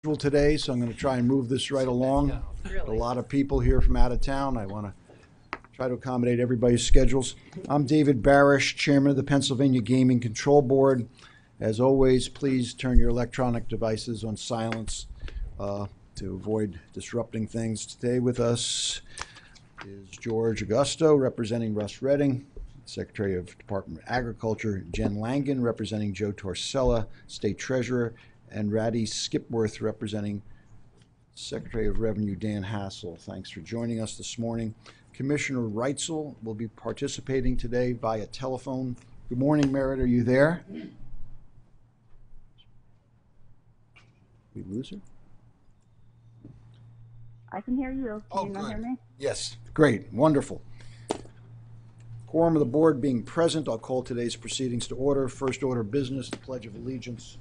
Today, so I'm going to try and move this right along. A lot of people here from out of town. I want to try to accommodate everybody's schedules. I'm David Barish, Chairman of the Pennsylvania Gaming Control Board. As always, please turn your electronic devices on silence to avoid disrupting things. Today with us is George Augusto, representing Russ Redding, Secretary of Department of Agriculture, Jen Langen, representing Joe Torsella, State Treasurer, and Ratty Skipworth, representing Secretary of Revenue Dan Hassel. Thanks for joining us this morning. Commissioner Reitzel will be participating today via telephone. Good morning, Merritt. Are you there? We lose her? I can hear you. Can you not hear me? Yes, great, wonderful. Quorum of the board being present, I'll call today's proceedings to order. First order of business, the Pledge of Allegiance.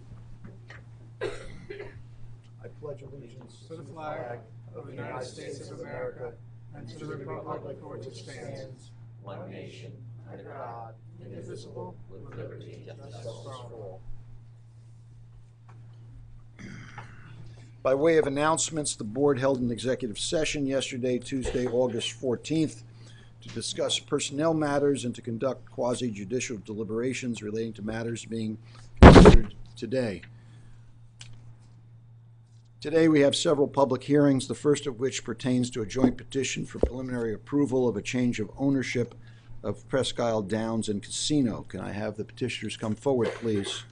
I pledge allegiance to the flag of the United States of America and to the republic for which it stands, one nation, under God, indivisible, with liberty and justice for all. By way of announcements, the board held an executive session yesterday, Tuesday, August 14th, to discuss personnel matters and to conduct quasi-judicial deliberations relating to matters being considered today. Today we have several public hearings, the first of which pertains to a joint petition for preliminary approval of a change of ownership of Presque Isle Downs and Casino. Can I have the petitioners come forward, please?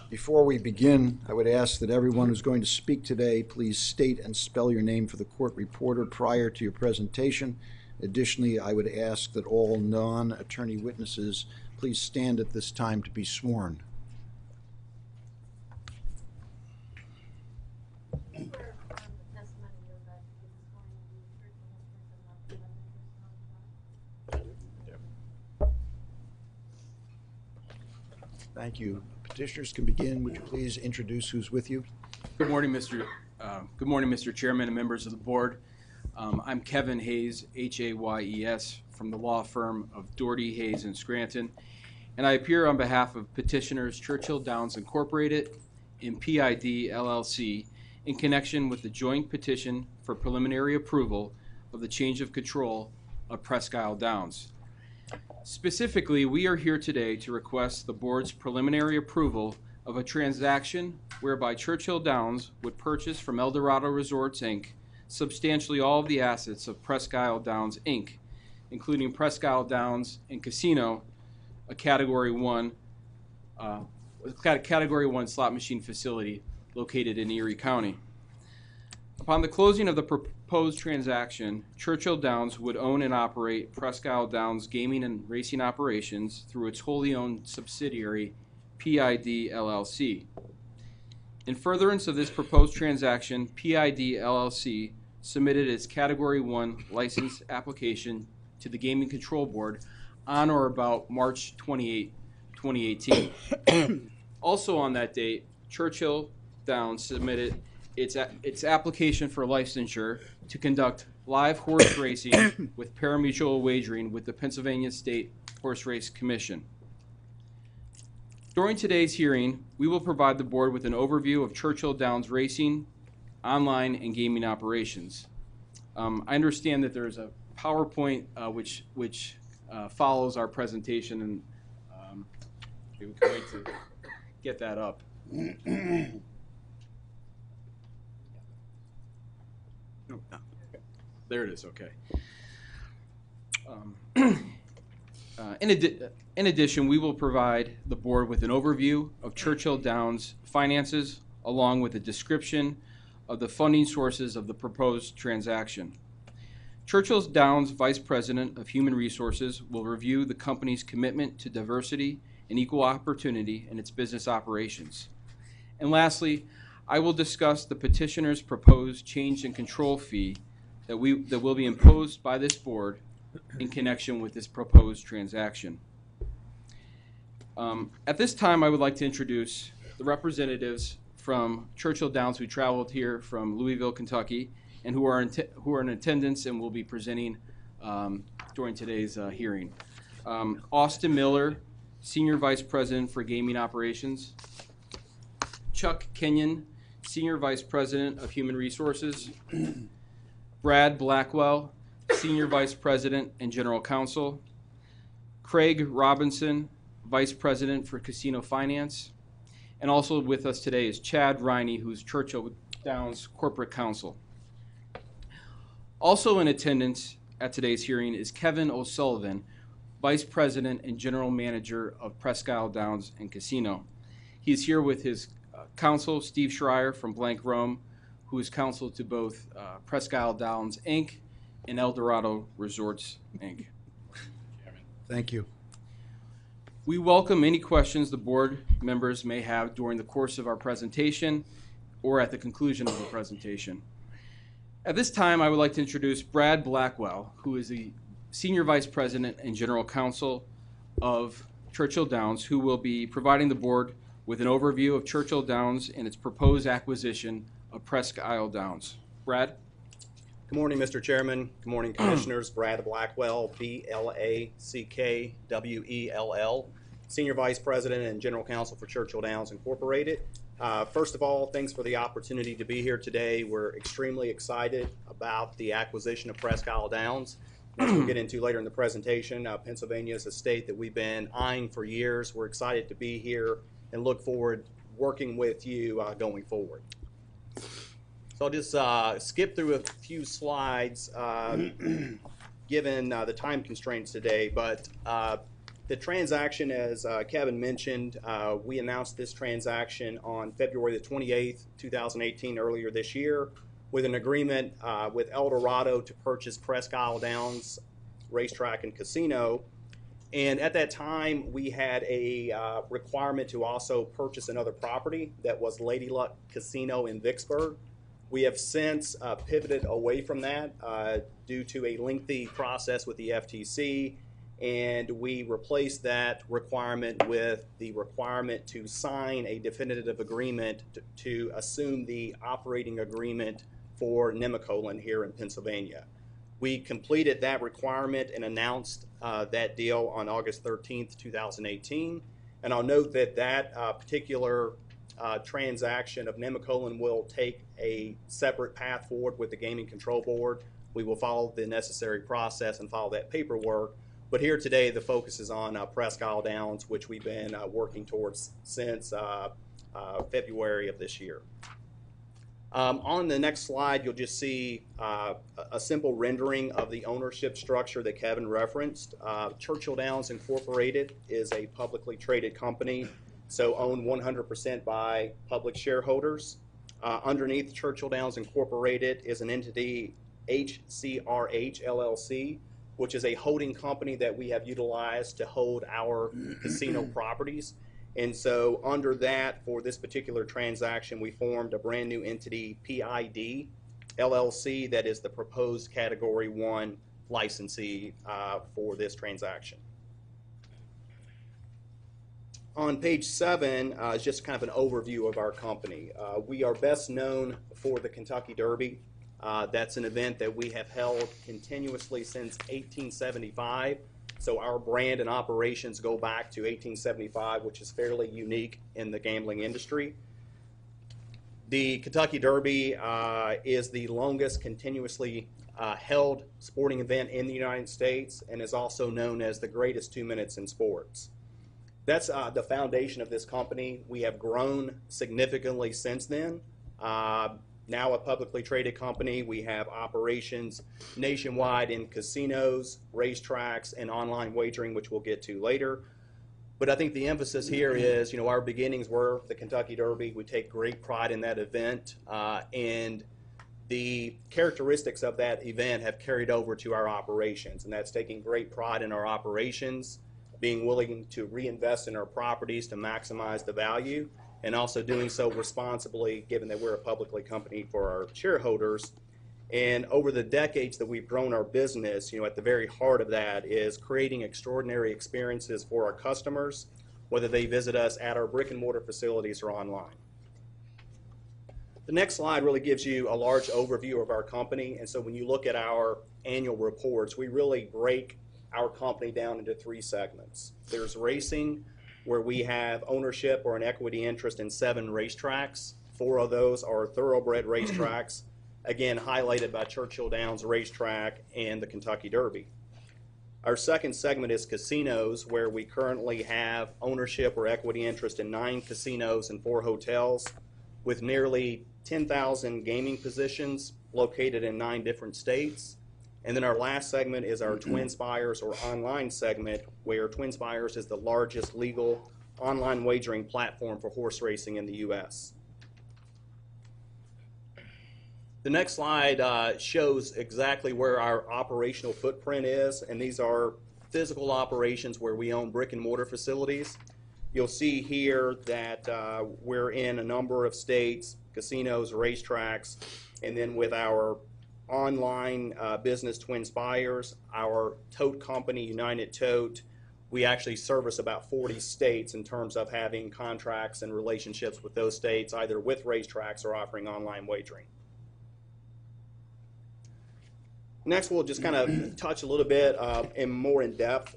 Before we begin, I would ask that everyone who's going to speak today please state and spell your name for the court reporter prior to your presentation. Additionally, I would ask that all non-attorney witnesses please stand at this time to be sworn. Thank you. Petitioners can begin. Would you please introduce who's with you? Good morning, Mr. Chairman and members of the board. I'm Kevin Hayes, Hayes, from the law firm of Doherty, Hayes & Scranton, and I appear on behalf of petitioners Churchill Downs Incorporated and PID LLC in connection with the joint petition for preliminary approval of the change of control of Presque Isle Downs. Specifically, we are here today to request the board's preliminary approval of a transaction whereby Churchill Downs would purchase from Eldorado Resorts, Inc. substantially all of the assets of Presque Isle Downs, Inc., including Presque Isle Downs and Casino, a Category 1 slot machine facility located in Erie County. Upon the closing of the proposed transaction, Churchill Downs would own and operate Presque Isle Downs gaming and racing operations through its wholly owned subsidiary, PID LLC. In furtherance of this proposed transaction, PID LLC submitted its Category 1 license application to the Gaming Control Board on or about March 28, 2018. Also on that date, Churchill Downs submitted its application for licensure to conduct live horse racing with pari-mutuel wagering with the Pennsylvania State Horse Race Commission. During today's hearing, we will provide the board with an overview of Churchill Downs racing, online, and gaming operations. I understand that there's a PowerPoint which follows our presentation, and we can wait to get that up. There it is, okay. In addition, we will provide the board with an overview of Churchill Downs' finances, along with a description of the funding sources of the proposed transaction. Churchill Downs' Vice President of Human Resources will review the company's commitment to diversity and equal opportunity in its business operations. And lastly, I will discuss the petitioner's proposed change in control fee that will be imposed by this board in connection with this proposed transaction. At this time, I would like to introduce the representatives from Churchill Downs who traveled here from Louisville, Kentucky, and who are in attendance and will be presenting during today's hearing. Austin Miller, Senior Vice President for Gaming Operations. Chuck Kenyon, Senior Vice President of Human Resources. Brad Blackwell, Senior Vice President and General Counsel. Craig Robinson, Vice President for Casino Finance. And also with us today is Chad Riney, who's Churchill Downs Corporate Counsel. Also in attendance at today's hearing is Kevin O'Sullivan, Vice President and General Manager of Presque Isle Downs and Casino. He's here with his counsel, Steve Schreier from Blank Rome, who is counsel to both Presque Isle Downs, Inc. and El Dorado Resorts, Inc. Thank you. We welcome any questions the board members may have during the course of our presentation or at the conclusion of the presentation. At this time, I would like to introduce Brad Blackwell, who is the Senior Vice President and General Counsel of Churchill Downs, who will be providing the board with an overview of Churchill Downs and its proposed acquisition of Presque Isle Downs. Brad? Good morning, Mr. Chairman. Good morning, Commissioners. Brad Blackwell, B-L-A-C-K-W-E-L-L, Senior Vice President and General Counsel for Churchill Downs Incorporated. First of all, thanks for the opportunity to be here today. We're extremely excited about the acquisition of Presque Isle Downs. As we'll get into later in the presentation, Pennsylvania is a state that we've been eyeing for years. We're excited to be here and look forward working with you going forward. So I'll just skip through a few slides given the time constraints today, but the transaction, as Kevin mentioned, we announced this transaction on February the 28th, 2018, earlier this year, with an agreement with El Dorado to purchase Presque Isle Downs Racetrack and Casino. And at that time, we had a requirement to also purchase another property that was Lady Luck Casino in Vicksburg. We have since pivoted away from that due to a lengthy process with the FTC, and we replaced that requirement with the requirement to sign a definitive agreement to assume the operating agreement for Nemacolin here in Pennsylvania. We completed that requirement and announced that deal on August 13th, 2018. And I'll note that that particular transaction of Nemacolin will take a separate path forward with the Gaming Control Board. We will follow the necessary process and follow that paperwork. But here today, the focus is on Presque Isle Downs, which we've been working towards since February of this year. On the next slide, you'll just see a simple rendering of the ownership structure that Kevin referenced. Churchill Downs Incorporated is a publicly traded company, so owned 100% by public shareholders. Underneath Churchill Downs Incorporated is an entity, HCRH LLC, which is a holding company that we have utilized to hold our casino properties. And so under that, for this particular transaction, we formed a brand new entity, PID LLC, that is the proposed Category 1 licensee for this transaction. On page 7 is just kind of an overview of our company. We are best known for the Kentucky Derby. That's an event that we have held continuously since 1875. So our brand and operations go back to 1875, which is fairly unique in the gambling industry. The Kentucky Derby is the longest continuously held sporting event in the United States and is also known as the greatest 2 minutes in sports. That's the foundation of this company. We have grown significantly since then. Now a publicly traded company, we have operations nationwide in casinos, racetracks, and online wagering, which we'll get to later. But I think the emphasis here is, our beginnings were the Kentucky Derby. We take great pride in that event, and the characteristics of that event have carried over to our operations, and that's taking great pride in our operations, being willing to reinvest in our properties to maximize the value, and also doing so responsibly, given that we're a publicly company for our shareholders. And over the decades that we've grown our business, at the very heart of that is creating extraordinary experiences for our customers, whether they visit us at our brick and mortar facilities or online. The next slide really gives you a large overview of our company. And so when you look at our annual reports, we really break our company down into three segments. There's racing, where we have ownership or an equity interest in 7 racetracks. 4 of those are thoroughbred racetracks, again highlighted by Churchill Downs Racetrack and the Kentucky Derby. Our second segment is casinos, where we currently have ownership or equity interest in 9 casinos and 4 hotels, with nearly 10,000 gaming positions located in 9 different states. And then our last segment is our Twin Spires or online segment, where Twin Spires is the largest legal online wagering platform for horse racing in the U.S. The next slide shows exactly where our operational footprint is, and these are physical operations where we own brick and mortar facilities. You'll see here that we're in a number of states, casinos, racetracks, and then with our online business Twin Spires, our tote company United Tote, we actually service about 40 states in terms of having contracts and relationships with those states, either with racetracks or offering online wagering. Next, we'll just kind of touch a little bit more in depth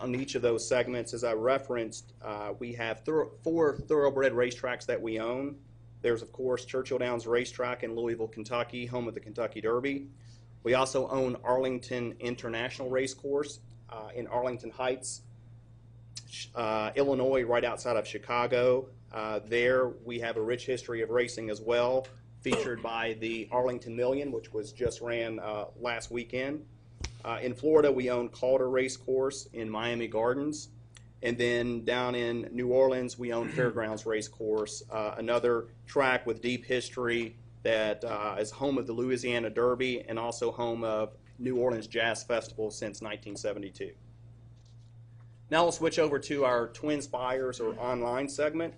on each of those segments. As I referenced, we have 4 thoroughbred racetracks that we own. There's, of course, Churchill Downs Racetrack in Louisville, Kentucky, home of the Kentucky Derby. We also own Arlington International Racecourse in Arlington Heights, Illinois, right outside of Chicago. There we have a rich history of racing as well, featured by the Arlington Million, which was just ran last weekend. In Florida, we own Calder Racecourse in Miami Gardens. And then down in New Orleans, we own Fairgrounds Racecourse, another track with deep history that is home of the Louisiana Derby and also home of New Orleans Jazz Festival since 1972. Now we'll switch over to our Twin Spires or online segment.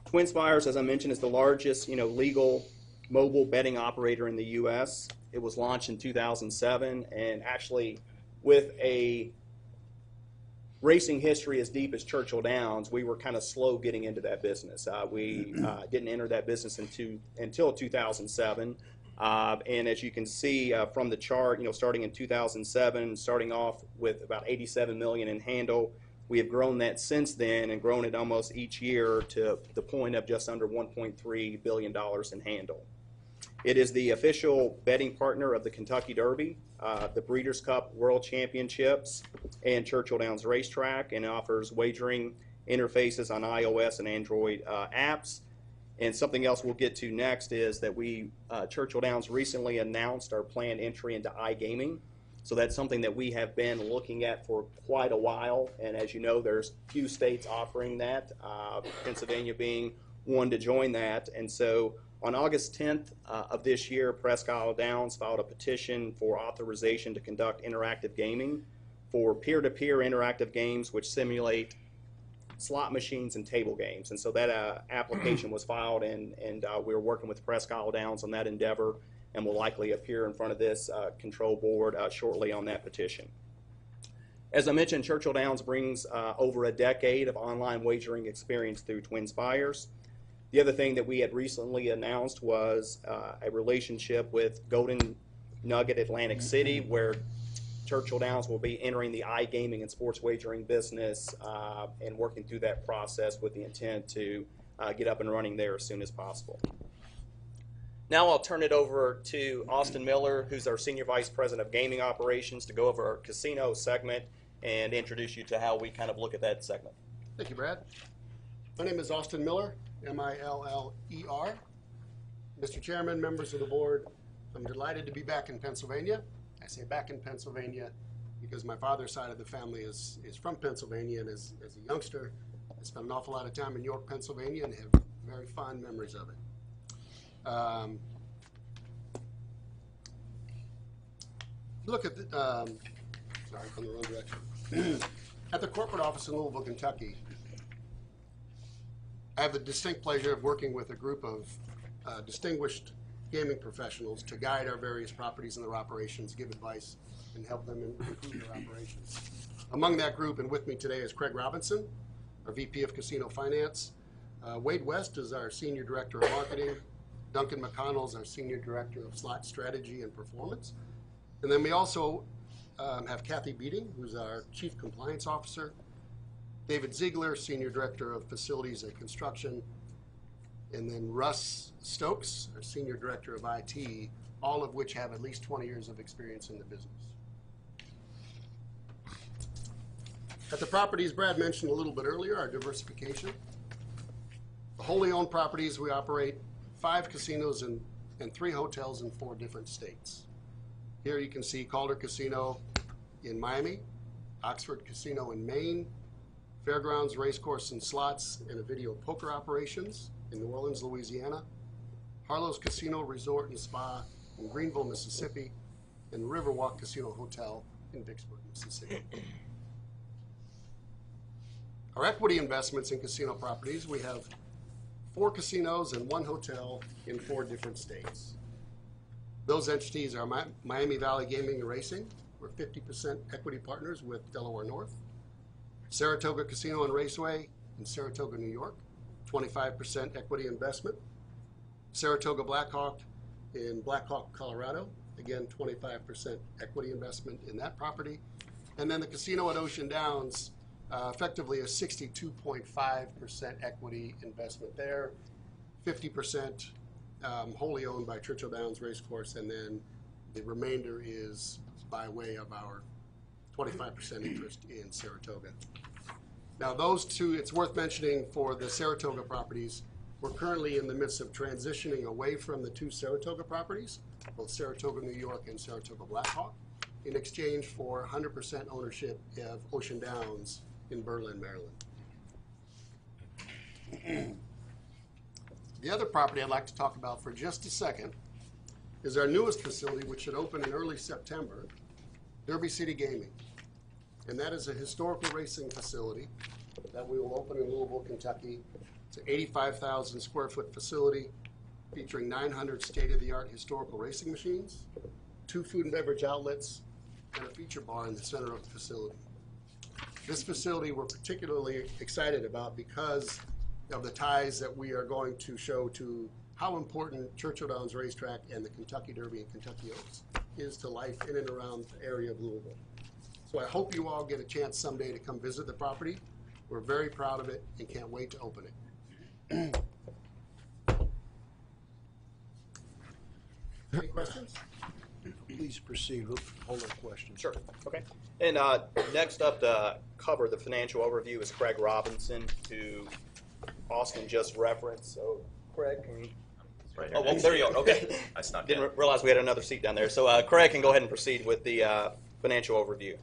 Twin Spires, as I mentioned, is the largest legal mobile betting operator in the U.S. It was launched in 2007, and actually with a racing history as deep as Churchill Downs, we were kind of slow getting into that business. We didn't enter that business until 2007. And as you can see from the chart, starting in 2007, starting off with about 87 million in handle, we have grown that since then and grown it almost each year to the point of just under $1.3 billion in handle. It is the official betting partner of the Kentucky Derby, the Breeders' Cup World Championships, and Churchill Downs Racetrack, and offers wagering interfaces on iOS and Android apps. And something else we'll get to next is that Churchill Downs recently announced our planned entry into iGaming. So that's something that we have been looking at for quite a while. And as you know, there's few states offering that, Pennsylvania being one to join that. And so on August 10th of this year, Presque Isle Downs filed a petition for authorization to conduct interactive gaming for peer-to-peer interactive games which simulate slot machines and table games. And so that application was filed, and we're working with Presque Isle Downs on that endeavor, and will likely appear in front of this control board shortly on that petition. As I mentioned, Churchill Downs brings over a decade of online wagering experience through Twin Spires. The other thing that we had recently announced was a relationship with Golden Nugget Atlantic City, where Churchill Downs will be entering the iGaming and sports wagering business and working through that process with the intent to get up and running there as soon as possible. Now I'll turn it over to Austin Miller, who's our Senior Vice President of Gaming Operations, to go over our casino segment and introduce you to how we kind of look at that segment. Thank you, Brad. My name is Austin Miller, M-I-L-L-E-R. Mr. Chairman, members of the board, I'm delighted to be back in Pennsylvania. I say back in Pennsylvania because my father's side of the family is from Pennsylvania, and as a youngster, I spent an awful lot of time in York, Pennsylvania, and have very fond memories of it. Look at the, sorry, from the wrong direction. At the corporate office in Louisville, Kentucky, I have the distinct pleasure of working with a group of distinguished gaming professionals to guide our various properties and their operations, give advice, and help them improve their operations. Among that group and with me today is Craig Robinson, our VP of Casino Finance, Wade West is our Senior Director of Marketing. Duncan McConnell is our Senior Director of Slot Strategy and Performance. And then we also have Kathy Beating, who's our Chief Compliance Officer. David Ziegler, Senior Director of Facilities and Construction. And then Russ Stokes, our Senior Director of IT, all of which have at least 20 years of experience in the business. At the properties Brad mentioned a little bit earlier, our diversification. The wholly owned properties, we operate 5 casinos and 3 hotels in 4 different states. Here you can see Calder Casino in Miami, Oxford Casino in Maine, Fairgrounds Racecourse and Slots and a video poker operations in New Orleans, Louisiana, Harlow's Casino Resort and Spa in Greenville, Mississippi, and Riverwalk Casino Hotel in Vicksburg, Mississippi. Our equity investments in casino properties, we have 4 casinos and 1 hotel in 4 different states. Those entities are Miami Valley Gaming and Racing. We're 50% equity partners with Delaware North. Saratoga Casino and Raceway in Saratoga, New York, 25% equity investment. Saratoga Blackhawk in Blackhawk, Colorado, again, 25% equity investment in that property. And then the casino at Ocean Downs, effectively a 62.5% equity investment there, 50% wholly owned by Churchill Downs Racecourse, and then the remainder is by way of our 25% interest in Saratoga. Now those 2, it's worth mentioning for the Saratoga properties, we're currently in the midst of transitioning away from the 2 Saratoga properties, both Saratoga, New York and Saratoga Blackhawk, in exchange for 100% ownership of Ocean Downs in Berlin, Maryland. The other property I'd like to talk about for just a second is our newest facility, which should open in early September, Derby City Gaming. And that is a historical racing facility that we will open in Louisville, Kentucky. It's an 85,000 square foot facility featuring 900 state-of-the-art historical racing machines, 2 food and beverage outlets, and a feature bar in the center of the facility. This facility we're particularly excited about because of the ties that we are going to show to how important Churchill Downs Racetrack and the Kentucky Derby and Kentucky Oaks is to life in and around the area of Louisville. So I hope you all get a chance someday to come visit the property. We're very proud of it and can't wait to open it. Any questions? Please proceed with all the questions. Sure. Okay. And next up to cover the financial overview is Craig Robinson, who Austin just referenced. So, Craig, can you? Right here. Oh, well, there you are. Okay. I snuck in. Didn't realize we had another seat down there. So, Craig can go ahead and proceed with the financial overview.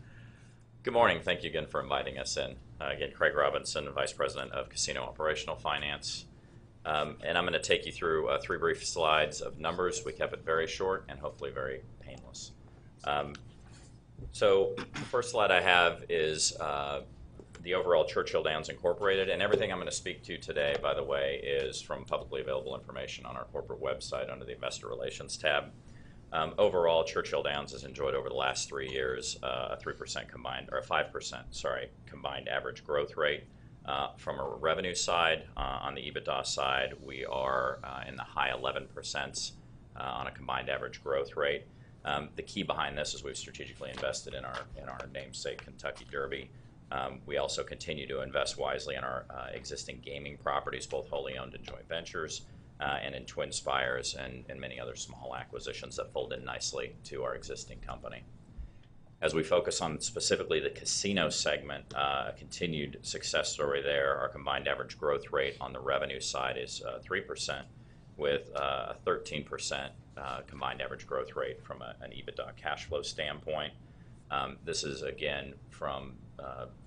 Good morning. Thank you again for inviting us in. Again, Craig Robinson, Vice President of Casino Operational Finance. And I'm going to take you through 3 brief slides of numbers. We kept it very short and hopefully very painless. So the first slide I have is the overall Churchill Downs Incorporated. And everything I'm going to speak to today, by the way, is from publicly available information on our corporate website under the Investor Relations tab. Overall, Churchill Downs has enjoyed over the last 3 years a 3% combined, or a 5%, sorry, combined average growth rate. From a revenue side, on the EBITDA side, we are in the high 11% on a combined average growth rate. The key behind this is we've strategically invested in our namesake Kentucky Derby. We also continue to invest wisely in our existing gaming properties, both wholly owned and joint ventures, and in Twin Spires and many other small acquisitions that fold in nicely to our existing company. As we focus on specifically the casino segment, a continued success story there. Our combined average growth rate on the revenue side is 3%, with a 13% combined average growth rate from an EBITDA cash flow standpoint. This is, again, from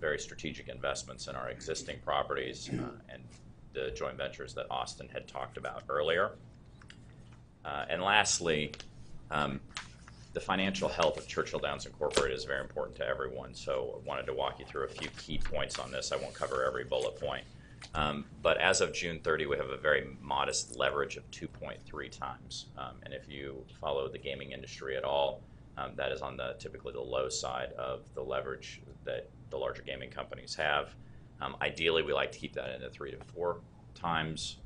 very strategic investments in our existing properties and the joint ventures that Austin had talked about earlier. And lastly, the financial health of Churchill Downs Incorporated is very important to everyone, so I wanted to walk you through a few key points on this. I won't cover every bullet point. But as of June 30, we have a very modest leverage of 2.3 times. And if you follow the gaming industry at all, that is on typically the low side of the leverage that the larger gaming companies have. Ideally, we like to keep that in the 3 to 4 times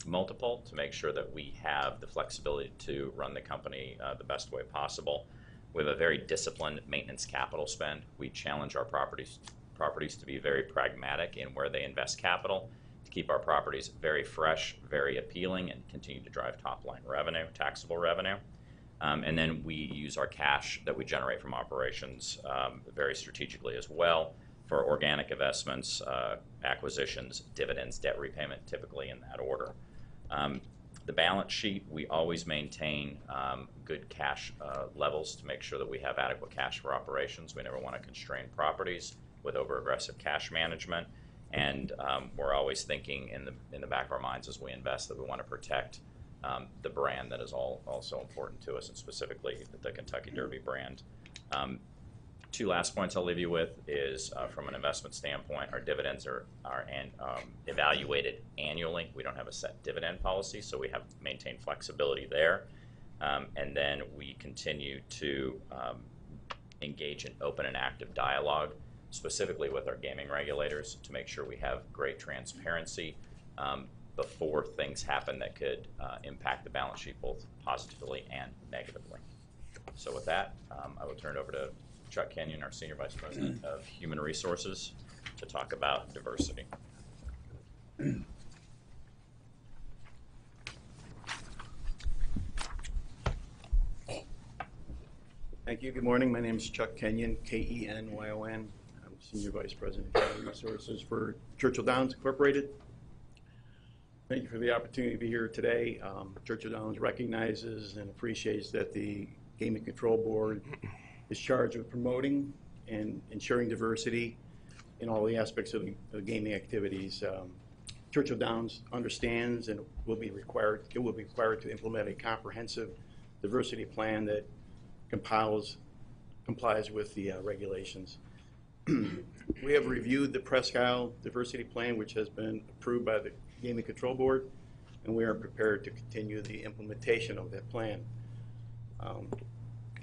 multiple to make sure that we have the flexibility to run the company the best way possible. We have a very disciplined maintenance capital spend. We challenge our properties to be very pragmatic in where they invest capital, to keep our properties very fresh, very appealing, and continue to drive top-line revenue, taxable revenue. And then we use our cash that we generate from operations very strategically as well for organic investments, acquisitions, dividends, debt repayment, typically in that order. The balance sheet, we always maintain good cash levels to make sure that we have adequate cash for operations. We never want to constrain properties with over-aggressive cash management. And we're always thinking in the back of our minds as we invest that we want to protect the brand that is also important to us, and specifically the Kentucky Derby brand. Two last points I'll leave you with is from an investment standpoint, our dividends are evaluated annually. We don't have a set dividend policy, so we have maintained flexibility there. And then we continue to engage in open and active dialogue, specifically with our gaming regulators, to make sure we have great transparency before things happen that could impact the balance sheet both positively and negatively. So with that, I will turn it over to Chuck Kenyon, our Senior Vice President of Human Resources, to talk about diversity. Thank you. Good morning. My name is Chuck Kenyon, Kenyon. I'm Senior Vice President of Human Resources for Churchill Downs Incorporated. Thank you for the opportunity to be here today. Churchill Downs recognizes and appreciates that the Gaming Control Board is charged with promoting and ensuring diversity in all the aspects of the gaming activities. Churchill Downs understands and will be required to implement a comprehensive diversity plan that complies with the regulations. We have reviewed the Presque Isle Diversity Plan, which has been approved by the Gaming Control Board, and we are prepared to continue the implementation of that plan.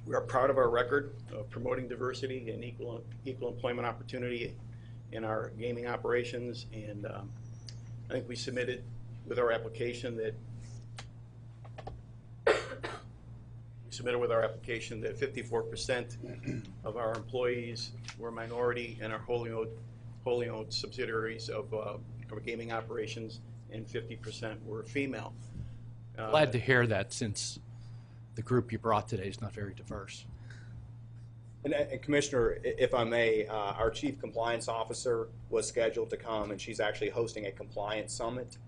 We are proud of our record of promoting diversity and equal employment opportunity in our gaming operations, and I think we submitted with our application that 54% of our employees were minority and our wholly owned subsidiaries of our gaming operations, and 50% were female. Glad to hear that, since the group you brought today is not very diverse. And Commissioner, if I may, our Chief Compliance Officer was scheduled to come, and she's actually hosting a compliance summit.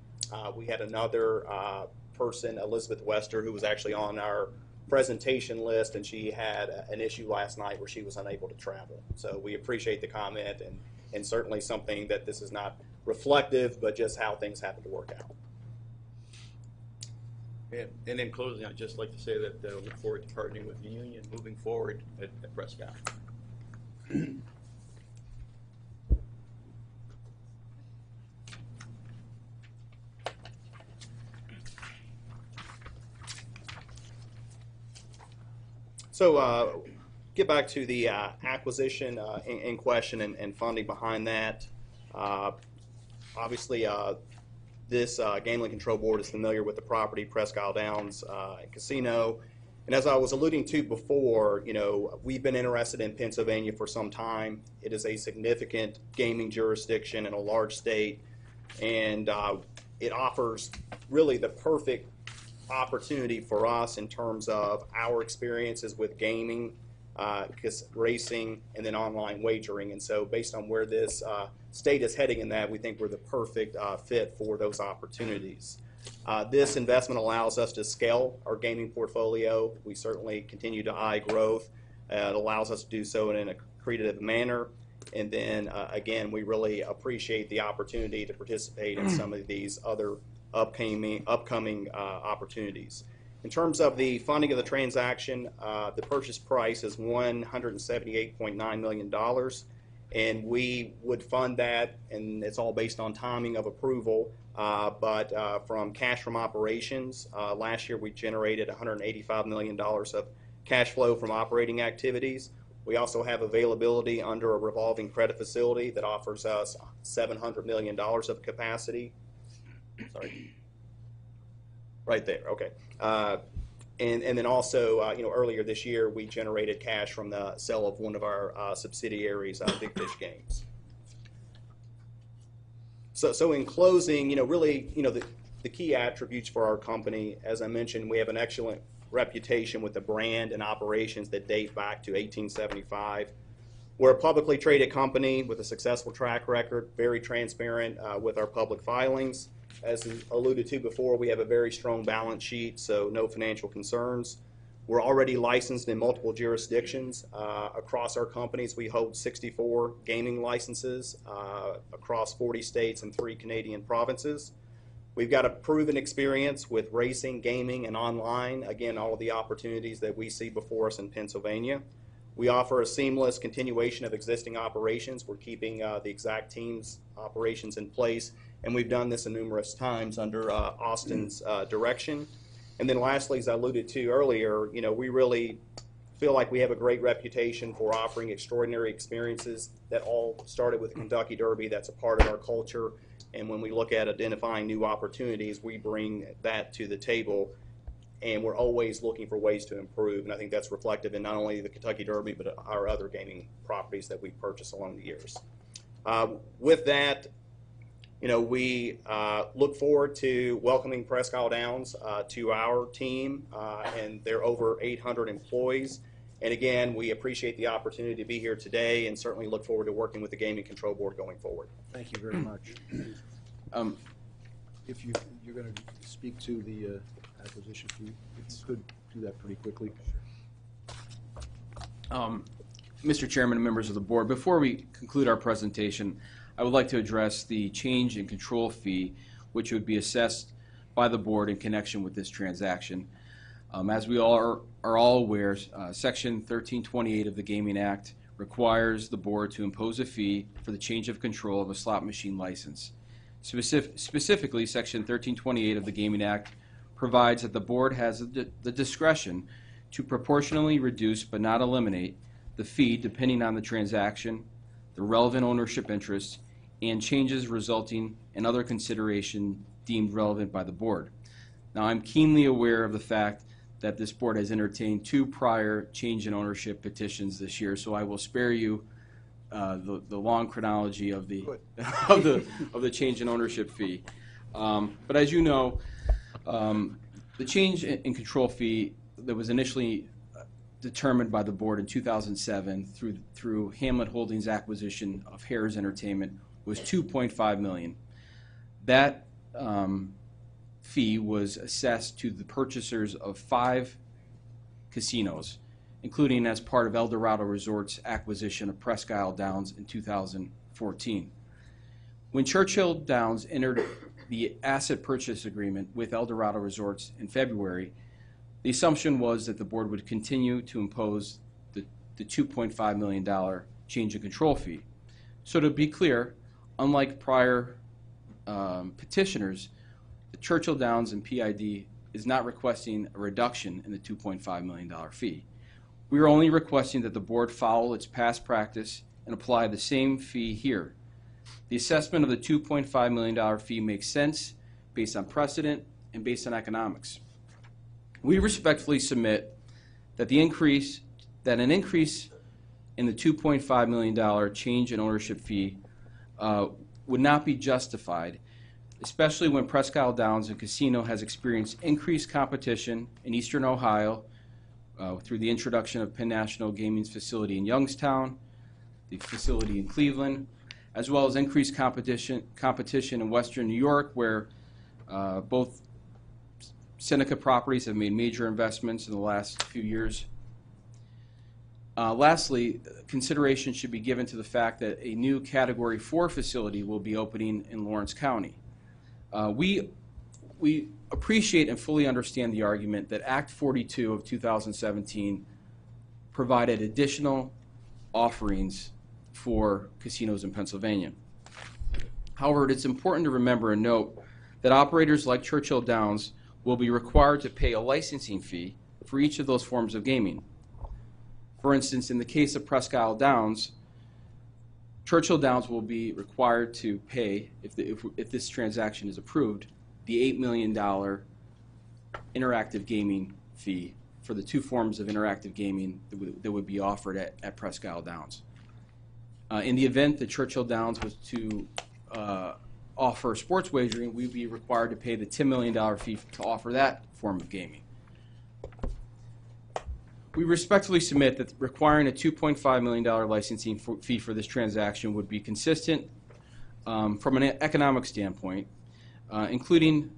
We had another person, Elizabeth Wester, who was actually on our presentation list, and she had an issue last night where she was unable to travel. So we appreciate the comment, and certainly something that this is not reflective, but just how things happen to work out. And in closing, I'd just like to say that I look forward to partnering with the union moving forward at Presque Isle. So get back to the acquisition in question and funding behind that. Obviously, this Gambling Control Board is familiar with the property, Presque Isle Downs Casino. And as I was alluding to before, we've been interested in Pennsylvania for some time. It is a significant gaming jurisdiction in a large state, and it offers really the perfect opportunity for us in terms of our experiences with gaming, racing, and then online wagering. And so based on where this state is heading in that, we think we're the perfect fit for those opportunities. This investment allows us to scale our gaming portfolio. We certainly continue to eye growth. It allows us to do so in an accretive manner. And then, again, we really appreciate the opportunity to participate in some of these other upcoming opportunities. In terms of the funding of the transaction, the purchase price is $178.9 million, and we would fund that, and it's all based on timing of approval, but from cash from operations. Last year we generated $185 million of cash flow from operating activities. We also have availability under a revolving credit facility that offers us $700 million of capacity. Sorry. Right there, okay. And then also, earlier this year, we generated cash from the sale of one of our subsidiaries, Big Fish Games. So in closing, really, the key attributes for our company, as I mentioned, we have an excellent reputation with the brand and operations that date back to 1875. We're a publicly traded company with a successful track record, very transparent with our public filings. As alluded to before, we have a very strong balance sheet, so no financial concerns. We're already licensed in multiple jurisdictions. Across our companies, we hold 64 gaming licenses across 40 states and 3 Canadian provinces. We've got a proven experience with racing, gaming, and online. Again, all of the opportunities that we see before us in Pennsylvania. We offer a seamless continuation of existing operations. We're keeping the exact team's operations in place, and we've done this numerous times under Austin's direction. And then lastly, as I alluded to earlier, we really feel like we have a great reputation for offering extraordinary experiences that all started with the Kentucky Derby. That's a part of our culture. And when we look at identifying new opportunities, we bring that to the table, and we're always looking for ways to improve. And I think that's reflective in not only the Kentucky Derby, but our other gaming properties that we've purchased along the years. With that, we look forward to welcoming Presque Isle Downs to our team, and they're over 800 employees. And again, we appreciate the opportunity to be here today, and certainly look forward to working with the Gaming Control Board going forward. Thank you very much. If you're going to speak to the acquisition fee, it's good to do that pretty quickly. Mr. Chairman and members of the board, before we conclude our presentation, I would like to address the change in control fee, which would be assessed by the board in connection with this transaction. As we all are all aware, Section 1328 of the Gaming Act requires the board to impose a fee for the change of control of a slot machine license. Specifically, Section 1328 of the Gaming Act provides that the board has the discretion to proportionally reduce but not eliminate the fee depending on the transaction, the relevant ownership interest, and changes resulting in other consideration deemed relevant by the board. Now, I'm keenly aware of the fact that this board has entertained 2 prior change in ownership petitions this year, so I will spare you the long chronology of the of the change in ownership fee. But as you know, the change in control fee that was initially determined by the board in 2007 through Hamlet Holdings' acquisition of Harrah's Entertainment was $2.5 million. That fee was assessed to the purchasers of 5 casinos, including as part of Eldorado Resorts' acquisition of Presque Isle Downs in 2014. When Churchill Downs entered the asset purchase agreement with Eldorado Resorts in February, the assumption was that the board would continue to impose the $2.5 million change in control fee. So to be clear, unlike prior petitioners, the Churchill Downs and PID is not requesting a reduction in the $2.5 million fee. We are only requesting that the board follow its past practice and apply the same fee here. The assessment of the $2.5 million fee makes sense based on precedent and based on economics. We respectfully submit that an increase in the $2.5 million change in ownership fee would not be justified, especially when Presque Isle Downs and Casino has experienced increased competition in Eastern Ohio through the introduction of Penn National Gaming's facility in Youngstown, the facility in Cleveland, as well as increased competition in Western New York, where both Seneca Properties have made major investments in the last few years. Lastly, consideration should be given to the fact that a new Category 4 facility will be opening in Lawrence County. We appreciate and fully understand the argument that Act 42 of 2017 provided additional offerings for casinos in Pennsylvania. However, it's important to remember and note that operators like Churchill Downs will be required to pay a licensing fee for each of those forms of gaming. For instance, in the case of Presque Isle Downs, Churchill Downs will be required to pay, if this transaction is approved, the $8 million interactive gaming fee for the two forms of interactive gaming that would be offered at Presque Isle Downs. In the event that Churchill Downs was to offer sports wagering, we'd be required to pay the $10 million fee to offer that form of gaming. We respectfully submit that requiring a $2.5 million licensing fee for this transaction would be consistent from an economic standpoint, including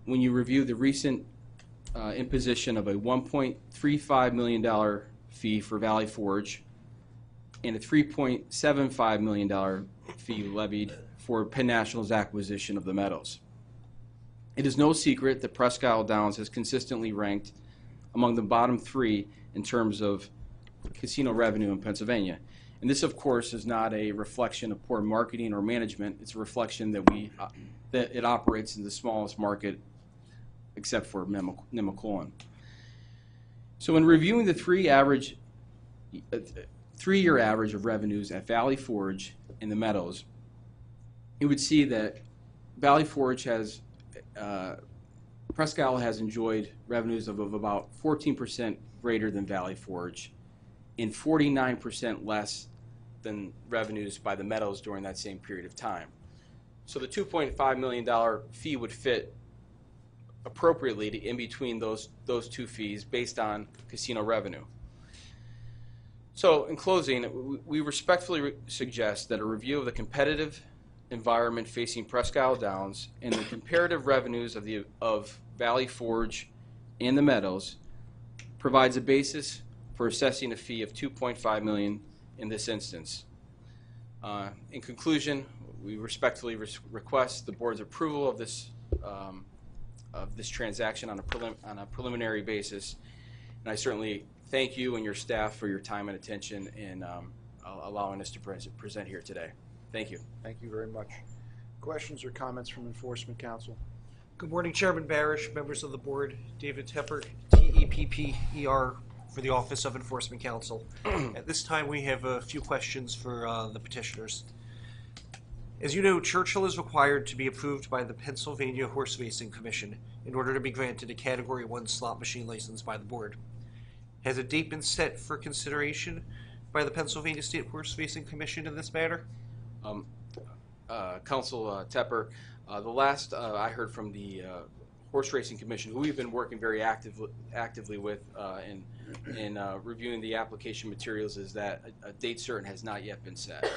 when you review the recent imposition of a $1.35 million fee for Valley Forge and a $3.75 million fee levied for Penn National's acquisition of the Meadows. It is no secret that Presque Isle Downs has consistently ranked among the bottom three in terms of casino revenue in Pennsylvania. And this, of course, is not a reflection of poor marketing or management. It's a reflection that that it operates in the smallest market except for Nemacolin. So in reviewing the three-year average of revenues at Valley Forge and the Meadows, you would see that Valley Forge has, Presque Isle has enjoyed revenues of about 14% greater than Valley Forge and 49% less than revenues by the Meadows during that same period of time. So the $2.5 million fee would fit appropriately in between those two fees based on casino revenue. So in closing, we respectfully suggest that a review of the competitive environment facing Presque Isle Downs and the comparative revenues of Valley Forge and the Meadows provides a basis for assessing a fee of $2.5 million in this instance. In conclusion, we respectfully request the board's approval of this transaction on a preliminary basis, and I certainly thank you and your staff for your time and attention in allowing us to present here today. Thank you. Thank you very much. Questions or comments from Enforcement Council? Good morning, Chairman Barish, members of the board. David Tepper, T-E-P-P-E-R, for the Office of Enforcement Council. At this time, we have a few questions for the petitioners. As you know, Churchill is required to be approved by the Pennsylvania Horse Racing Commission in order to be granted a Category 1 slot machine license by the board. Has a date been set for consideration by the Pennsylvania State Horse Racing Commission in this matter? Council Tepper, the last I heard from the Horse Racing Commission, who we've been working very actively with in reviewing the application materials, is that a date certain has not yet been set.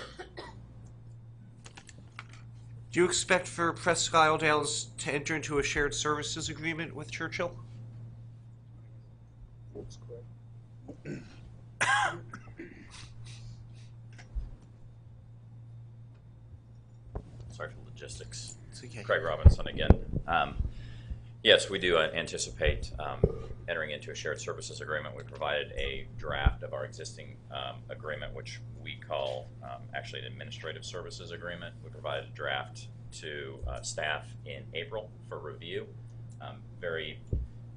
Do you expect for Presque Isle Downs to enter into a shared services agreement with Churchill? Sorry for logistics. It's okay. Craig Robinson again. Yes, we do anticipate entering into a shared services agreement. We provided a draft of our existing agreement, which we call actually an administrative services agreement. We provided a draft to staff in April for review, very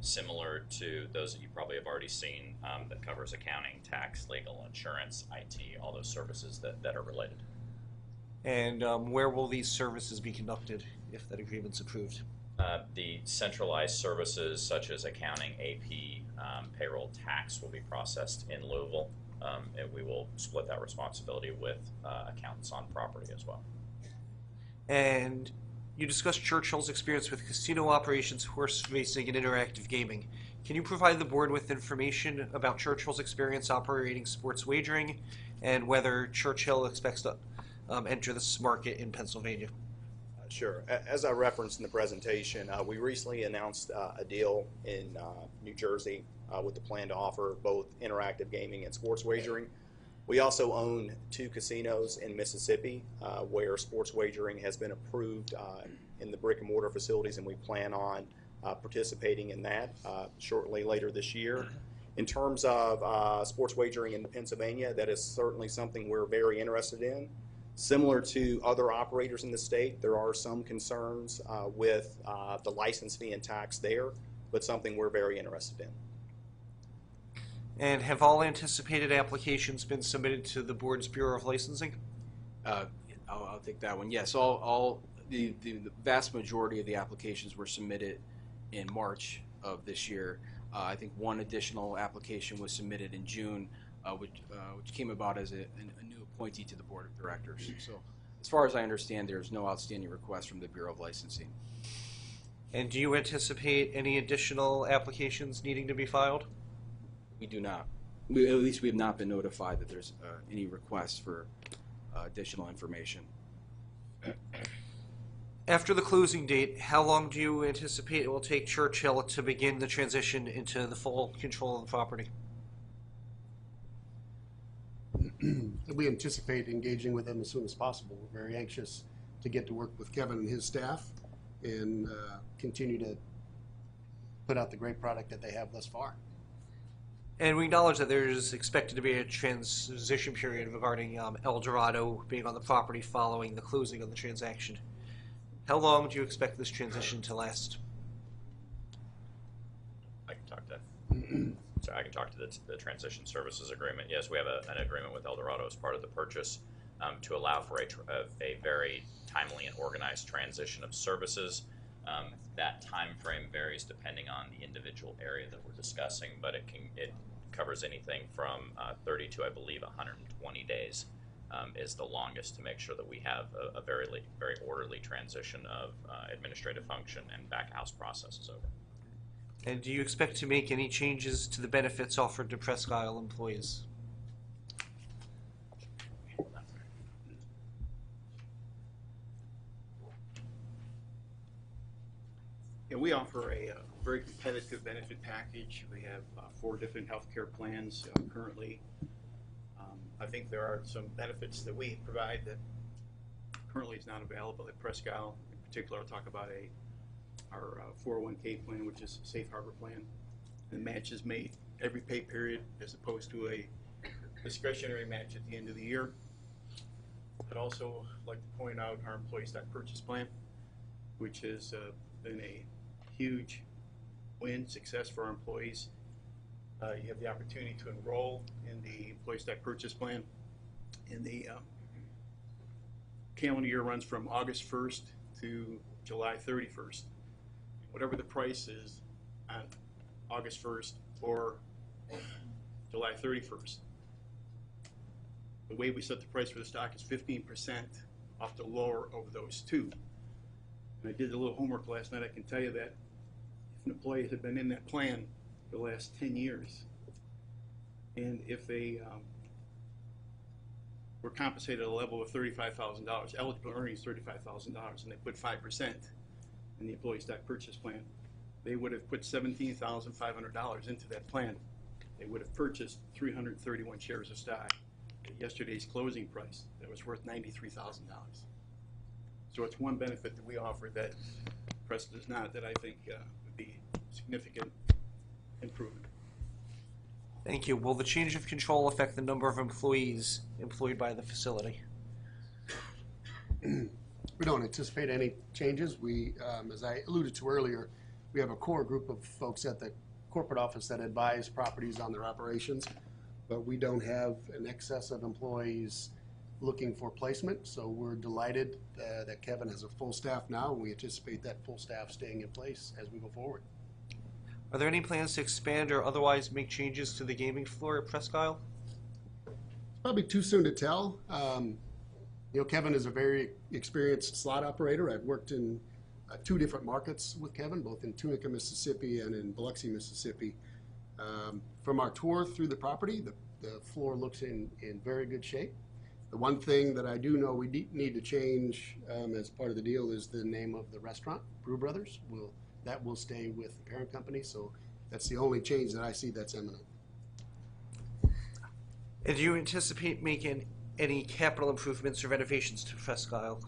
similar to those that you probably have already seen, that covers accounting, tax, legal, insurance, IT, all those services that are related. And where will these services be conducted if that agreement's approved? The centralized services such as accounting, AP, payroll, tax will be processed in Louisville, and we will split that responsibility with accountants on property as well. And you discussed Churchill's experience with casino operations, horse racing, and interactive gaming. Can you provide the board with information about Churchill's experience operating sports wagering and whether Churchill expects to enter this market in Pennsylvania? Sure. As I referenced in the presentation, we recently announced a deal in New Jersey with the plan to offer both interactive gaming and sports wagering. We also own 2 casinos in Mississippi where sports wagering has been approved in the brick and mortar facilities, and we plan on participating in that shortly later this year. In terms of sports wagering in Pennsylvania, that is certainly something we're very interested in. Similar to other operators in the state, there are some concerns with the license fee and tax there, but something we're very interested in. And have all anticipated applications been submitted to the board's Bureau of Licensing? I'll take that one. Yes, all the vast majority of the applications were submitted in March of this year. I think one additional application was submitted in June, which came about as a new appointee to the Board of Directors. So as far as I understand, there's no outstanding requests from the Bureau of Licensing. And do you anticipate any additional applications needing to be filed? We do not. At least we have not been notified that there's any requests for additional information. After the closing date, how long do you anticipate it will take Churchill to begin the transition into the full control of the property? We anticipate engaging with them as soon as possible. We're very anxious to get to work with Kevin and his staff and continue to put out the great product that they have thus far. And we acknowledge that there's expected to be a transition period regarding El Dorado being on the property following the closing of the transaction. How long do you expect this transition to last? I can talk to so I can talk to the transition services agreement. Yes, we have an agreement with El Dorado as part of the purchase to allow for a very timely and organized transition of services. That time frame varies depending on the individual area that we're discussing, but it covers anything from 30 to, I believe, 120 days is the longest to make sure that we have a very orderly transition of administrative function and back house processes over. And do you expect to make any changes to the benefits offered to Presque Isle employees? Yeah, we offer a very competitive benefit package. We have 4 different healthcare plans currently. I think there are some benefits that we provide that currently is not available at Presque Isle. In particular, I'll talk about our 401k plan, which is a safe harbor plan. The match is made every pay period as opposed to a discretionary match at the end of the year. I'd also like to point out our employee stock purchase plan, which has been a huge success for our employees. You have the opportunity to enroll in the employee stock purchase plan, and the calendar year runs from August 1st to July 31st. Whatever the price is on August 1st or July 31st. The way we set the price for the stock is 15% off the lower of those two. And I did a little homework last night. I can tell you that if an employee had been in that plan for the last 10 years, and if they were compensated at a level of $35,000, eligible earnings $35,000, and they put 5% in the employee stock purchase plan, they would have put $17,500 into that plan. They would have purchased 331 shares of stock at yesterday's closing price that was worth $93,000. So it's one benefit that we offer that Presque does not, that I think would be significant improvement. Thank you. Will the change of control affect the number of employees employed by the facility? We don't anticipate any changes. We, as I alluded to earlier, we have a core group of folks at the corporate office that advise properties on their operations, but we don't have an excess of employees looking for placement. So we're delighted that Kevin has a full staff now, and we anticipate that full staff staying in place as we go forward. Are there any plans to expand or otherwise make changes to the gaming floor at Presque Isle? It's probably too soon to tell. You know, Kevin is a very experienced slot operator. I've worked in 2 different markets with Kevin, both in Tunica, Mississippi and in Biloxi, Mississippi. From our tour through the property, the floor looks in very good shape. The one thing that I do know we need to change as part of the deal is the name of the restaurant, Brew Brothers. That will stay with the parent company, so that's the only change that I see that's imminent. And do you anticipate making any capital improvements or renovations to Presque Isle?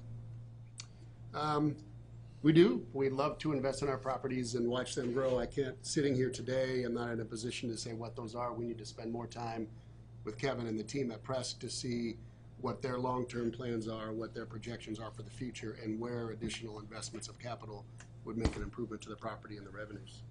We do. We'd love to invest in our properties and watch them grow. I can't, sitting here today, I'm not in a position to say what those are. We need to spend more time with Kevin and the team at Presque to see what their long-term plans are, what their projections are for the future, and where additional investments of capital would make an improvement to the property and the revenues.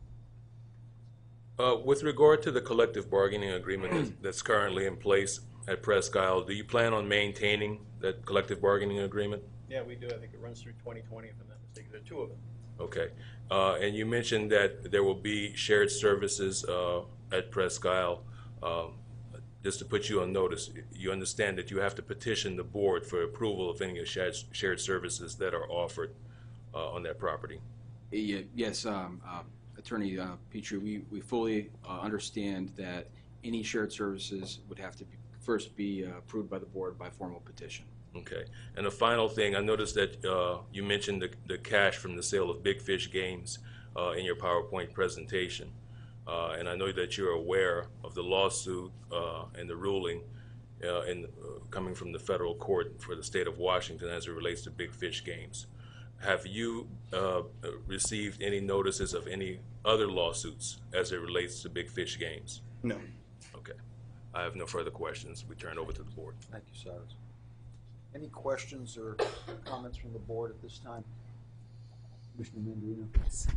With regard to the collective bargaining agreement that's currently in place at Presque Isle, do you plan on maintaining that collective bargaining agreement? Yeah, we do. I think it runs through 2020, if I'm not mistaken. There are two of them. Okay. And you mentioned that there will be shared services at Presque Isle. Just to put you on notice, you understand that you have to petition the board for approval of any shared services that are offered on that property. Yes, Attorney Petrie, we fully understand that any shared services would have to first be approved by the board by formal petition. Okay. And the final thing, I noticed that you mentioned the cash from the sale of Big Fish Games in your PowerPoint presentation. And I know that you're aware of the lawsuit and the ruling coming from the federal court for the state of Washington as it relates to Big Fish Games. Have you received any notices of any other lawsuits as it relates to Big Fish Games? No. Okay. I have no further questions. We turn over to the board. Thank you, Cyrus. Any questions or comments from the board at this time? Commissioner Mendrino. Yes.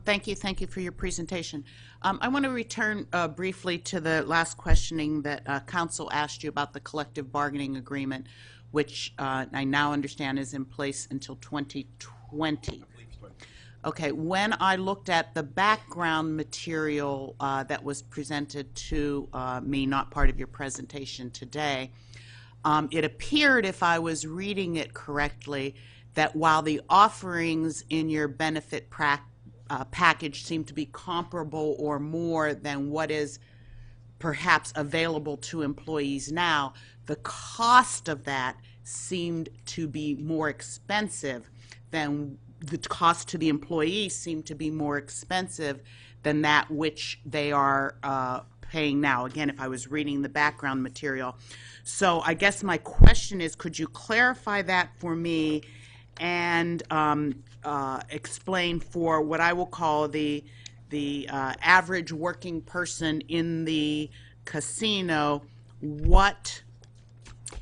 Thank you for your presentation. I want to return briefly to the last questioning that Council asked you about the collective bargaining agreement, which I now understand is in place until 2020. Okay, when I looked at the background material that was presented to me, not part of your presentation today, it appeared, if I was reading it correctly, that while the offerings in your benefit package seem to be comparable or more than what is perhaps available to employees now, the cost of that seemed to be more expensive than the cost to the employees seemed to be more expensive than that which they are paying now. Again, if I was reading the background material. So I guess my question is, could you clarify that for me and explain for what I will call the average working person in the casino what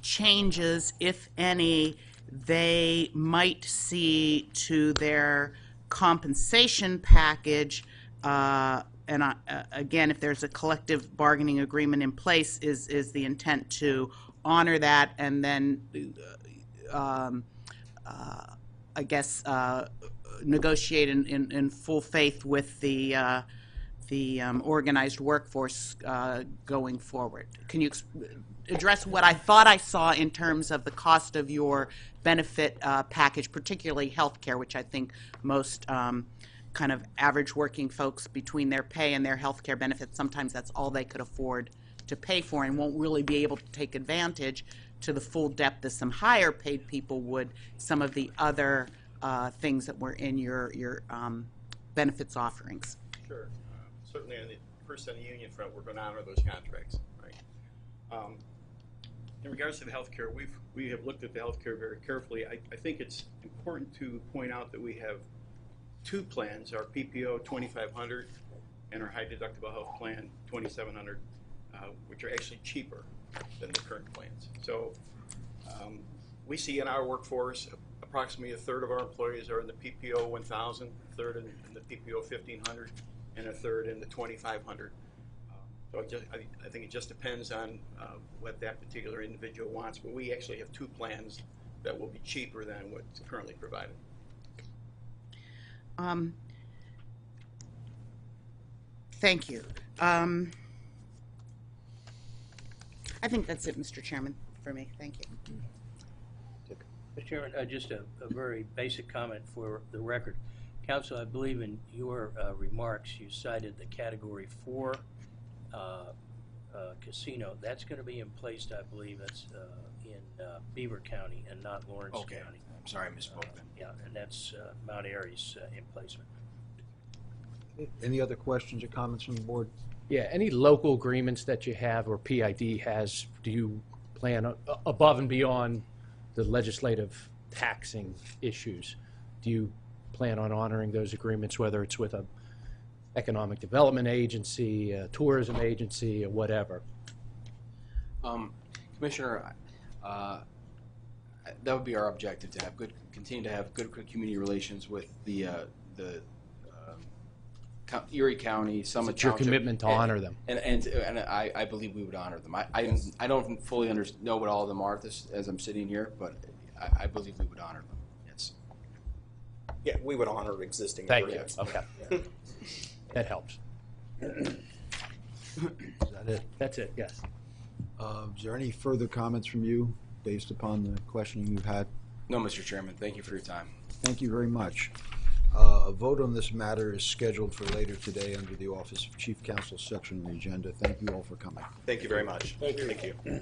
changes, if any, they might see to their compensation package, and again, if there's a collective bargaining agreement in place, is the intent to honor that and then I guess negotiate in full faith with the organized workforce going forward. Can you address what I thought I saw in terms of the cost of your benefit package, particularly health care, which I think most kind of average working folks, between their pay and their health care benefits, sometimes that's all they could afford to pay for and won't really be able to take advantage to the full depth as some higher paid people would some of the other things that were in your benefits offerings. Sure. Certainly on the union front, we're going to honor those contracts, right? In regards to the health care, we have looked at the health care very carefully. I think it's important to point out that we have two plans, our PPO 2500 and our high deductible health plan 2700, which are actually cheaper than the current plans. So we see in our workforce approximately a third of our employees are in the PPO 1000, a third in the PPO 1500, and a third in the 2500. So I think it just depends on what that particular individual wants, but we actually have two plans that will be cheaper than what's currently provided. Thank you. I think that's it, Mr. Chairman, for me. Thank you. Mr. Chairman, just a very basic comment for the record. Council, I believe in your remarks you cited the Category 4 casino. That's going to be in place, I believe, that's in Beaver County and not Lawrence County. I'm sorry, I misspoke then. Yeah, and that's Mount Airy's emplacement. Any other questions or comments from the board? Yeah, any local agreements that you have or PID has, do you plan above and beyond the legislative taxing issues? Do you plan on honoring those agreements, whether it's with a economic development agency, a tourism agency, or whatever? Commissioner, that would be our objective, to have continue to have good community relations with the Erie County, Summit It's your Township, commitment to honor them. And I believe we would honor them. I don't fully know what all of them are as I'm sitting here, but I believe we would honor them, yes. Yeah, we would honor existing Thank you. agreements. Okay. That helps. Is that it? That's it, yes. Is there any further comments from you based upon the questioning you've had? No, Mr. Chairman, thank you for your time. Thank you very much. A vote on this matter is scheduled for later today under the Office of Chief Counsel section of the agenda. Thank you all for coming. Thank you very much. Thank you. Thank you.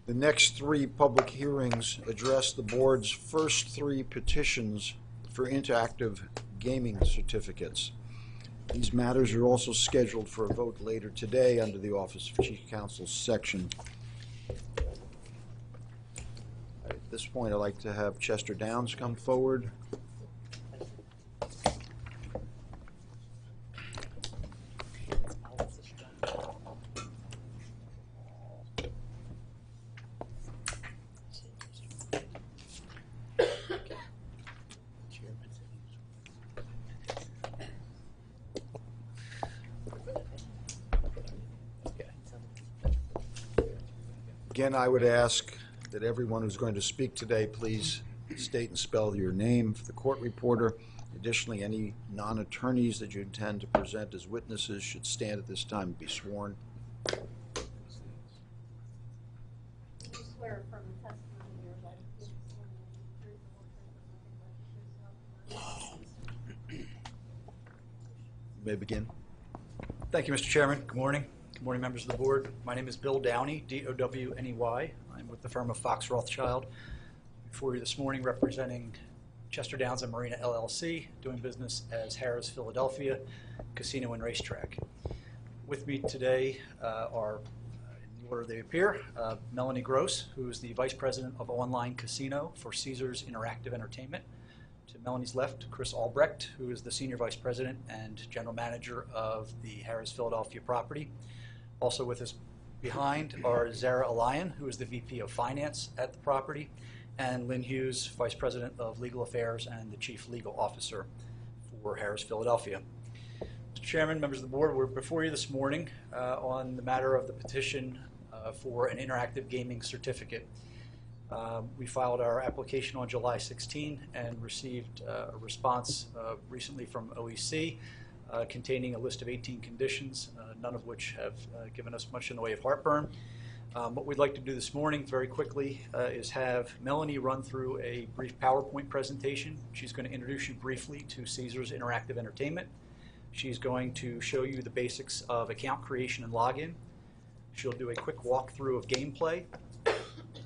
The next three public hearings address the board's first three petitions for interactive gaming certificates. These matters are also scheduled for a vote later today under the Office of Chief Counsel section. At this point, I'd like to have Chester Downs come forward. Again, I would ask that everyone who's going to speak today please state and spell your name for the court reporter. Additionally, any non-attorneys that you intend to present as witnesses should stand at this time and be sworn. Swear from the testimony you're about to give the truth, You may begin. Thank you, Mr. Chairman. Good morning. Good morning, members of the board. My name is Bill Downey, D-O-W-N-E-Y. I'm with the firm of Fox Rothschild. Before you this morning representing Chester Downs and Marina LLC, doing business as Harrah's Philadelphia Casino and Racetrack. With me today are, in the order they appear, Melanie Gross, who is the Vice President of Online Casino for Caesars Interactive Entertainment. To Melanie's left, Chris Albrecht, who is the Senior Vice President and General Manager of the Harrah's Philadelphia property. Also with us behind are Zara Alayan, who is the VP of Finance at the property, and Lynn Hughes, Vice President of Legal Affairs and the Chief Legal Officer for Harrah's Philadelphia. Mr. Chairman, members of the board, we're before you this morning on the matter of the petition for an interactive gaming certificate. We filed our application on July 16 and received a response recently from OEC containing a list of 18 conditions, none of which have given us much in the way of heartburn. What we'd like to do this morning very quickly is have Melanie run through a brief PowerPoint presentation. She's going to introduce you briefly to Caesars Interactive Entertainment. She's going to show you the basics of account creation and login. She'll do a quick walkthrough of gameplay.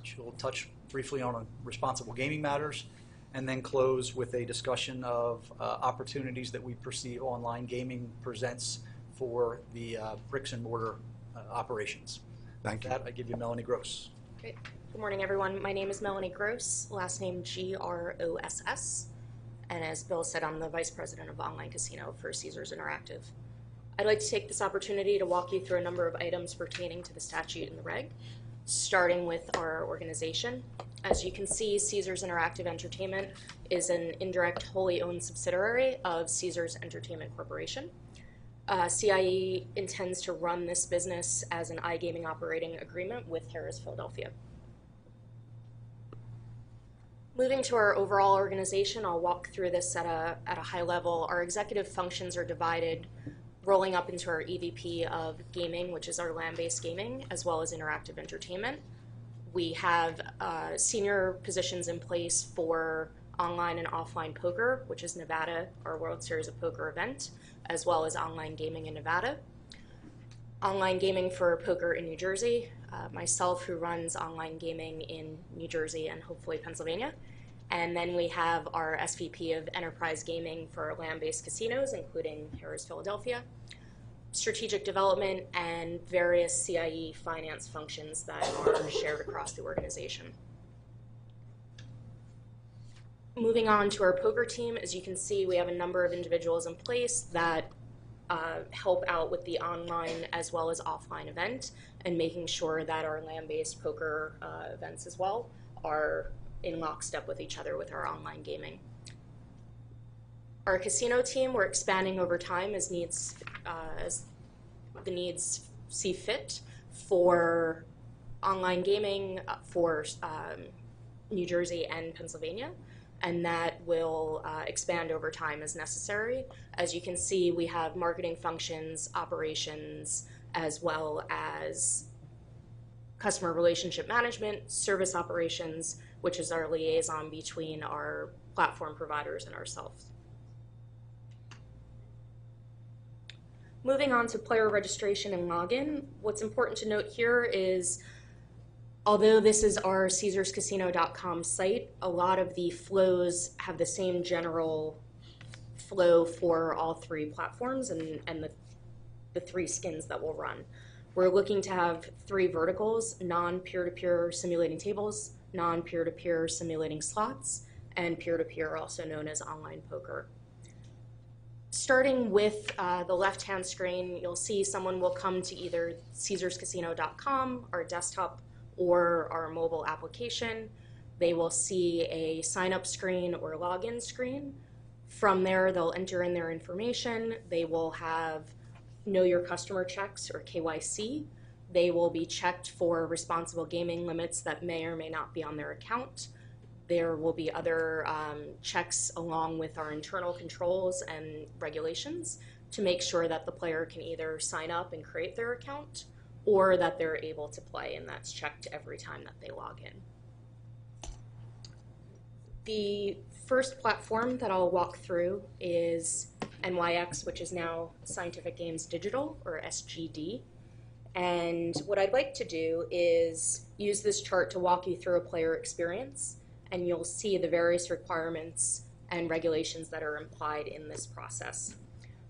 She'll touch briefly on responsible gaming matters, and then close with a discussion of opportunities that we perceive online gaming presents for the bricks and mortar operations. Thank you. With that, I give you Melanie Gross. Great. Good morning, everyone. My name is Melanie Gross, last name G-R-O-S-S. And as Bill said, I'm the Vice President of Online Casino for Caesars Interactive. I'd like to take this opportunity to walk you through a number of items pertaining to the statute and the reg, starting with our organization. As you can see, Caesars Interactive Entertainment is an indirect, wholly owned subsidiary of Caesars Entertainment Corporation. CIE intends to run this business as an iGaming operating agreement with Harrah's Philadelphia. Moving to our overall organization, I'll walk through this at a high level. Our executive functions are divided, rolling up into our EVP of gaming, which is our land-based gaming, as well as interactive entertainment. We have senior positions in place for online and offline poker, which is Nevada, our World Series of Poker event, as well as online gaming in Nevada. Online gaming for poker in New Jersey, myself who runs online gaming in New Jersey and hopefully Pennsylvania. And then we have our SVP of enterprise gaming for land-based casinos, including Harrah's Philadelphia, strategic development, and various CIE finance functions that are shared across the organization. Moving on to our poker team, as you can see, we have a number of individuals in place that help out with the online as well as offline event and making sure that our land-based poker events as well are in lockstep with each other with our online gaming. Our casino team, we're expanding over time as the needs see fit for online gaming for New Jersey and Pennsylvania, and that will expand over time as necessary. As you can see, we have marketing functions, operations, as well as customer relationship management, service operations, which is our liaison between our platform providers and ourselves. Moving on to player registration and login, what's important to note here is, although this is our CaesarsCasino.com site, a lot of the flows have the same general flow for all three platforms and the three skins that will run. We're looking to have three verticals: non-peer-to-peer simulating tables, non-peer-to-peer simulating slots, and peer-to-peer, also known as online poker. Starting with the left-hand screen, you'll see someone will come to either CaesarsCasino.com, our desktop, or our mobile application. They will see a sign-up screen or login screen. From there, they'll enter in their information. They will have Know Your Customer checks, or KYC. They will be checked for responsible gaming limits that may or may not be on their account. There will be other checks along with our internal controls and regulations to make sure that the player can either sign up and create their account or that they're able to play, and that's checked every time that they log in. The first platform that I'll walk through is NYX, which is now Scientific Games Digital, or SGD. And what I'd like to do is use this chart to walk you through a player experience, and you'll see the various requirements and regulations that are implied in this process.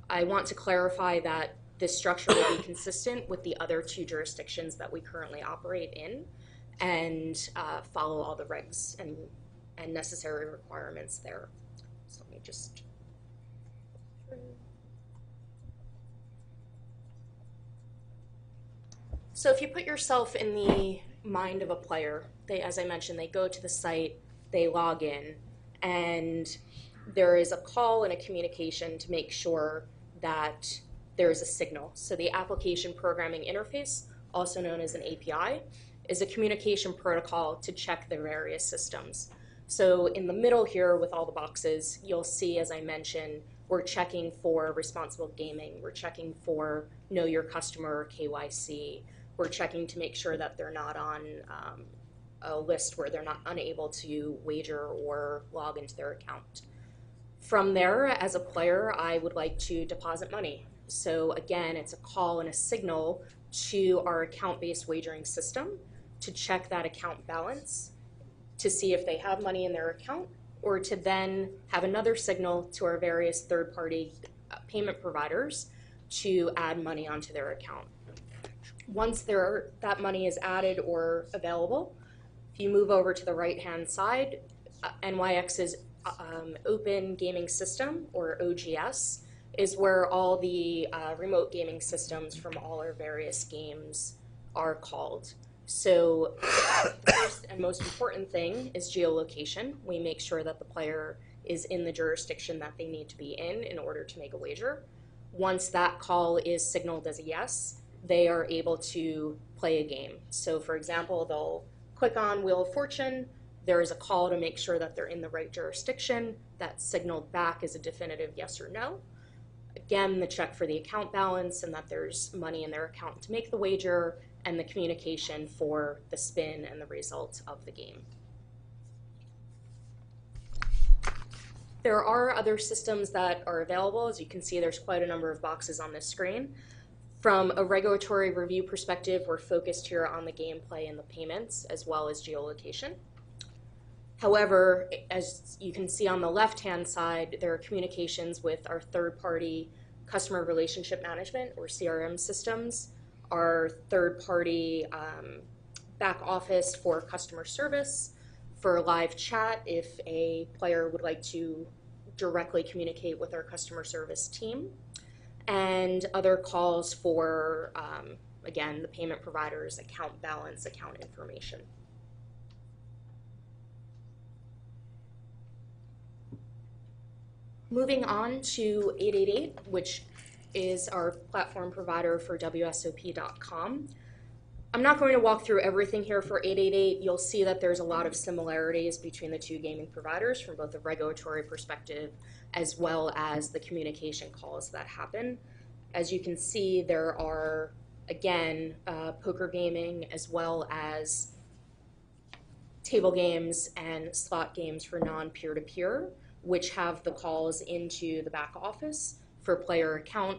I want to clarify that this structure will be consistent with the other two jurisdictions that we currently operate in, and follow all the regs and necessary requirements there. So let me just... So if you put yourself in the mind of a player, as I mentioned, they go to the site, they log in, and there is a call and a communication to make sure that there is a signal. So the application programming interface, also known as an API, is a communication protocol to check the various systems. So in the middle here with all the boxes, you'll see, as I mentioned, we're checking for responsible gaming. We're checking for Know Your Customer, KYC. We're checking to make sure that they're not on a list where they're not unable to wager or log into their account. From there, as a player, I would like to deposit money. So again, it's a call and a signal to our account-based wagering system to check that account balance, to see if they have money in their account, or to then have another signal to our various third-party payment providers to add money onto their account. Once that money is added or available, if you move over to the right-hand side, NYX's Open Gaming System, or OGS, is where all the remote gaming systems from all our various games are called. So the first and most important thing is geolocation. We make sure that the player is in the jurisdiction that they need to be in order to make a wager. Once that call is signaled as a yes, they are able to play a game. So for example, they'll click on Wheel of Fortune. There is a call to make sure that they're in the right jurisdiction. That's signaled back as a definitive yes or no. Again, the check for the account balance and that there's money in their account to make the wager, and the communication for the spin and the result of the game. There are other systems that are available. As you can see, there's quite a number of boxes on this screen. From a regulatory review perspective, we're focused here on the gameplay and the payments, as well as geolocation. However, as you can see on the left-hand side, there are communications with our third-party customer relationship management, or CRM systems, our third-party back office for customer service, for live chat if a player would like to directly communicate with our customer service team, and other calls for, again, the payment providers, account balance, account information. Moving on to 888, which is our platform provider for WSOP.com. I'm not going to walk through everything here for 888. You'll see that there's a lot of similarities between the two gaming providers from both a regulatory perspective as well as the communication calls that happen. As you can see, there are, again, poker gaming as well as table games and slot games for non-peer-to-peer, which have the calls into the back office for player account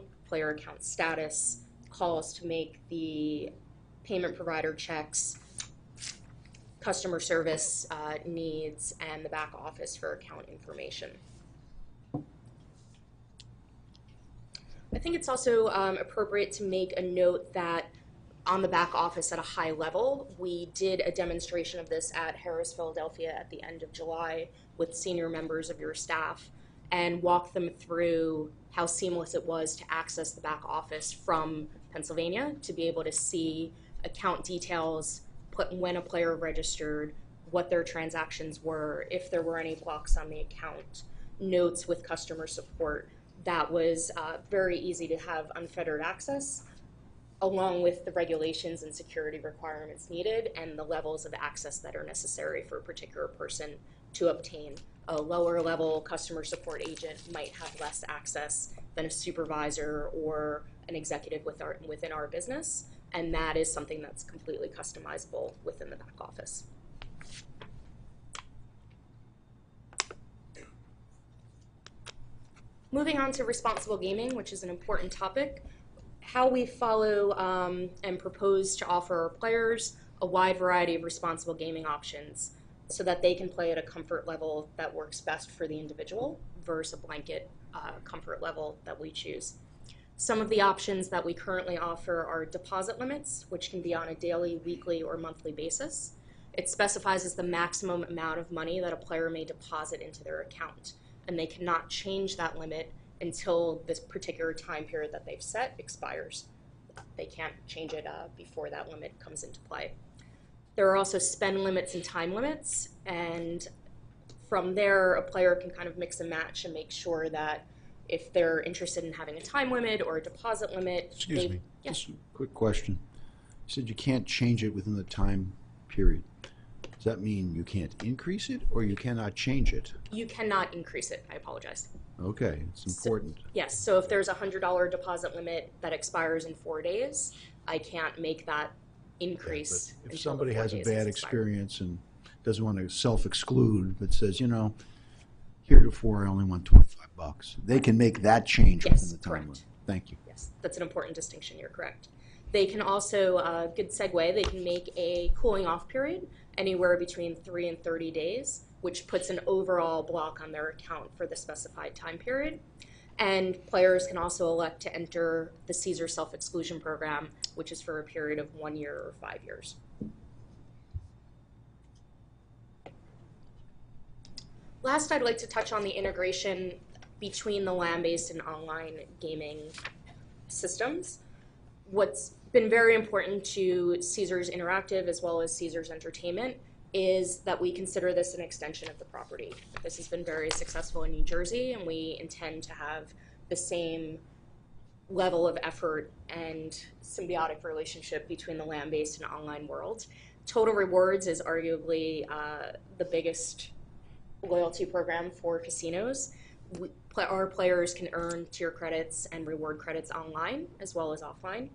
status, calls to make the payment provider checks, customer service needs, and the back office for account information. I think it's also appropriate to make a note that on the back office at a high level, we did a demonstration of this at Harris Philadelphia at the end of July with senior members of your staff and walked them through how seamless it was to access the back office from Pennsylvania, to be able to see account details, when a player registered, what their transactions were, if there were any blocks on the account, notes with customer support. That was very easy to have unfettered access, along with the regulations and security requirements needed and the levels of access that are necessary for a particular person to obtain. A lower level customer support agent might have less access than a supervisor or an executive within our business, and that is something that's completely customizable within the back office. Moving on to responsible gaming, which is an important topic. How we follow and propose to offer our players a wide variety of responsible gaming options so that they can play at a comfort level that works best for the individual versus a blanket comfort level that we choose. Some of the options that we currently offer are deposit limits, which can be on a daily, weekly, or monthly basis. It specifies as the maximum amount of money that a player may deposit into their account, and they cannot change that limit until this particular time period that they've set expires. They can't change it before that limit comes into play. There are also spend limits and time limits, and from there, a player can kind of mix and match and make sure that if they're interested in having a time limit or a deposit limit. Excuse me, Yeah. just a quick question. You said you can't change it within the time period. Does that mean you can't increase it or you cannot change it? You cannot increase it, I apologize. Okay, it's important. Yes, so if there's a $100 deposit limit that expires in 4 days, I can't make that increase. If until somebody the 4 has a days bad expired. experience and doesn't want to self-exclude, but says, you know, heretofore I only want $25, they can make that change Yes, within the time correct. limit. Thank you. Yes, that's an important distinction, you're correct. They can also, good segue, they can make a cooling off period anywhere between 3 and 30 days, which puts an overall block on their account for the specified time period. And players can also elect to enter the Caesar self-exclusion program, which is for a period of 1 year or 5 years. Last, I'd like to touch on the integration between the land-based and online gaming systems. What's been very important to Caesars Interactive as well as Caesars Entertainment is that we consider this an extension of the property. This has been very successful in New Jersey, and we intend to have the same level of effort and symbiotic relationship between the land-based and online world. Total Rewards is arguably the biggest loyalty program for casinos. Our players can earn tier credits and reward credits online as well as offline.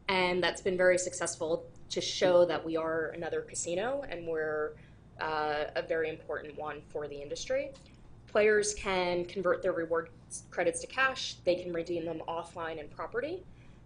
And that's been very successful to show that we are another casino and we're a very important one for the industry. Players can convert their reward credits to cash. They can redeem them offline in property.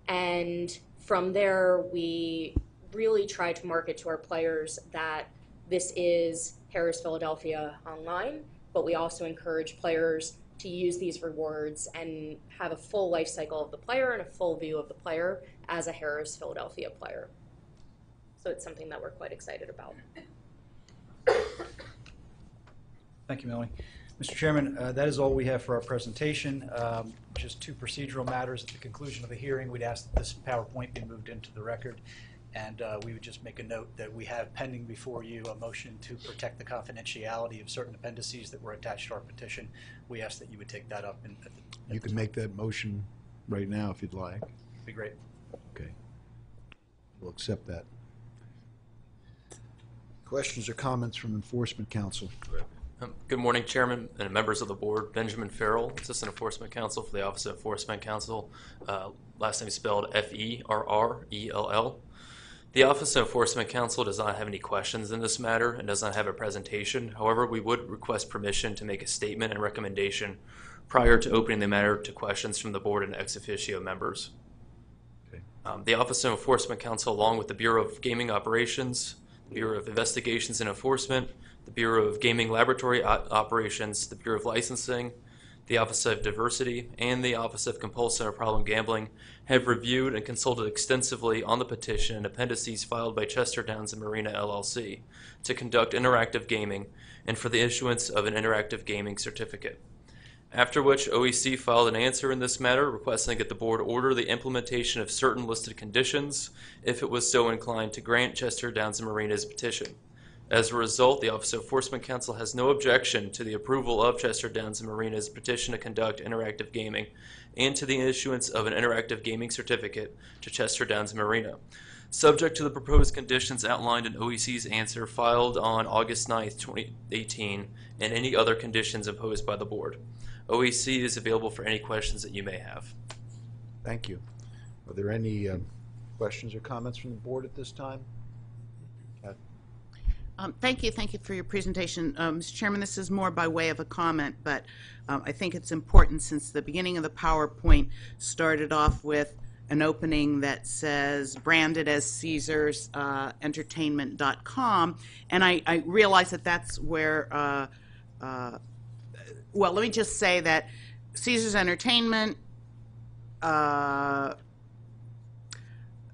And from there, we really try to market to our players that this is Harris Philadelphia online, but we also encourage players to use these rewards and have a full life cycle of the player and a full view of the player as a Harris Philadelphia player. So it's something that we're quite excited about. Thank you, Melanie. Mr. Chairman, that is all we have for our presentation. Just two procedural matters. At the conclusion of the hearing, we'd ask that this PowerPoint be moved into the record. And we would just make a note that we have pending before you a motion to protect the confidentiality of certain appendices that were attached to our petition. We ask that you would take that up. You can make that motion right now if you'd like. Be great. Okay. We'll accept that. Questions or comments from Enforcement Council? Good morning, Chairman and members of the board. Benjamin Farrell, Assistant Enforcement Counsel for the Office of Enforcement Counsel. Last name spelled Ferrell. The Office of Enforcement Counsel does not have any questions in this matter and does not have a presentation. However, we would request permission to make a statement and recommendation prior to opening the matter to questions from the board and ex officio members. Okay. The Office of Enforcement Counsel, along with the Bureau of Gaming Operations, the Bureau of Investigations and Enforcement, the Bureau of Gaming Laboratory Operations, the Bureau of Licensing, the Office of Diversity, and the Office of Compulsive and Problem Gambling have reviewed and consulted extensively on the petition and appendices filed by Chester Downs and Marina LLC to conduct interactive gaming and for the issuance of an interactive gaming certificate. After which, OEC filed an answer in this matter requesting that the board order the implementation of certain listed conditions if it was so inclined to grant Chester Downs and Marina's petition. As a result, the Office of Enforcement Counsel has no objection to the approval of Chester Downs and Marina's petition to conduct interactive gaming and to the issuance of an interactive gaming certificate to Chester Downs and Marina, subject to the proposed conditions outlined in OEC's answer filed on August 9th, 2018, and any other conditions imposed by the board. OEC is available for any questions that you may have. Thank you. Are there any questions or comments from the board at this time? Thank you for your presentation. Mr. Chairman, this is more by way of a comment, but I think it's important since the beginning of the PowerPoint started off with an opening that says branded as CaesarsEntertainment.com, and I realize that that's where, well, let me just say that Caesars Entertainment,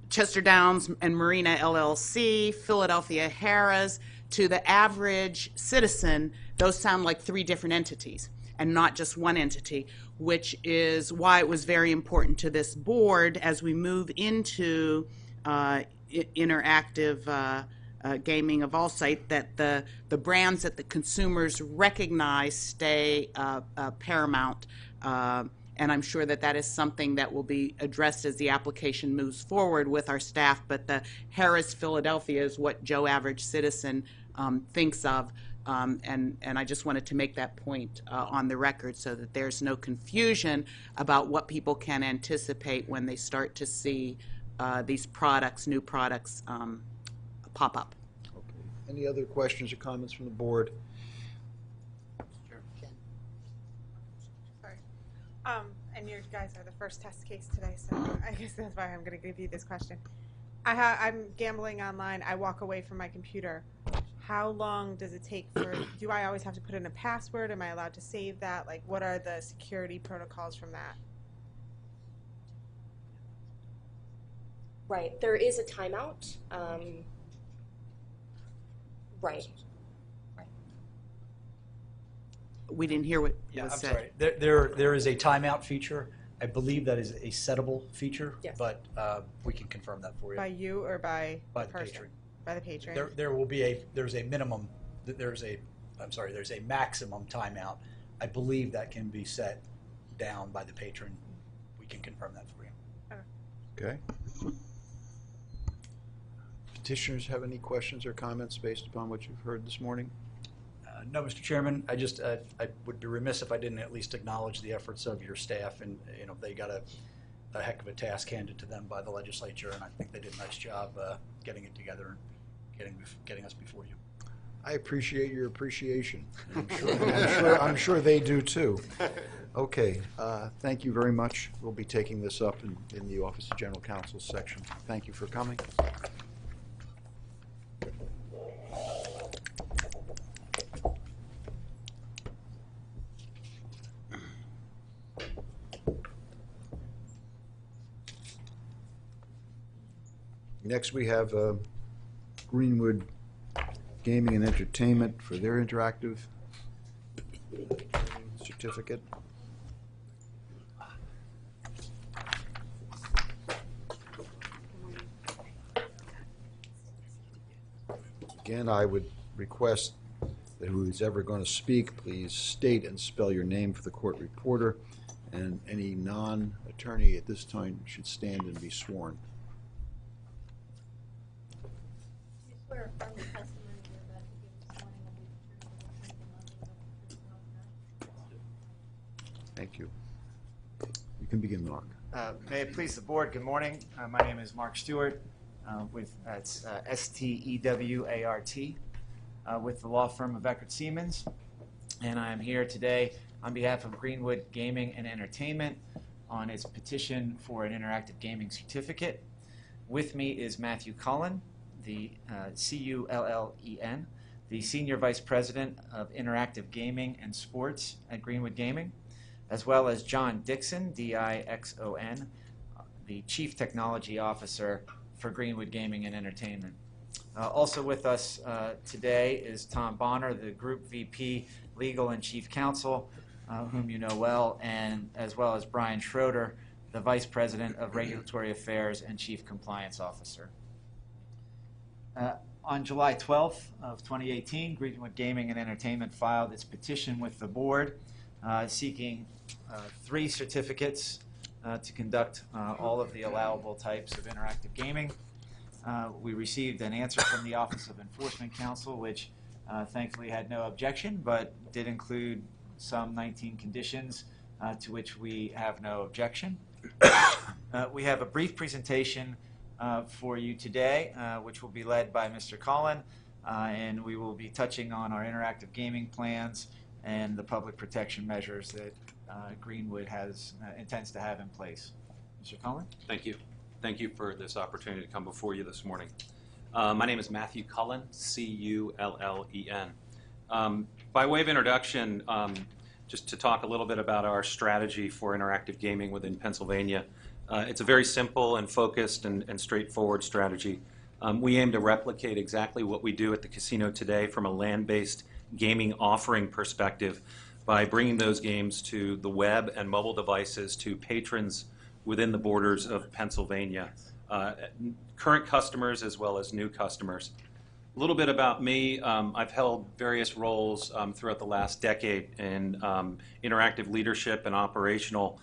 Chester Downs and Marina LLC, Philadelphia Harrah's, to the average citizen, those sound like three different entities and not just one entity, which is why it was very important to this board as we move into interactive gaming of all sites that the brands that the consumers recognize stay paramount. And I'm sure that that is something that will be addressed as the application moves forward with our staff. But the Harrah's Philadelphia is what Joe Average Citizen thinks of. And I just wanted to make that point on the record so that there's no confusion about what people can anticipate when they start to see these products, new products, pop up. Okay. Any other questions or comments from the board? And you guys are the first test case today, so I guess that's why I'm going to give you this question. I'm gambling online. I walk away from my computer. How long does it take for, do I always have to put in a password? Am I allowed to save that? Like, what are the security protocols from that? Right, there is a timeout. Right. We didn't hear what Yeah, was I'm said. sorry. There is a timeout feature. I believe that is a settable feature, Yes. but we can confirm that for you. By you or by By the the person? patron. By the patron. There will be there's a minimum, there's a maximum timeout. I believe that can be set down by the patron. We can confirm that for you. Okay. Petitioners have any questions or comments based upon what you've heard this morning? No, Mr. Chairman. I just I would be remiss if I didn't at least acknowledge the efforts of your staff, and they got a heck of a task handed to them by the legislature, and I think they did a nice job getting it together and getting us before you. I appreciate your appreciation. I'm sure they do too. Okay, thank you very much. We'll be taking this up in the Office of General Counsel's section. Thank you for coming. Next, we have Greenwood Gaming and Entertainment for their interactive certificate. Again, I would request that who's ever going to speak, please state and spell your name for the court reporter, and any non-attorney at this time should stand and be sworn. You swear affirm the testimony you're about to give this morning will be the truth, the whole truth, and nothing but the truth, so help you God? Thank you. You can begin, Mark. May it please the board, good morning. My name is Mark Stewart, it's S-T-E-W-A-R-T, with the law firm of Eckert Siemens. And I am here today on behalf of Greenwood Gaming and Entertainment on its petition for an interactive gaming certificate. With me is Matthew Cullen, the C-U-L-L-E-N, the Senior Vice President of Interactive Gaming and Sports at Greenwood Gaming, as well as John Dixon, D-I-X-O-N, the Chief Technology Officer for Greenwood Gaming and Entertainment. Also with us today is Tom Bonner, the Group VP, Legal and Chief Counsel, whom you know well, and as well as Brian Schroeder, the Vice President of Regulatory Affairs and Chief Compliance Officer. On July 12th of 2018, Greenwood Gaming and Entertainment filed its petition with the board seeking 3 certificates to conduct all of the allowable types of interactive gaming. We received an answer from the Office of Enforcement Counsel, which thankfully had no objection, but did include some 19 conditions to which we have no objection. We have a brief presentation for you today, which will be led by Mr. Cullen, and we will be touching on our interactive gaming plans and the public protection measures that Greenwood intends to have in place. Mr. Cullen? Thank you. Thank you for this opportunity to come before you this morning. My name is Matthew Cullen, C-U-L-L-E-N. By way of introduction, just to talk a little bit about our strategy for interactive gaming within Pennsylvania. It's a very simple and focused and straightforward strategy. We aim to replicate exactly what we do at the casino today from a land-based gaming offering perspective by bringing those games to the web and mobile devices to patrons within the borders of Pennsylvania, current customers as well as new customers. A little bit about me. I've held various roles throughout the last decade in interactive leadership and operational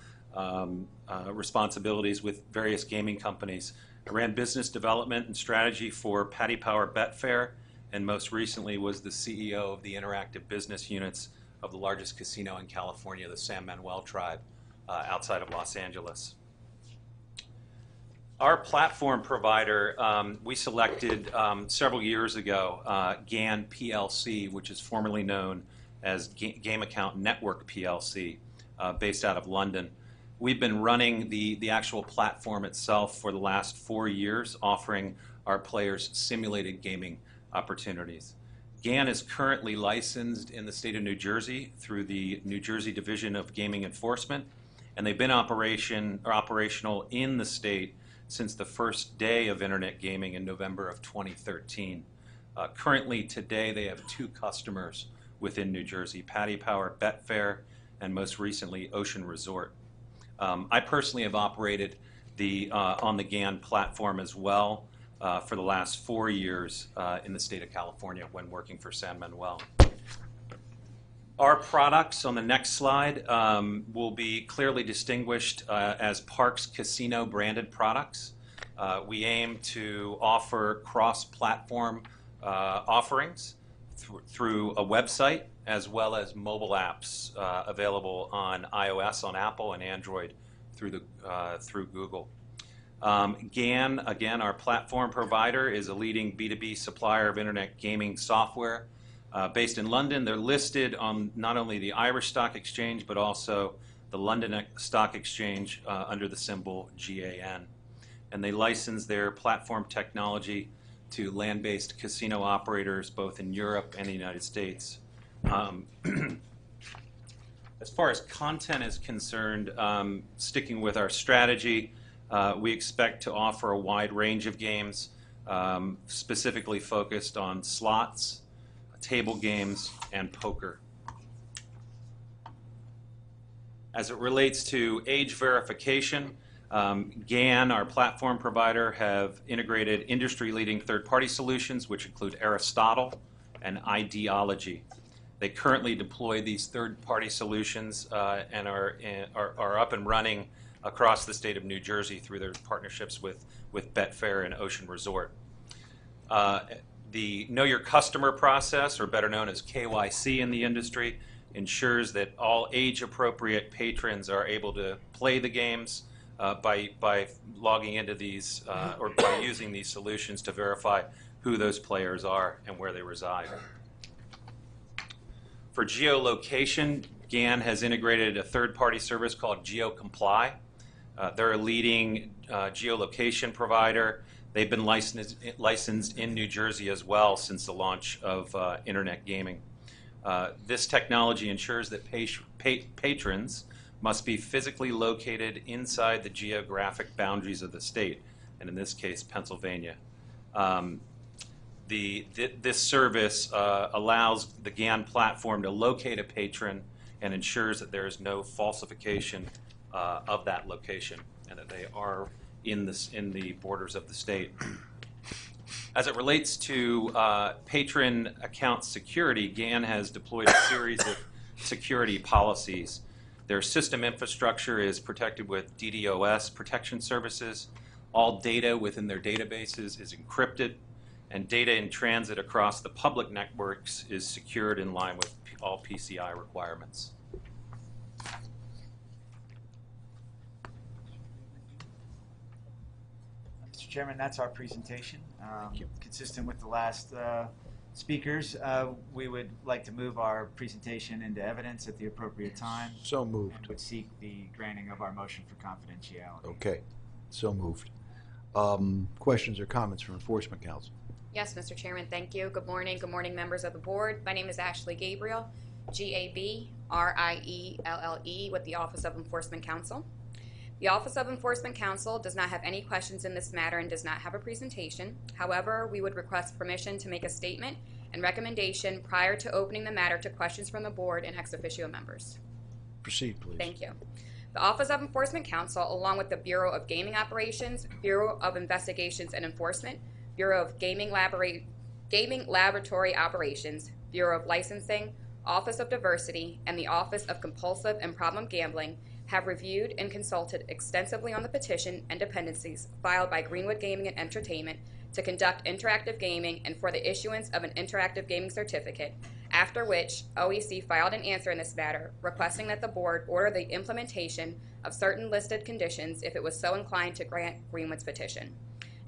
responsibilities with various gaming companies. I ran business development and strategy for Paddy Power Betfair, and most recently was the CEO of the interactive business units of the largest casino in California, the San Manuel Tribe, outside of Los Angeles. Our platform provider, we selected several years ago, GAN PLC, which is formerly known as Game Account Network PLC, based out of London. We've been running the actual platform itself for the last 4 years, offering our players simulated gaming opportunities. GAN is currently licensed in the state of New Jersey through the New Jersey Division of Gaming Enforcement, and they've been operational in the state since the first day of internet gaming in November of 2013. Currently, today, they have 2 customers within New Jersey, Paddy Power Betfair, and most recently, Ocean Resort. I personally have operated on the GAN platform as well for the last 4 years in the state of California when working for San Manuel. Our products on the next slide will be clearly distinguished as Parks Casino branded products. We aim to offer cross-platform offerings through a website as well as mobile apps available on iOS, on Apple, and Android through Google. GAN, again, our platform provider, is a leading B2B supplier of internet gaming software. Based in London, they're listed on not only the Irish Stock Exchange, but also the London Stock Exchange under the symbol GAN. And they license their platform technology to land-based casino operators both in Europe and the United States. As far as content is concerned, sticking with our strategy, we expect to offer a wide range of games, specifically focused on slots, table games, and poker. As it relates to age verification, GAN, our platform provider, have integrated industry-leading third-party solutions, which include Aristotle and Ideology. They currently deploy these third-party solutions and are up and running across the state of New Jersey through their partnerships with Betfair and Ocean Resort. The Know Your Customer process, or better known as KYC in the industry, ensures that all age-appropriate patrons are able to play the games by logging into these or by using these solutions to verify who those players are and where they reside. For geolocation, GAN has integrated a third-party service called GeoComply. They're a leading geolocation provider. They've been licensed in New Jersey as well since the launch of internet gaming. This technology ensures that patrons must be physically located inside the geographic boundaries of the state, and in this case, Pennsylvania. This service allows the GAN platform to locate a patron and ensures that there is no falsification of that location and that they are in the borders of the state. As it relates to patron account security, GAN has deployed a series of security policies. Their system infrastructure is protected with DDoS protection services. All data within their databases is encrypted, and data in transit across the public networks is secured in line with all PCI requirements. Mr. Chairman, that's our presentation. Consistent with the last speakers, we would like to move our presentation into evidence at the appropriate time. So moved. And would seek the granting of our motion for confidentiality. Okay, so moved. Questions or comments from Enforcement Council? Yes, Mr. Chairman, thank you. Good morning, members of the board. My name is Ashley Gabriel, Gabrielle, with the Office of Enforcement Counsel. The Office of Enforcement Counsel does not have any questions in this matter and does not have a presentation. However, we would request permission to make a statement and recommendation prior to opening the matter to questions from the board and ex officio members. Proceed, please. Thank you. The Office of Enforcement Counsel, along with the Bureau of Gaming Operations, Bureau of Investigations and Enforcement, Bureau of Gaming Laboratory Operations, Bureau of Licensing, Office of Diversity, and the Office of Compulsive and Problem Gambling have reviewed and consulted extensively on the petition and dependencies filed by Greenwood Gaming and Entertainment to conduct interactive gaming and for the issuance of an interactive gaming certificate, after which OEC filed an answer in this matter requesting that the board order the implementation of certain listed conditions if it was so inclined to grant Greenwood's petition.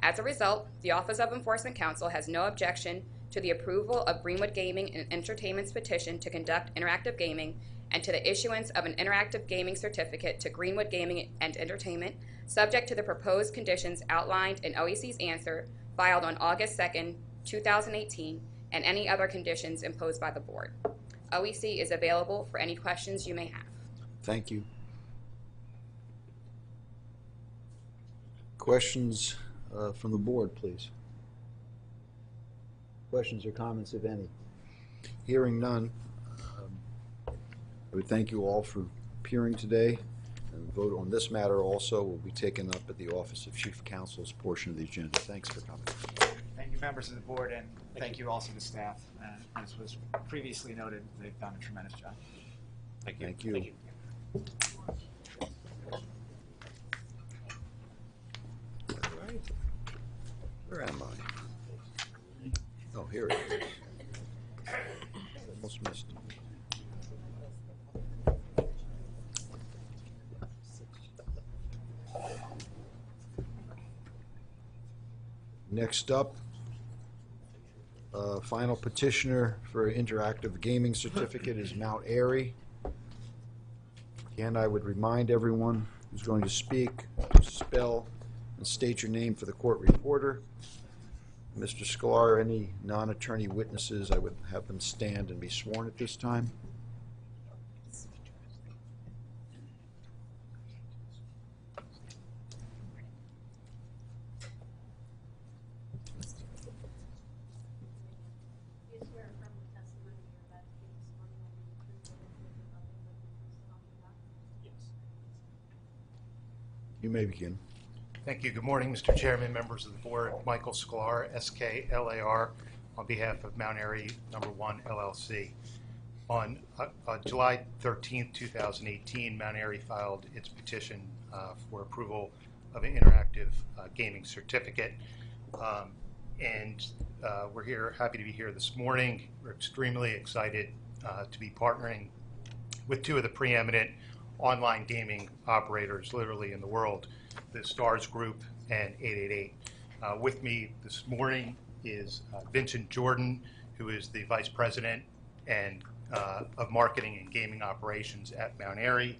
As a result, the Office of Enforcement Counsel has no objection to the approval of Greenwood Gaming and Entertainment's petition to conduct interactive gaming and to the issuance of an interactive gaming certificate to Greenwood Gaming and Entertainment, subject to the proposed conditions outlined in OEC's answer filed on August 2nd, 2018, and any other conditions imposed by the board. OEC is available for any questions you may have. Thank you. Questions from the board, please. Questions or comments, if any? Hearing none, I would thank you all for appearing today, and the vote on this matter also will be taken up at the Office of Chief Counsel's portion of the agenda. Thanks for coming. Thank you, members of the board, and thank you also to staff. As was previously noted, they've done a tremendous job. Thank you. Thank you. Thank you. All right. Where am I? Oh, here it is. Almost missed it. Next up, final petitioner for interactive gaming certificate is Mount Airy. Again, I would remind everyone who's going to speak to spell and state your name for the court reporter. Mr. Sklar, any non-attorney witnesses, I would have them stand and be sworn at this time. You may begin. Thank you. Good morning, Mr. Chairman, members of the board. Michael Sklar, SKLAR, on behalf of Mount Airy No. 1 LLC. On July 13th, 2018, Mount Airy filed its petition for approval of an interactive gaming certificate. We're here, happy to be here this morning. We're extremely excited to be partnering with two of the preeminent online gaming operators literally in the world, the Stars Group and 888. With me this morning is Vincent Jordan, who is the Vice President and of Marketing and Gaming Operations at Mount Airy,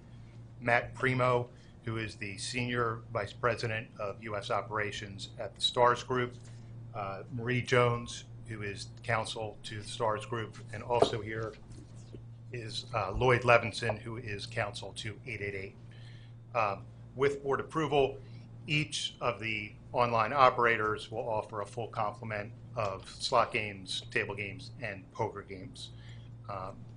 Matt Primo, who is the Senior Vice President of U.S. Operations at the Stars Group, Marie Jones, who is counsel to the Stars Group, and also here is Lloyd Levinson, who is counsel to 888. With board approval, each of the online operators will offer a full complement of slot games, table games, and poker games.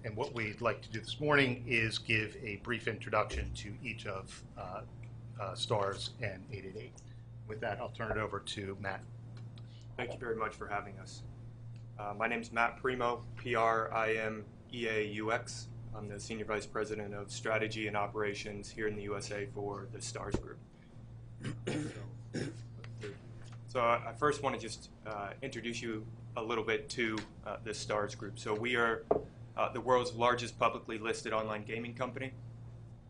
And what we'd like to do this morning is give a brief introduction to each of Stars and 888. With that, I'll turn it over to Matt. Thank you very much for having us. My name is Matt Primo, P-R-I-M-E-A-U-X. I'm the Senior Vice President of Strategy and Operations here in the USA for the Stars Group. So I first want to just introduce you a little bit to the Stars Group. So we are the world's largest publicly listed online gaming company,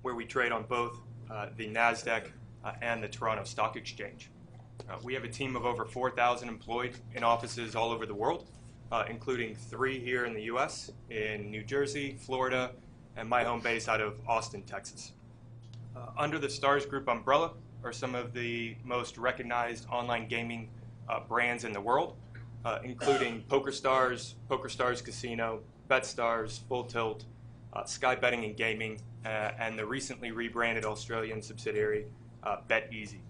where we trade on both the NASDAQ and the Toronto Stock Exchange. We have a team of over 4,000 employed in offices all over the world, including 3 here in the U.S., in New Jersey, Florida, and my home base out of Austin, Texas. Under the Stars Group umbrella are some of the most recognized online gaming brands in the world, including PokerStars, PokerStars Casino, BetStars, Full Tilt, Sky Betting and Gaming, and the recently rebranded Australian subsidiary, BetEasy.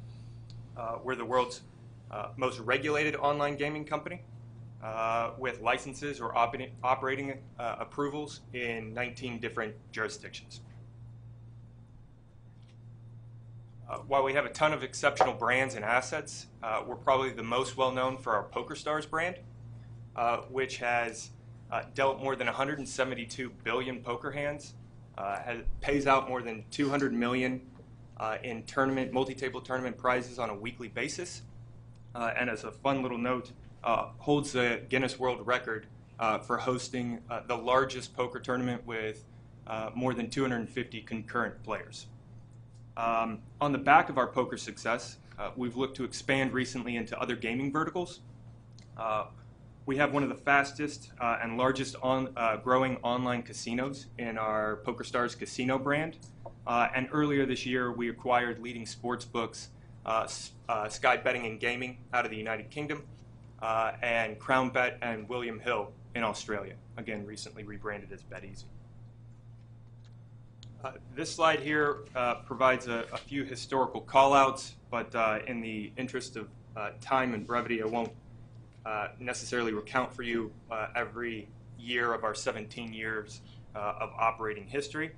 We're the world's most regulated online gaming company, with licenses or operating approvals in 19 different jurisdictions. While we have a ton of exceptional brands and assets, we're probably the most well-known for our PokerStars brand, which has dealt more than 172 billion poker hands, pays out more than 200 million in multi-table tournament prizes on a weekly basis, and as a fun little note, holds the Guinness World Record for hosting the largest poker tournament with more than 250 concurrent players. On the back of our poker success, we've looked to expand recently into other gaming verticals. We have one of the fastest and largest growing online casinos in our PokerStars Casino brand. And earlier this year, we acquired leading sports books, Sky Betting and Gaming out of the United Kingdom, and Crown Bet and William Hill in Australia, again, recently rebranded as BetEasy. This slide here provides a few historical call-outs, but in the interest of time and brevity, I won't necessarily recount for you every year of our 17 years of operating history.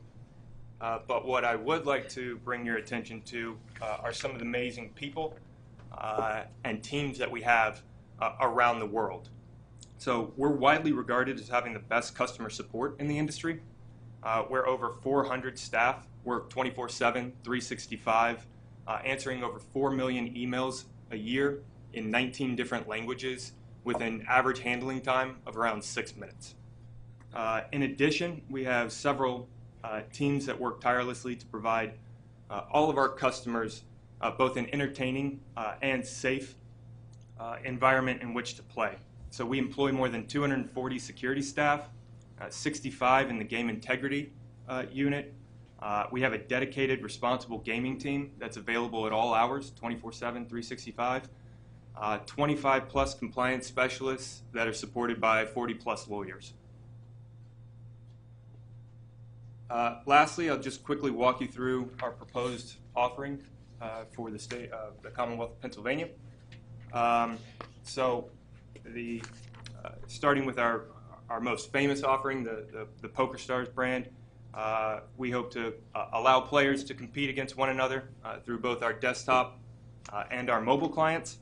But what I would like to bring your attention to are some of the amazing people and teams that we have around the world. So we're widely regarded as having the best customer support in the industry. Where over 400 staff work 24/7, 365, answering over 4 million emails a year in 19 different languages with an average handling time of around 6 minutes. In addition, we have several teams that work tirelessly to provide all of our customers both an entertaining and safe environment in which to play. So we employ more than 240 security staff, 65 in the game integrity unit. We have a dedicated responsible gaming team that's available at all hours, 24/7, 365. 25 plus compliance specialists that are supported by 40 plus lawyers. Lastly, I'll just quickly walk you through our proposed offering for the state of the Commonwealth of Pennsylvania. Starting with our most famous offering, the PokerStars brand, We hope to allow players to compete against one another through both our desktop and our mobile clients.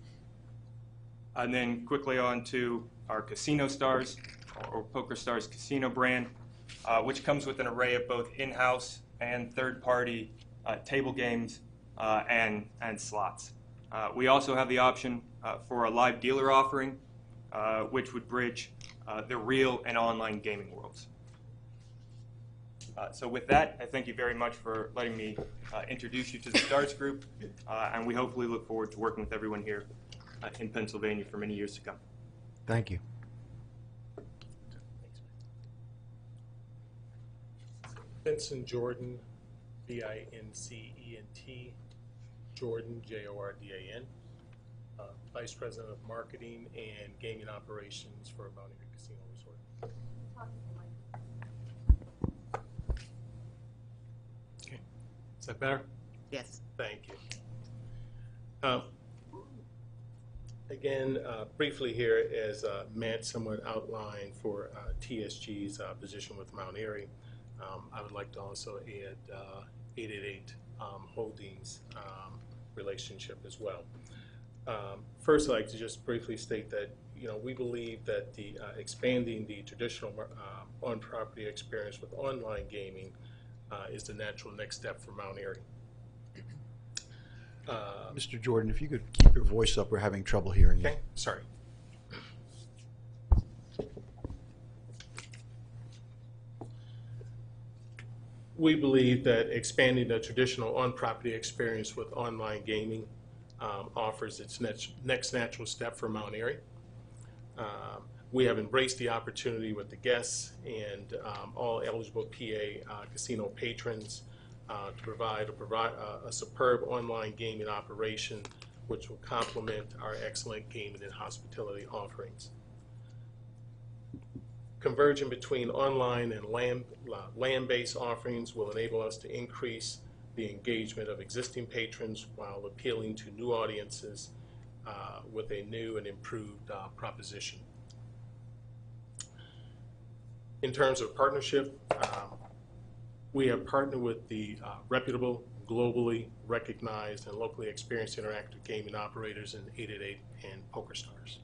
And then quickly on to our Casino Stars, or Poker Stars Casino brand, which comes with an array of both in-house and third-party table games and slots. We also have the option for a live dealer offering, which would bridge the real and online gaming worlds. So with that, I thank you very much for letting me introduce you to the Stars Group, and we hopefully look forward to working with everyone here in Pennsylvania for many years to come. Thank you. Vincent Jordan, Vincent, Jordan, Jordan, Vice President of Marketing and Gaming Operations for Mount Airy Casino Resort. Okay, is that better? Yes. Thank you. Again, briefly here, as Matt somewhat outlined for TSG's position with Mount Airy, I would like to also add 888 Holdings relationship as well. First, I'd like to just briefly state that we believe that the expanding the traditional on-property experience with online gaming is the natural next step for Mount Airy. Mr. Jordan, if you could keep your voice up, we're having trouble hearing you. Okay, sorry. We believe that expanding the traditional on-property experience with online gaming offers its next natural step for Mount Airy. We have embraced the opportunity with the guests and all eligible PA casino patrons to provide a superb online gaming operation which will complement our excellent gaming and hospitality offerings. Converging between online and land-based offerings will enable us to increase the engagement of existing patrons while appealing to new audiences with a new and improved proposition. In terms of partnership, we have partnered with the reputable, globally recognized, and locally experienced interactive gaming operators in 888 and Poker Stars.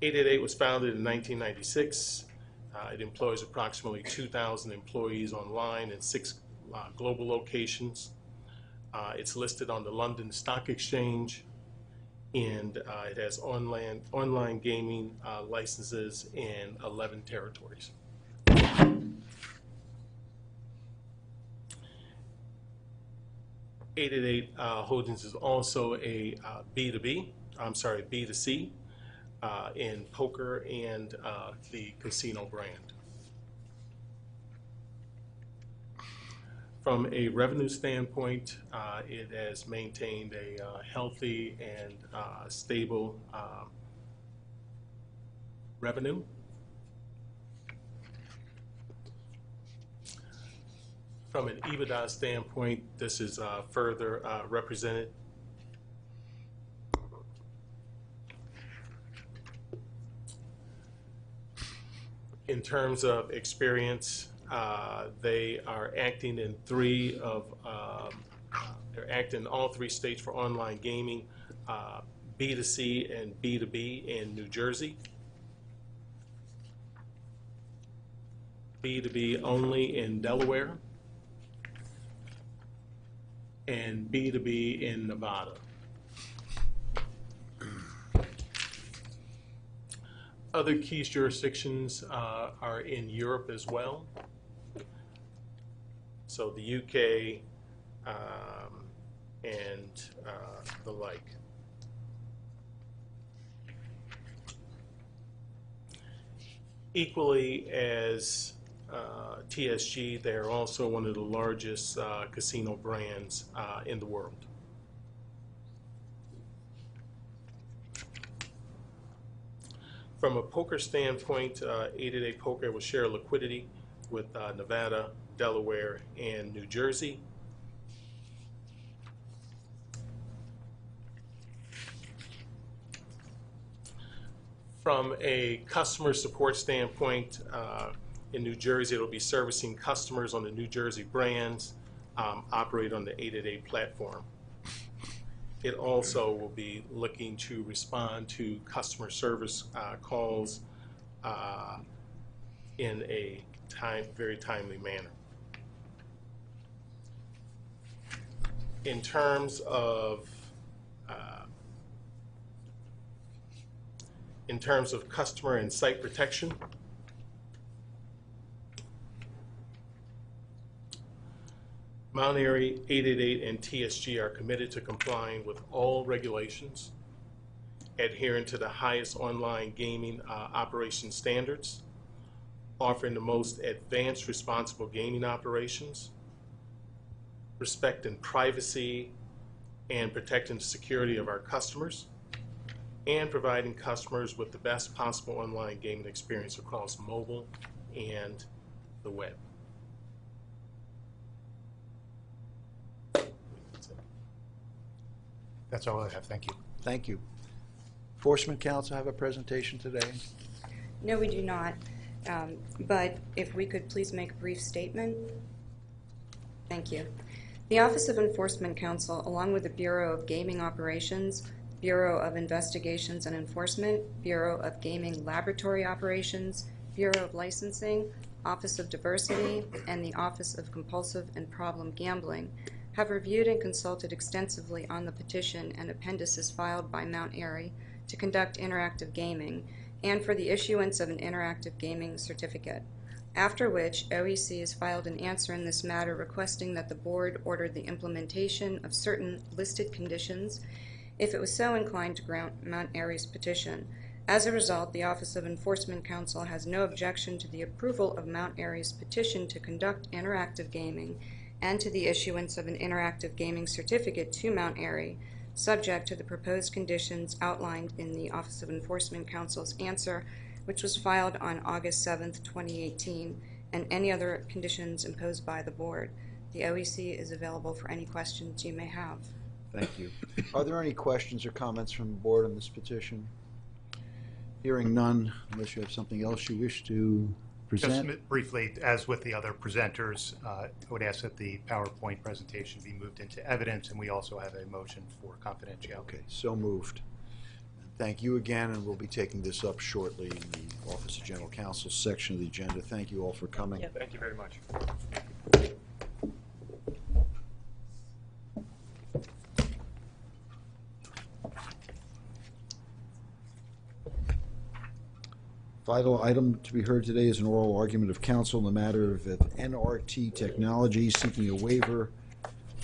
888 was founded in 1996. It employs approximately 2,000 employees online in 6 global locations. It's listed on the London Stock Exchange, and it has online gaming licenses in 11 territories. 888 Holdings is also a B2C in poker and the casino brand. From a revenue standpoint, it has maintained a healthy and stable revenue. From an EBITDA standpoint, this is further represented. In terms of experience, they are acting in they're acting in all 3 states for online gaming, B2C and B2B in New Jersey, B2B only in Delaware, and B2B in Nevada. Other key jurisdictions are in Europe as well. So the UK and the like. Equally as TSG, they are also one of the largest casino brands in the world. From a poker standpoint, 888 Poker will share liquidity with Nevada, Delaware, and New Jersey. From a customer support standpoint, in New Jersey, it'll be servicing customers on the New Jersey brands, operate on the 888 platform. It also will be looking to respond to customer service calls in a very timely manner. In terms of customer and site protection, Mount Airy, 888, and TSG are committed to complying with all regulations, adhering to the highest online gaming operation standards, offering the most advanced responsible gaming operations, respecting privacy and protecting the security of our customers, and providing customers with the best possible online gaming experience across mobile and the web. That's all I have. Thank you. Thank you. Enforcement Council have a presentation today. No, we do not. But if we could please make a brief statement. Thank you. The Office of Enforcement Counsel, along with the Bureau of Gaming Operations, Bureau of Investigations and Enforcement, Bureau of Gaming Laboratory Operations, Bureau of Licensing, Office of Diversity, and the Office of Compulsive and Problem Gambling, have reviewed and consulted extensively on the petition and appendices filed by Mount Airy to conduct interactive gaming and for the issuance of an interactive gaming certificate, after which OEC has filed an answer in this matter requesting that the Board order the implementation of certain listed conditions if it was so inclined to grant Mount Airy's petition. As a result, the Office of Enforcement Counsel has no objection to the approval of Mount Airy's petition to conduct interactive gaming and to the issuance of an interactive gaming certificate to Mount Airy, subject to the proposed conditions outlined in the Office of Enforcement Counsel's answer, which was filed on August 7th, 2018, and any other conditions imposed by the Board. The OEC is available for any questions you may have. Thank you. Are there any questions or comments from the Board on this petition? Hearing none, unless you have something else you wish to present. Just briefly, as with the other presenters, I would ask that the PowerPoint presentation be moved into evidence, and we also have a motion for confidentiality. Okay, so moved. Thank you again, and we'll be taking this up shortly in the Office of General Counsel section of the agenda. Thank you all for coming. Yep. Thank you very much. Final item to be heard today is an oral argument of counsel in the matter of NRT Technologies seeking a waiver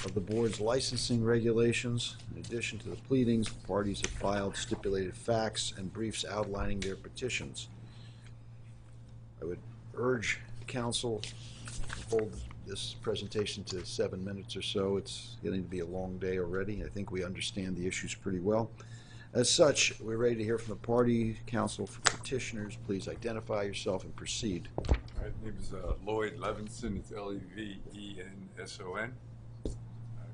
of the Board's licensing regulations. In addition to the pleadings, the parties have filed stipulated facts and briefs outlining their petitions. I would urge counsel to hold this presentation to 7 minutes or so. It's getting to be a long day already. I think we understand the issues pretty well. As such, we're ready to hear from the party. Counsel for petitioners, please identify yourself and proceed. My name is Lloyd Levinson. It's Levenson.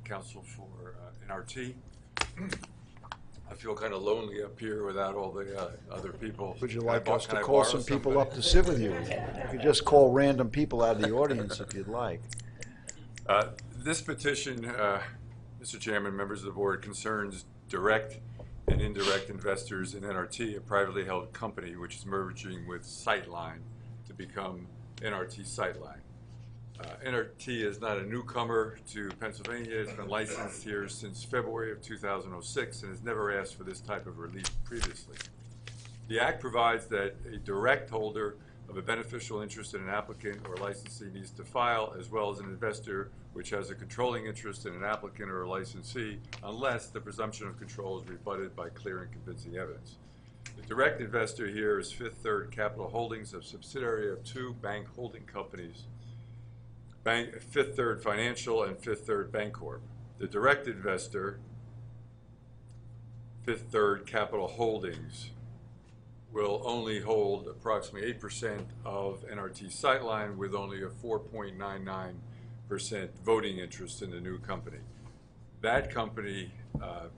Counsel for NRT. I feel kind of lonely up here without all the other people. Would you like us to call some people up to sit with you? You could just call random people out of the audience if you'd like. This petition, Mr. Chairman, members of the Board, concerns direct and indirect investors in NRT, a privately held company which is merging with Sightline to become NRT Sightline. NRT is not a newcomer to Pennsylvania. It's been licensed here since February of 2006 and has never asked for this type of relief previously. The Act provides that a direct holder of a beneficial interest in an applicant or licensee needs to file, as well as an investor which has a controlling interest in an applicant or a licensee, unless the presumption of control is rebutted by clear and convincing evidence. The direct investor here is Fifth Third Capital Holdings, a subsidiary of two bank holding companies, Fifth Third Financial and Fifth Third Bancorp. The direct investor, Fifth Third Capital Holdings, will only hold approximately 8% of NRT Sightline with only a 4.99% voting interest in the new company. That company,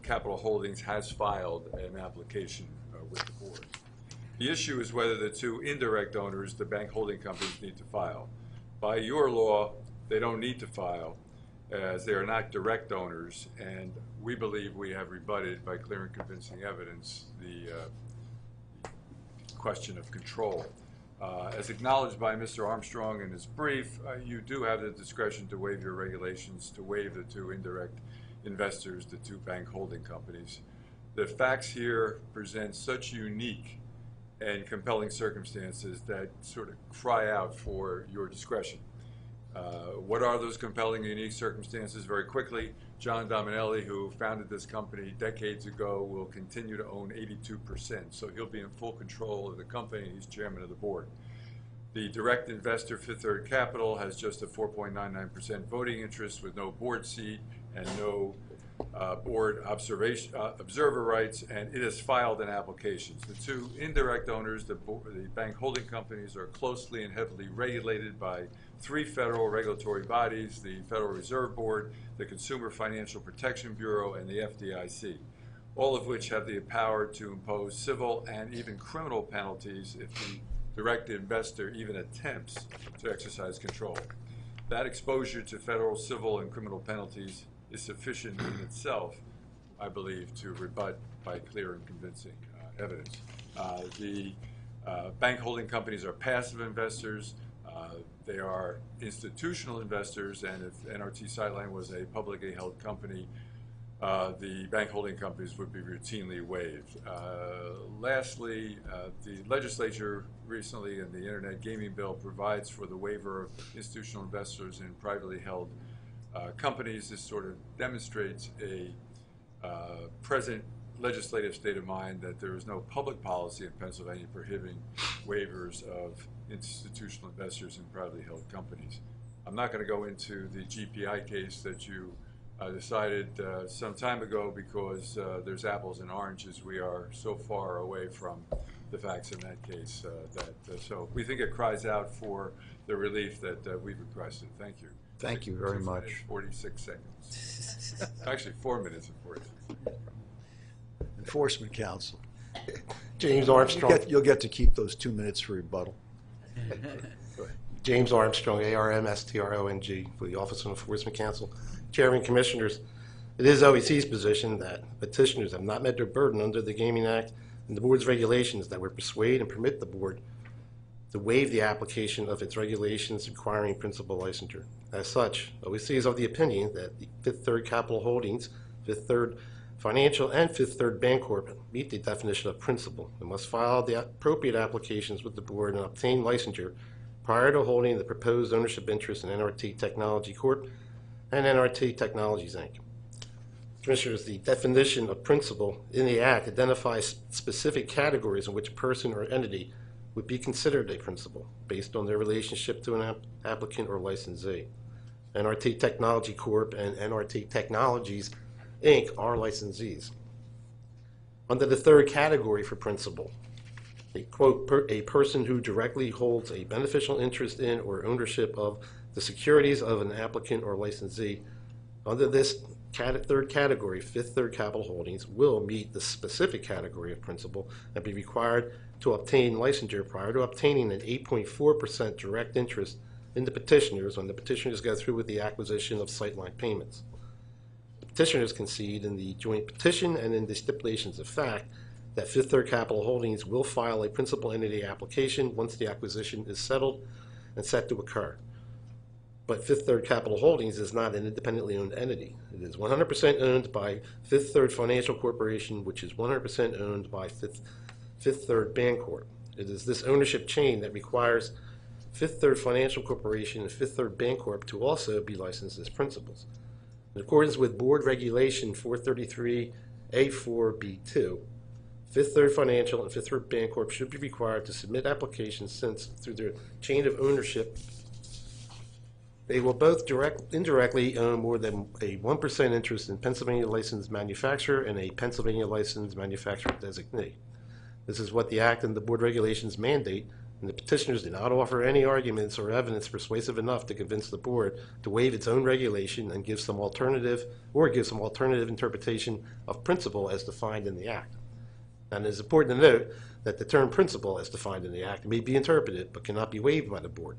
Capital Holdings, has filed an application with the Board. The issue is whether the two indirect owners, the bank holding companies, need to file. By your law, they don't need to file, as they are not direct owners, and we believe we have rebutted by clear and convincing evidence the question of control. As acknowledged by Mr. Armstrong in his brief, you do have the discretion to waive your regulations, to waive the two indirect investors, the two bank holding companies. The facts here present such unique and compelling circumstances that sort of cry out for your discretion. What are those compelling, unique circumstances? Very quickly, John Dominelli, who founded this company decades ago, will continue to own 82%, so he'll be in full control of the company. He's chairman of the board. The direct investor, Fifth Third Capital, has just a 4.99% voting interest with no board seat and no board observer rights, and it has filed an application. The two indirect owners, the bank holding companies, are closely and heavily regulated by three federal regulatory bodies: the Federal Reserve Board, the Consumer Financial Protection Bureau, and the FDIC, all of which have the power to impose civil and even criminal penalties if the direct investor even attempts to exercise control. That exposure to federal, civil, and criminal penalties is sufficient in itself, I believe, to rebut by clear and convincing evidence. The bank holding companies are passive investors. They are institutional investors, and if NRT Sightline was a publicly held company, the bank holding companies would be routinely waived. Lastly, the legislature recently in the Internet Gaming Bill provides for the waiver of institutional investors in privately held companies. This sort of demonstrates a present legislative state of mind that there is no public policy in Pennsylvania prohibiting waivers of institutional investors in privately held companies. I'm not going to go into the GPI case that you decided some time ago because there's apples and oranges. We are so far away from the facts in that case so we think it cries out for the relief that we've requested. Thank you. Thank you very much. 46 seconds. Actually, 4 minutes and 46. Enforcement Counsel. James Armstrong. You'll get to keep those 2 minutes for rebuttal. James Armstrong, ARMSTRONG, for the Office of Enforcement Counsel. Chairman, Commissioners, it is OEC's position that petitioners have not met their burden under the Gaming Act and the Board's regulations that would persuade and permit the Board to waive the application of its regulations requiring principal licensure. As such, OEC is of the opinion that the Fifth Third Capital Holdings, Fifth Third Financial, and Fifth Third Bancorp meet the definition of principal and must file the appropriate applications with the Board and obtain licensure prior to holding the proposed ownership interest in NRT Technology Corp. And NRT Technologies, Inc. Commissioners, the definition of principal in the Act identifies specific categories in which a person or entity would be considered a principal based on their relationship to an applicant or licensee. NRT Technology Corp. and NRT Technologies, Inc. are licensees. Under the third category for principal, a person who directly holds a beneficial interest in or ownership of the securities of an applicant or licensee. Under this third category, Fifth Third Capital Holdings will meet the specific category of principal and be required to obtain licensure prior to obtaining an 8.4% direct interest in the petitioners when the petitioners go through with the acquisition of Sightline payments. The petitioners concede in the joint petition and in the stipulations of fact that Fifth Third Capital Holdings will file a principal entity application once the acquisition is settled and set to occur. But Fifth Third Capital Holdings is not an independently owned entity. It is 100% owned by Fifth Third Financial Corporation, which is 100% owned by Fifth Third Bancorp. It is this ownership chain that requires Fifth Third Financial Corporation and Fifth Third Bancorp to also be licensed as principals. In accordance with Board Regulation 433A4B2, Fifth Third Financial and Fifth Third Bancorp should be required to submit applications since, through their chain of ownership, they will both indirectly own more than a 1% interest in Pennsylvania licensed manufacturer and a Pennsylvania licensed manufacturer designee. This is what the Act and the Board regulations mandate, and the petitioners did not offer any arguments or evidence persuasive enough to convince the Board to waive its own regulation and give some alternative interpretation of principle as defined in the Act. And it is important to note that the term principal, as defined in the Act, may be interpreted but cannot be waived by the Board.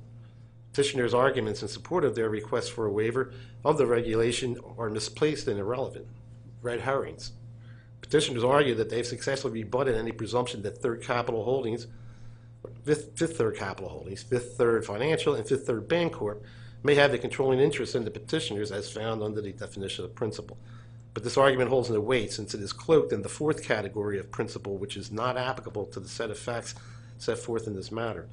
Petitioners' arguments in support of their request for a waiver of the regulation are misplaced and irrelevant, red herrings. Petitioners argue that they've successfully rebutted any presumption that Fifth Third Capital Holdings, Fifth Third Financial, and Fifth Third Bancorp may have a controlling interest in the petitioners as found under the definition of principal. But this argument holds no weight since it is cloaked in the fourth category of principal, which is not applicable to the set of facts set forth in this matter.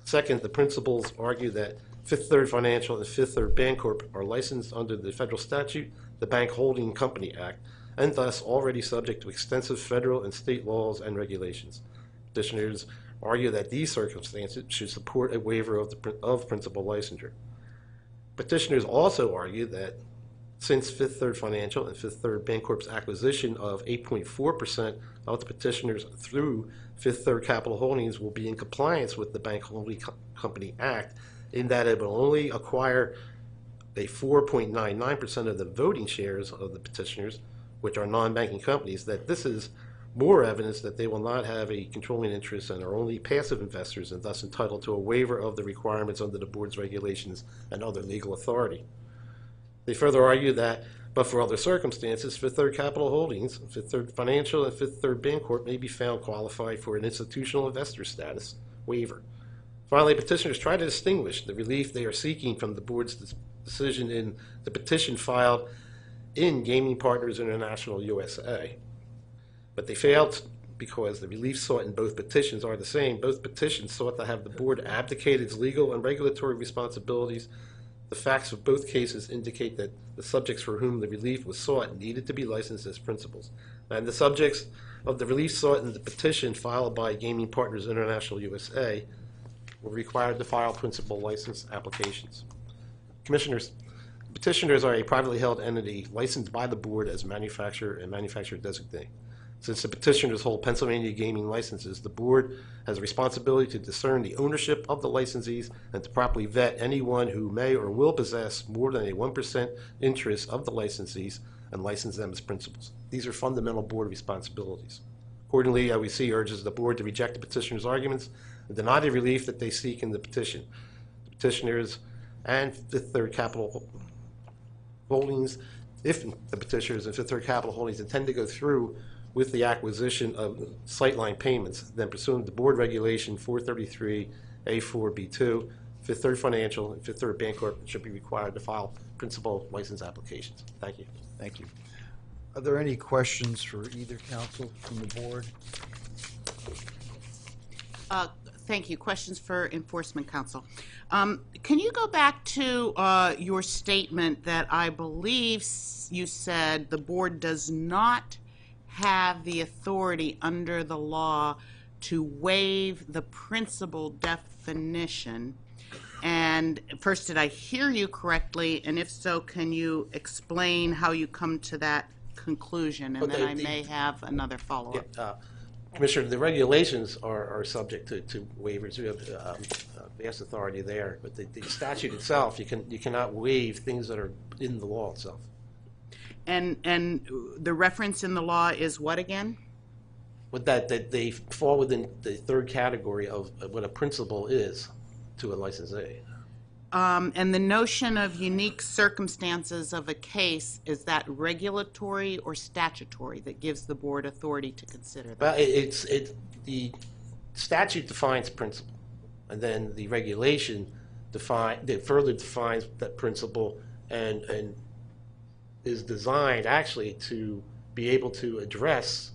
Second, the principals argue that Fifth Third Financial and Fifth Third Bancorp are licensed under the federal statute, the Bank Holding Company Act, and thus already subject to extensive federal and state laws and regulations. Petitioners argue that these circumstances should support a waiver of principal licensure. Petitioners also argue that since Fifth Third Financial and Fifth Third Bancorp's acquisition of 8.4% of the petitioners through Fifth Third Capital Holdings will be in compliance with the Bank Holding Company Act, in that it will only acquire a 4.99% of the voting shares of the petitioners, which are non-banking companies, that this is more evidence that they will not have a controlling interest and are only passive investors and thus entitled to a waiver of the requirements under the Board's regulations and other legal authority. They further argue that, but for other circumstances, Fifth Third Capital Holdings, Fifth Third Financial, and Fifth Third Bancorp may be found qualified for an institutional investor status waiver. Finally, petitioners try to distinguish the relief they are seeking from the Board's decision in the petition filed in Gaming Partners International USA. But they failed because the relief sought in both petitions are the same. Both petitions sought to have the Board abdicate its legal and regulatory responsibilities. The facts of both cases indicate that the subjects for whom the relief was sought needed to be licensed as principals. And the subjects of the relief sought in the petition filed by Gaming Partners International USA were required to file principal license applications. Commissioners, petitioners are a privately held entity licensed by the Board as manufacturer and manufacturer designee. Since the petitioners hold Pennsylvania gaming licenses, the Board has a responsibility to discern the ownership of the licensees and to properly vet anyone who may or will possess more than a 1% interest of the licensees and license them as principals. These are fundamental Board responsibilities. Accordingly, OEC urges the Board to reject the petitioners' arguments and deny the relief that they seek in the petition. The petitioners and Fifth Third Capital Holdings, if the petitioners and Fifth Third Capital Holdings intend to go through with the acquisition of sightline payments, then pursuant to Board Regulation 433A4B2, Fifth Third Financial and Fifth Third Bancorp should be required to file principal license applications. Thank you. Thank you. Are there any questions for either counsel from the Board? Thank you. Questions for Enforcement Counsel. Can you go back to your statement that I believe you said the Board does not have the authority under the law to waive the principal definition? And first, did I hear you correctly? And if so, can you explain how you come to that conclusion? And then I may have another follow-up. Yeah, Commissioner, the regulations are subject to waivers. We have vast authority there, but the statute itself, you cannot waive things that are in the law itself. And the reference in the law is what again? With that they fall within the third category of what a principal is to a licensee. And the notion of unique circumstances of a case, is that regulatory or statutory that gives the Board authority to consider that? Well, the statute defines principal, and then the regulation further defines that principal and is designed actually to be able to address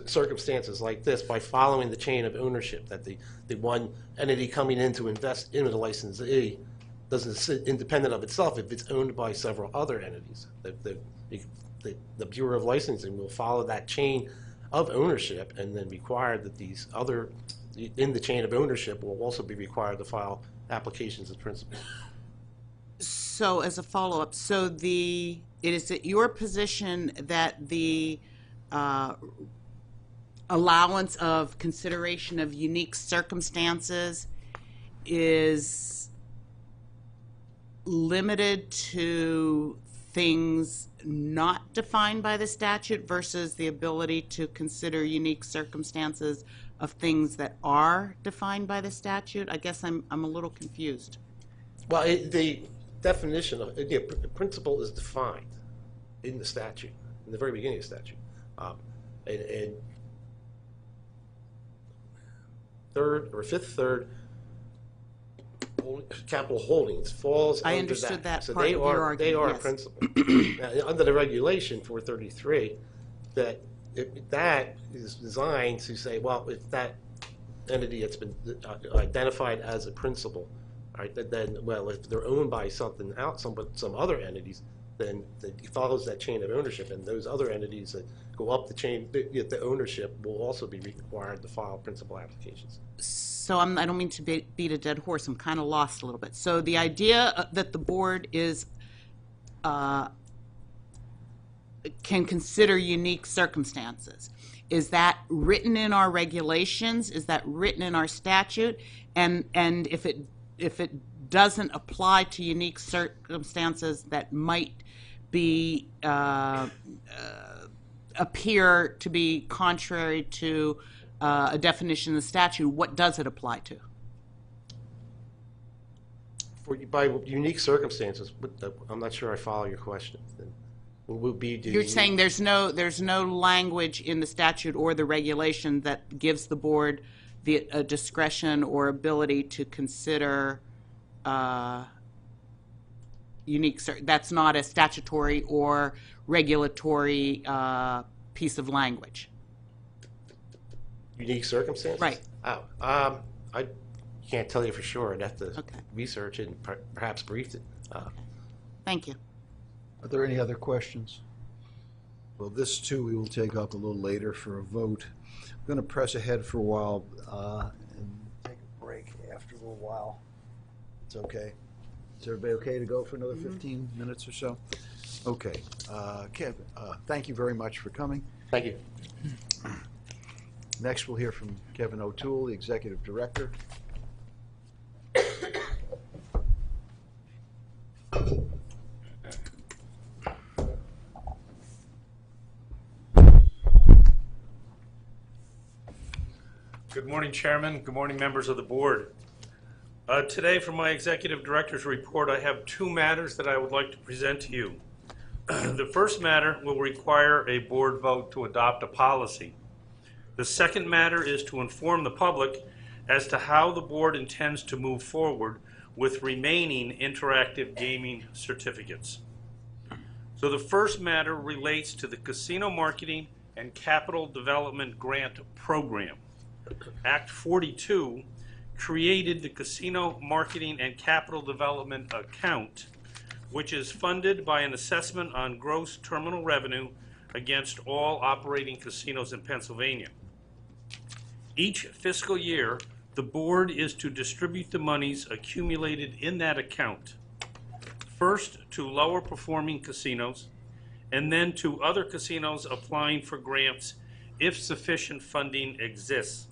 circumstances like this by following the chain of ownership, that the one entity coming in to invest in a licensee doesn't sit independent of itself if it's owned by several other entities. The Bureau of Licensing will follow that chain of ownership and then require that these other in the chain of ownership will also be required to file applications as principals. So as a follow-up, it is at your position that the allowance of consideration of unique circumstances is limited to things not defined by the statute versus the ability to consider unique circumstances of things that are defined by the statute? I guess I'm a little confused. Well, the definition of principle is defined in the statute, in the very beginning of the statute. And third or fifth, third capital holdings falls I under understood that So part they of your are argument, they are yes. a principle. Now, under the regulation 433, that is designed to say, well, if that entity that's been identified as a principal, right, then well, if they're owned by something else, some other entities, then it follows that chain of ownership, and those other entities that go up the chain, the ownership will also be required to file principal applications. So I don't mean to beat a dead horse. I'm kind of lost a little bit. So the idea that the board is can consider unique circumstances, is that written in our regulations? Is that written in our statute? And if it doesn't apply to unique circumstances that might be appear to be contrary to a definition in the statute, what does it apply to? By unique circumstances, I'm not sure I follow your question. You're saying there's no language in the statute or the regulation that gives the board the discretion or ability to consider unique. That's not a statutory or regulatory piece of language. Unique circumstances? Right. Oh, I can't tell you for sure. I'd have to research it and perhaps brief it. Thank you. Are there any other questions? Well, this too we will take up a little later for a vote. I'm going to press ahead for a while and take a break after a little while. It's okay. Is everybody okay to go for another 15 minutes or so? Okay. Kevin, thank you very much for coming. Thank you. Next, we'll hear from Kevin O'Toole, the Executive Director. Good morning, Chairman. Good morning, members of the board. Today, for my Executive Director's report, I have two matters that I would like to present to you. The first matter will require a board vote to adopt a policy. The second matter is to inform the public as to how the board intends to move forward with remaining interactive gaming certificates. So the first matter relates to the Casino Marketing and Capital Development Grant Program. Act 42 created the Casino Marketing and Capital Development Account, which is funded by an assessment on gross terminal revenue against all operating casinos in Pennsylvania. Each fiscal year, the board is to distribute the monies accumulated in that account, first to lower performing casinos, and then to other casinos applying for grants if sufficient funding exists.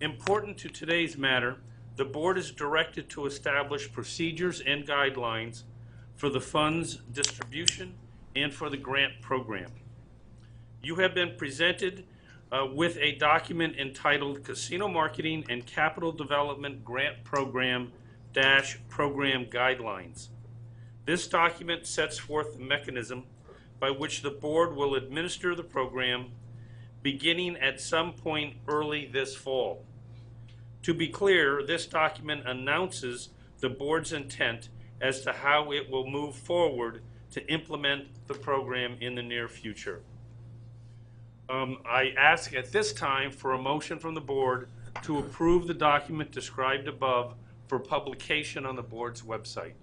Important to today's matter, the board is directed to establish procedures and guidelines for the funds distribution and for the grant program. You have been presented with a document entitled Casino Marketing and Capital Development Grant Program - Program Guidelines. This document sets forth the mechanism by which the board will administer the program beginning at some point early this fall. To be clear, this document announces the board's intent as to how it will move forward to implement the program in the near future. I ask at this time for a motion from the board to approve the document described above for publication on the board's website.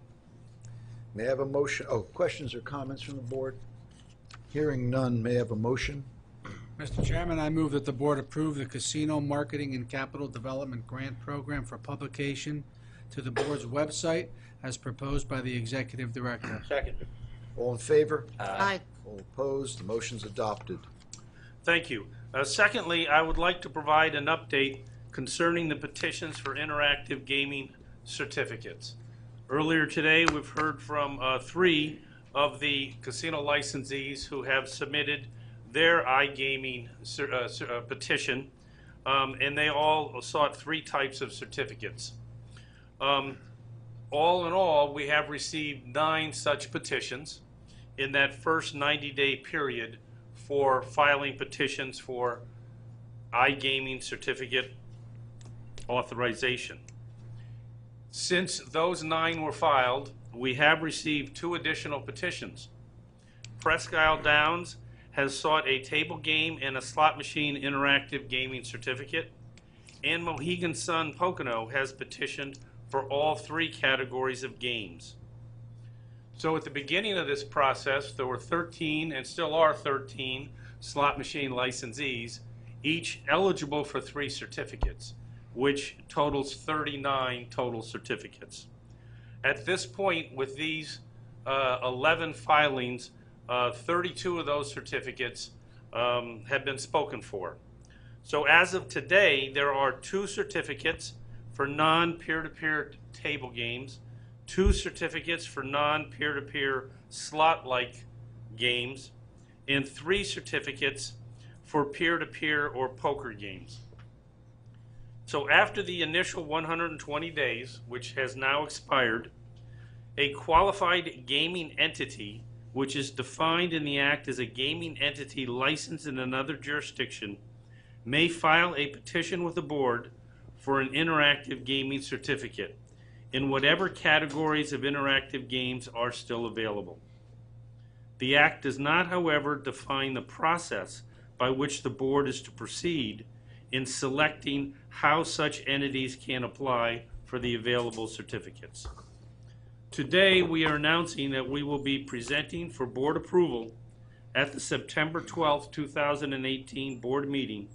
May I have a motion? Oh, questions or comments from the board? Hearing none, may I have a motion? Mr. Chairman, I move that the board approve the Casino Marketing and Capital Development Grant Program for publication to the board's website as proposed by the Executive Director. Second. All in favor? Aye. All opposed? The motion's adopted. Thank you. Secondly, I would like to provide an update concerning the petitions for interactive gaming certificates. Earlier today, we've heard from 3 of the casino licensees who have submitted their iGaming petition. and they all sought 3 types of certificates. All in all, we have received 9 such petitions in that first 90-day period for filing petitions for iGaming certificate authorization. Since those 9 were filed, we have received 2 additional petitions. Presque Isle Downs has sought a table game and a slot machine interactive gaming certificate, and Mohegan Sun Pocono has petitioned for all 3 categories of games. So at the beginning of this process, there were 13, and still are 13, slot machine licensees, each eligible for 3 certificates, which totals 39 total certificates. At this point, with these 11 filings, 32 of those certificates have been spoken for. So as of today, there are 2 certificates for non-peer-to-peer table games, 2 certificates for non-peer-to-peer slot-like games, and 3 certificates for peer-to-peer or poker games. So after the initial 120 days, which has now expired, a qualified gaming entity, which is defined in the Act as a gaming entity licensed in another jurisdiction, may file a petition with the board for an interactive gaming certificate in whatever categories of interactive games are still available. The Act does not, however, define the process by which the board is to proceed in selecting how such entities can apply for the available certificates. Today, we are announcing that we will be presenting for board approval at the September 12, 2018 board meeting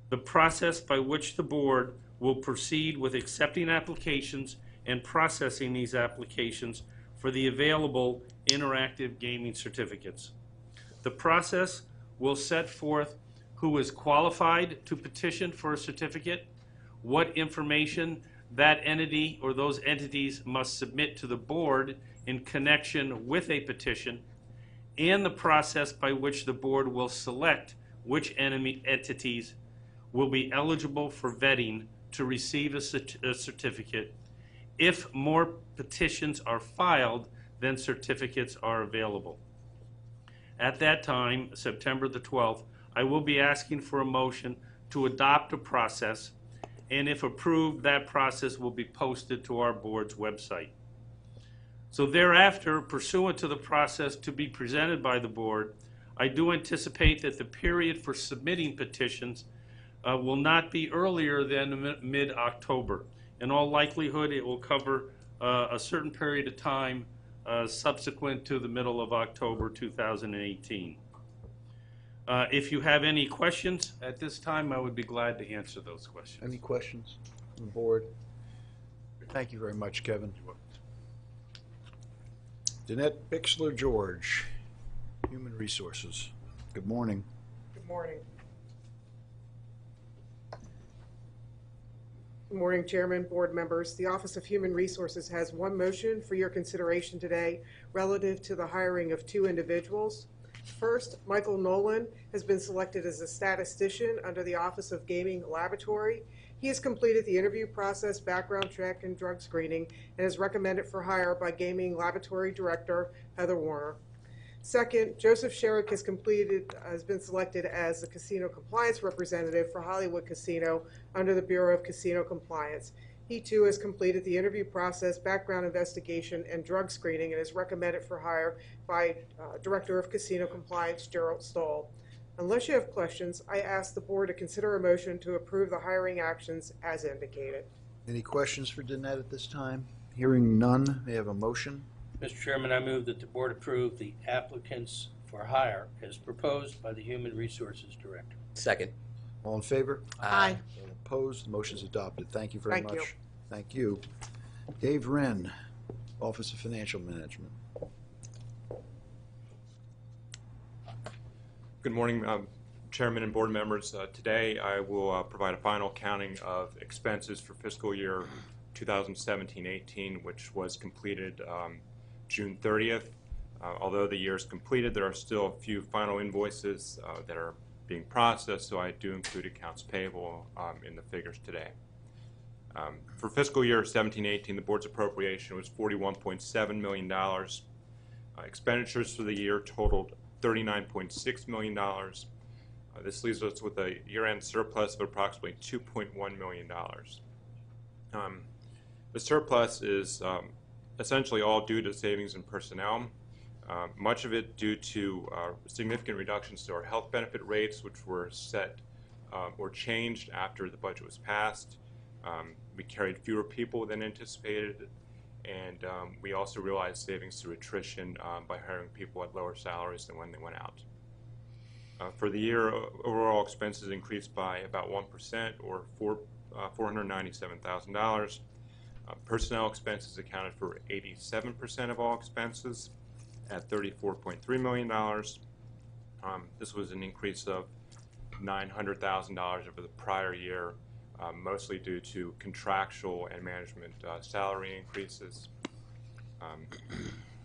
the process by which the board will proceed with accepting applications and processing these applications for the available interactive gaming certificates. The process will set forth who is qualified to petition for a certificate, what information that entity or those entities must submit to the board in connection with a petition, and the process by which the board will select which entities will be eligible for vetting to receive a certificate if more petitions are filed than certificates are available. At that time, September the 12th, I will be asking for a motion to adopt a process, and if approved, that process will be posted to our board's website. So thereafter, pursuant to the process to be presented by the board, I do anticipate that the period for submitting petitions will not be earlier than mid-October. In all likelihood, it will cover a certain period of time subsequent to the middle of October 2018. If you have any questions at this time, I would be glad to answer those questions. Any questions from the board? Thank you very much, Kevin. Danette Bixler-George, Human Resources. Good morning. Good morning. Good morning, Chairman, board members. The Office of Human Resources has one motion for your consideration today relative to the hiring of 2 individuals. First, Michael Nolan has been selected as a statistician under the Office of Gaming Laboratory. He has completed the interview process, background check, and drug screening, and is recommended for hire by Gaming Laboratory Director Heather Warner. Second, Joseph Sherrick has been selected as the Casino Compliance Representative for Hollywood Casino under the Bureau of Casino Compliance. He too has completed the interview process, background investigation, and drug screening, and is recommended for hire by Director of Casino Compliance Gerald Stahl. Unless you have questions, I ask the board to consider a motion to approve the hiring actions as indicated. Any questions for Danette at this time? Hearing none, may I have a motion? Mr. Chairman, I move that the board approve the applicants for hire as proposed by the Human Resources Director. Second. All in favor? Aye. All opposed? The motion is adopted. Thank you very Thank much. you. Thank you. Dave Wren, Office of Financial Management. Good morning, Chairman and board members. Today I will provide a final counting of expenses for fiscal year 2017-18, which was completed June 30th. Although the year is completed, there are still a few final invoices that are being processed, so I do include accounts payable in the figures today. For fiscal year 17-18, the board's appropriation was $41.7 million. Expenditures for the year totaled $39.6 million. This leaves us with a year-end surplus of approximately $2.1 million. The surplus is essentially all due to savings in personnel, much of it due to significant reductions to our health benefit rates, which were set or changed after the budget was passed. We carried fewer people than anticipated, and we also realized savings through attrition by hiring people at lower salaries than when they went out. For the year, overall expenses increased by about 1%, or $497,000. Personnel expenses accounted for 87% of all expenses at $34.3 million. This was an increase of $900,000 over the prior year, mostly due to contractual and management salary increases.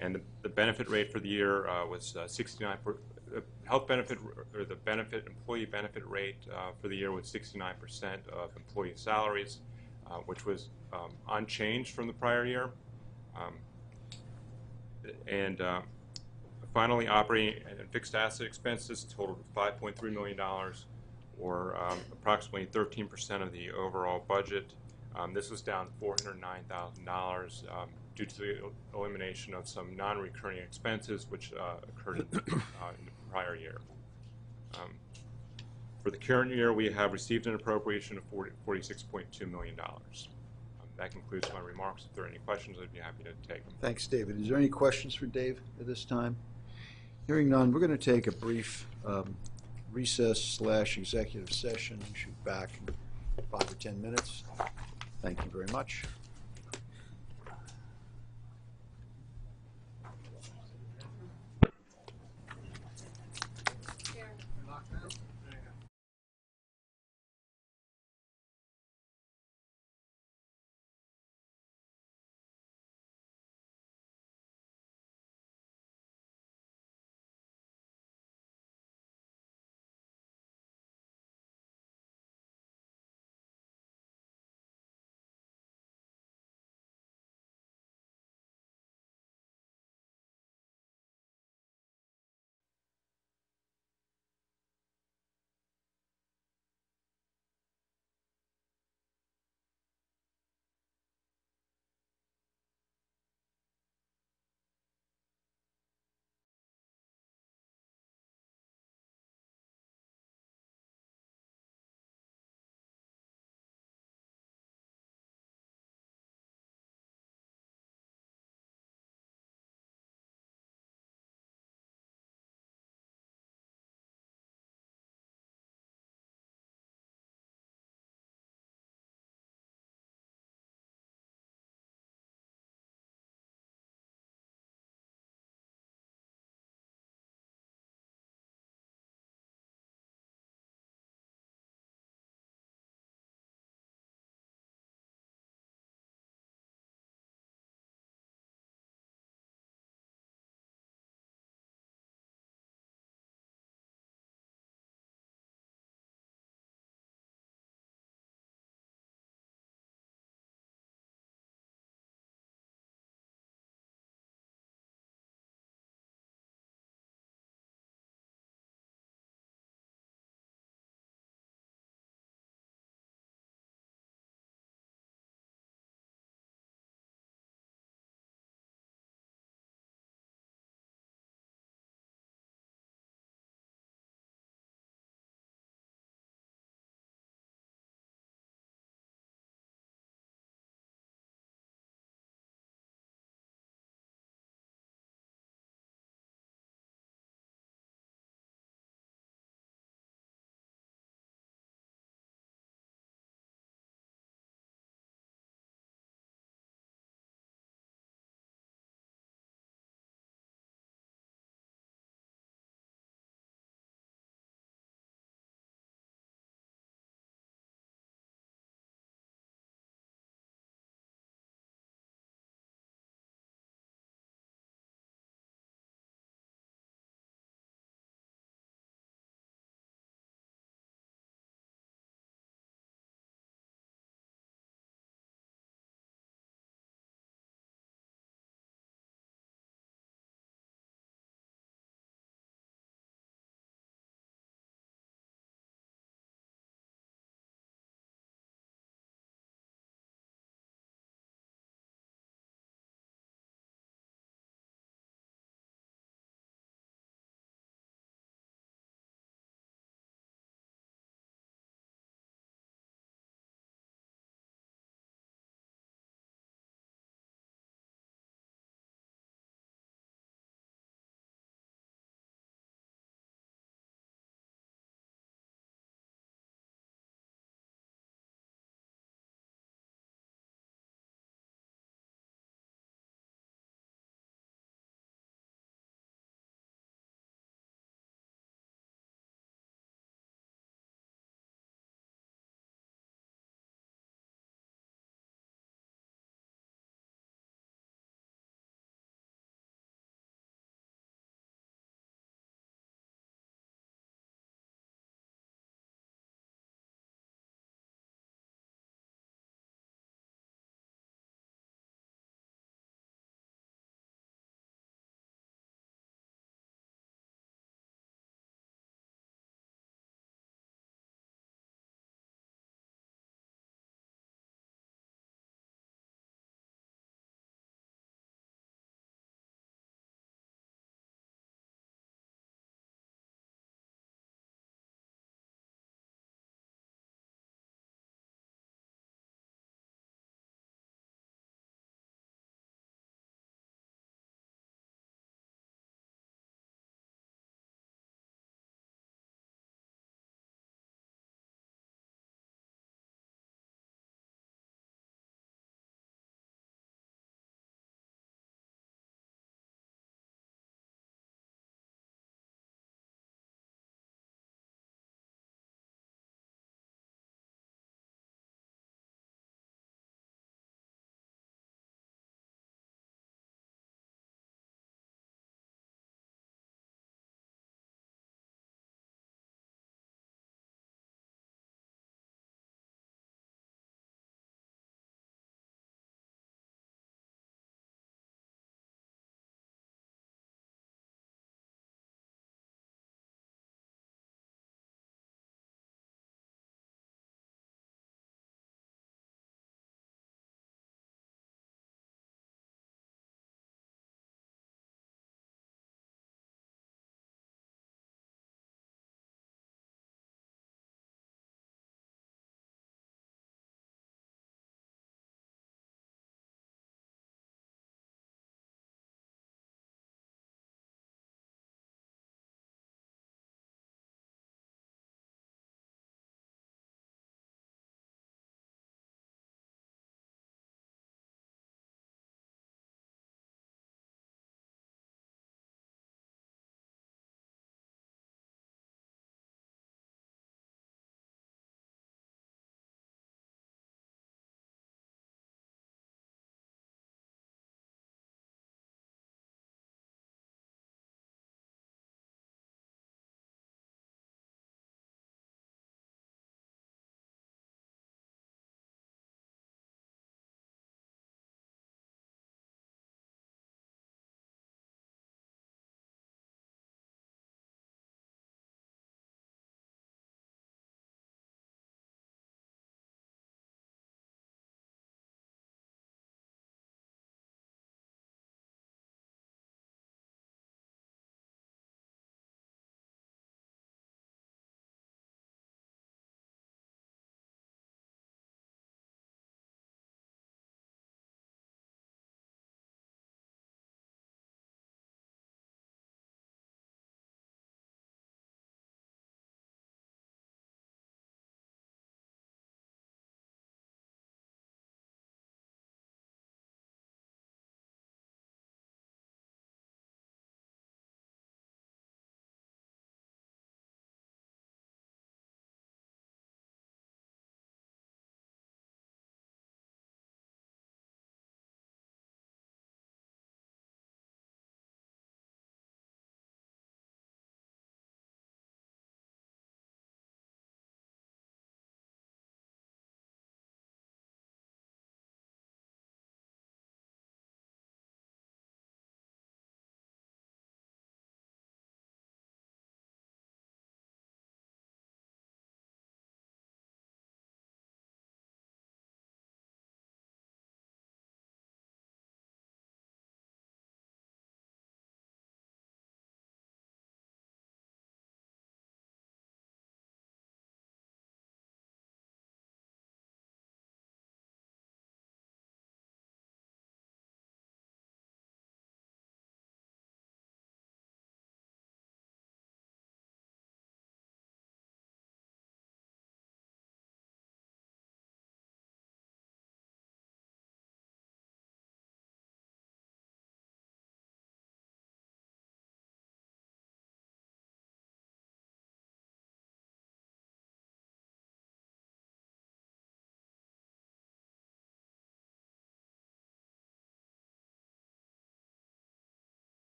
And the benefit rate for the year was 69%. Health benefit, or the employee benefit rate for the year was 69% of employee salaries, which was unchanged from the prior year. Finally, operating and fixed asset expenses totaled $5.3 million, or approximately 13% of the overall budget. This was down $409,000 due to the elimination of some non-recurring expenses which occurred in the prior year. For the current year, we have received an appropriation of $46.2 million. That concludes my remarks. If there are any questions, I'd be happy to take them. Thanks, David. Is there any questions for Dave at this time? Hearing none, we're going to take a brief recess/executive session. We should be back in 5 or 10 minutes. Thank you very much.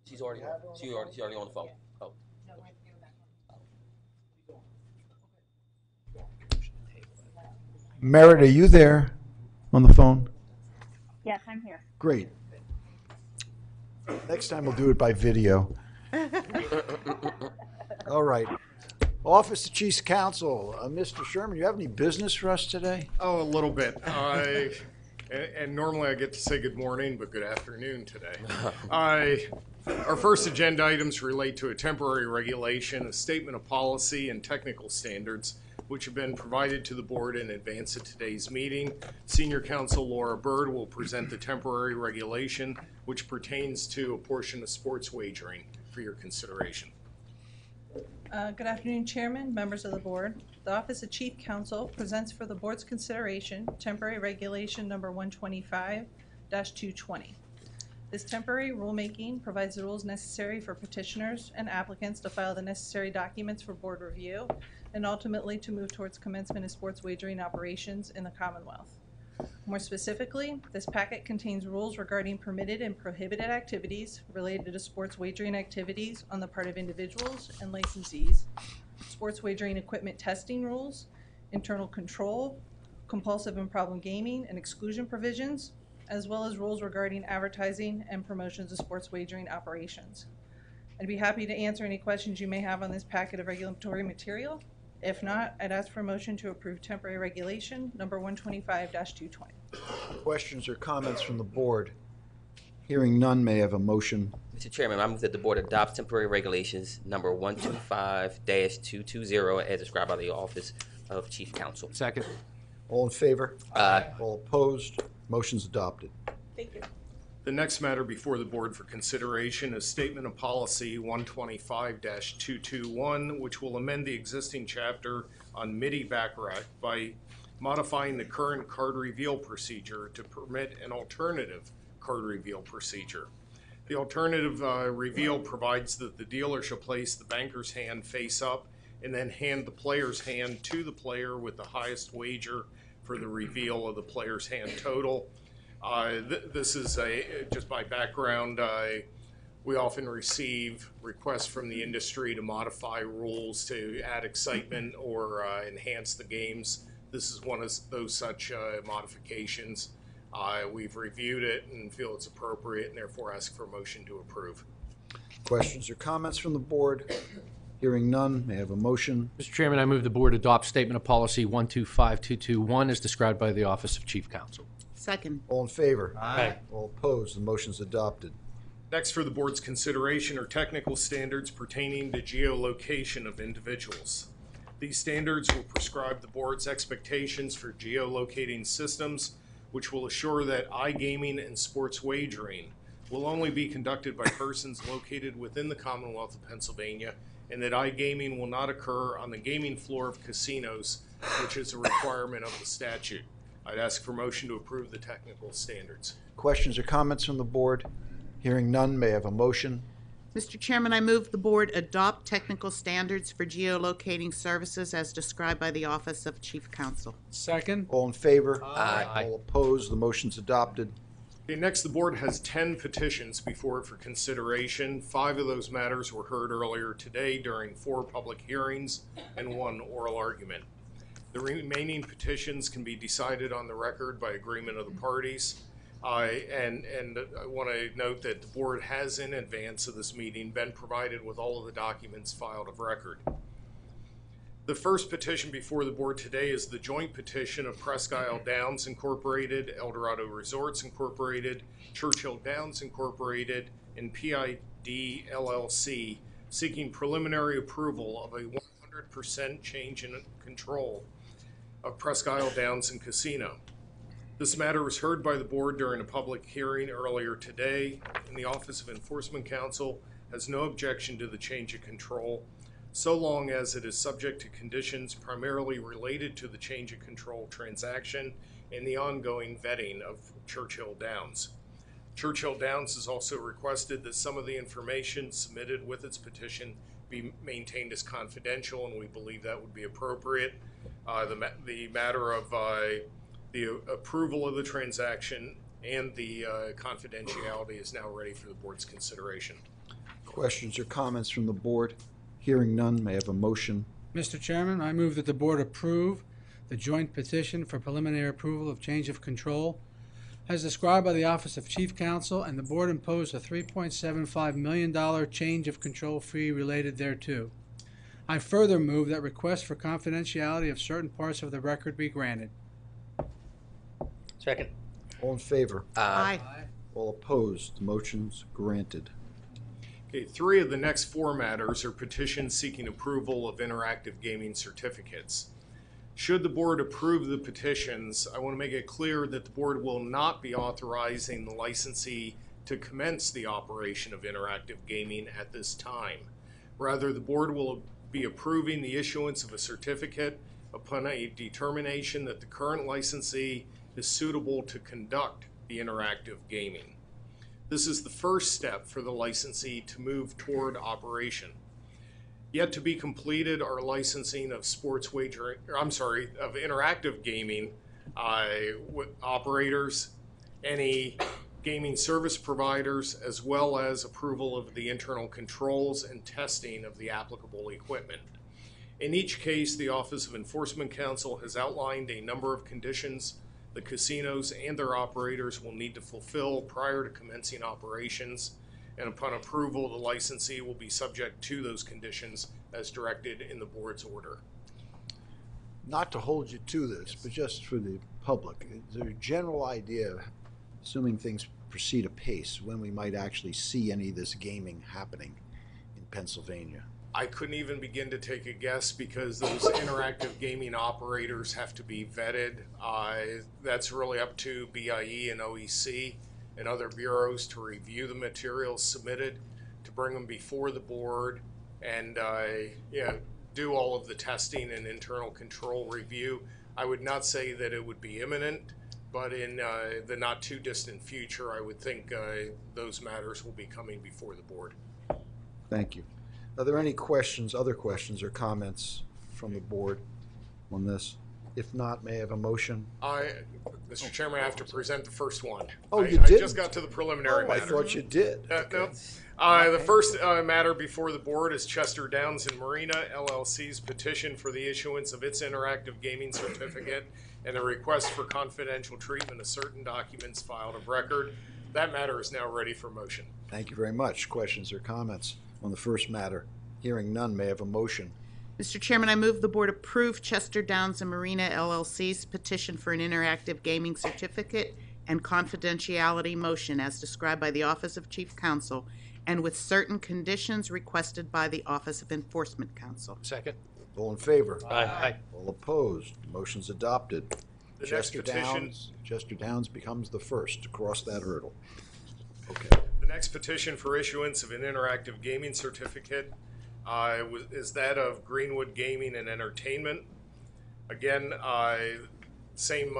She's already on the phone. Oh. Merritt, are you there on the phone? Yes, I'm here. Great. Next time we'll do it by video. All right. Office of Chiefs Counsel, Mr. Sherman, you have any business for us today? Oh, a little bit. And normally I get to say good morning, but good afternoon today. Our first agenda items relate to a temporary regulation, a statement of policy, and technical standards, which have been provided to the board in advance of today's meeting. Senior Counsel Laura Bird will present the temporary regulation, which pertains to a portion of sports wagering for your consideration. Good afternoon, Chairman, members of the board. The Office of Chief Counsel presents for the board's consideration temporary regulation number 125-220. This temporary rulemaking provides the rules necessary for petitioners and applicants to file the necessary documents for board review and ultimately to move towards commencement of sports wagering operations in the Commonwealth. More specifically, this packet contains rules regarding permitted and prohibited activities related to sports wagering activities on the part of individuals and licensees, sports wagering equipment testing rules, internal control, compulsive and problem gaming and exclusion provisions, as well as rules regarding advertising and promotions of sports wagering operations. I'd be happy to answer any questions you may have on this packet of regulatory material. If not, I'd ask for a motion to approve temporary regulation number 125-220. Questions or comments from the board? Hearing none, may I have a motion? Mr. Chairman, I move that the board adopt temporary regulations number 125-220 as described by the Office of Chief Counsel. Second. All in favor? Aye. All opposed? Motion's adopted. Thank you. The next matter before the board for consideration is Statement of Policy 125-221, which will amend the existing chapter on MIDI baccarat by modifying the current card reveal procedure to permit an alternative card reveal procedure. The alternative reveal provides that the dealer shall place the banker's hand face up and then hand the player's hand to the player with the highest wager for the reveal of the player's hand total. This is just by background, we often receive requests from the industry to modify rules to add excitement or enhance the games. This is one of those such modifications. We've reviewed it and feel it's appropriate and therefore ask for a motion to approve. Questions or comments from the board? Hearing none, may I have a motion? Mr. Chairman, I move the board adopt Statement of Policy 125-221 as described by the Office of Chief Counsel. Second. All in favor? Aye. All opposed? The motion's adopted. Next for the board's consideration are technical standards pertaining to geolocation of individuals. These standards will prescribe the board's expectations for geolocating systems, which will assure that iGaming and sports wagering will only be conducted by persons located within the Commonwealth of Pennsylvania, and that iGaming will not occur on the gaming floor of casinos, which is a requirement of the statute. I'd ask for motion to approve the technical standards. Questions or comments from the board? Hearing none, may I have a motion? Mr. Chairman, I move the board adopt technical standards for geolocating services as described by the Office of Chief Counsel. Second. All in favor? Aye. All opposed? The motion's adopted. Okay, next, the board has 10 petitions before it for consideration. 5 of those matters were heard earlier today during 4 public hearings and 1 oral argument. The remaining petitions can be decided on the record by agreement of the parties. And I want to note that the board has, in advance of this meeting, been provided with all of the documents filed of record. The first petition before the board today is the joint petition of Presque Isle Downs Incorporated, Eldorado Resorts Incorporated, Churchill Downs Incorporated, and PID LLC, seeking preliminary approval of a 100% change in control of Presque Isle Downs and Casino. This matter was heard by the board during a public hearing earlier today, and the Office of Enforcement Counsel has no objection to the change of control, so long as it is subject to conditions primarily related to the change of control transaction and the ongoing vetting of Churchill Downs. Churchill Downs has also requested that some of the information submitted with its petition be maintained as confidential, and we believe that would be appropriate. The matter of the approval of the transaction and the confidentiality is now ready for the board's consideration. Questions or comments from the board? Hearing none, may I have a motion? Mr. Chairman, I move that the board approve the joint petition for preliminary approval of change of control as described by the Office of Chief Counsel, and the board impose a $3.75 million change of control fee related thereto. I further move that requests for confidentiality of certain parts of the record be granted. Second. All in favor? Aye. All opposed? The motion's granted. Okay, 3 of the next 4 matters are petitions seeking approval of interactive gaming certificates. Should the board approve the petitions, I want to make it clear that the board will not be authorizing the licensee to commence the operation of interactive gaming at this time. Rather, the board will be approving the issuance of a certificate upon a determination that the current licensee is suitable to conduct the interactive gaming. This is the first step for the licensee to move toward operation. Yet to be completed are licensing of of interactive gaming operators, any gaming service providers, as well as approval of the internal controls and testing of the applicable equipment. In each case, the Office of Enforcement Counsel has outlined a number of conditions the casinos and their operators will need to fulfill prior to commencing operations, and upon approval, the licensee will be subject to those conditions as directed in the board's order. Not to hold you to this, but just for the public, is there a general idea, assuming things proceed apace, when we might actually see any of this gaming happening in Pennsylvania? I couldn't even begin to take a guess because those interactive gaming operators have to be vetted. That's really up to BIE and OEC and other bureaus to review the materials submitted, to bring them before the board, and do all of the testing and internal control review. I would not say that it would be imminent, but in the not too distant future, I would think those matters will be coming before the board. Thank you. Are there any questions, other questions or comments from the board on this? If not, may I have a motion? Mr. Chairman, I have to present the first one. Oh, you I did? just got to the preliminary matter. I thought you did. No. The first matter before the board is Chester Downs and Marina, LLC's petition for the issuance of its interactive gaming certificate and a request for confidential treatment of certain documents filed of record. That matter is now ready for motion. Thank you very much. Questions or comments on the first matter? Hearing none, may I have a motion? Mr. Chairman, I move the board approve Chester Downs and Marina LLC's petition for an interactive gaming certificate and confidentiality motion as described by the Office of Chief Counsel and with certain conditions requested by the Office of Enforcement Counsel. Second. All in favor? Aye. All opposed? Motion's adopted. The next petition. Chester Downs becomes the first to cross that hurdle. Okay. The next petition for issuance of an interactive gaming certificate is that of Greenwood Gaming and Entertainment. Again, same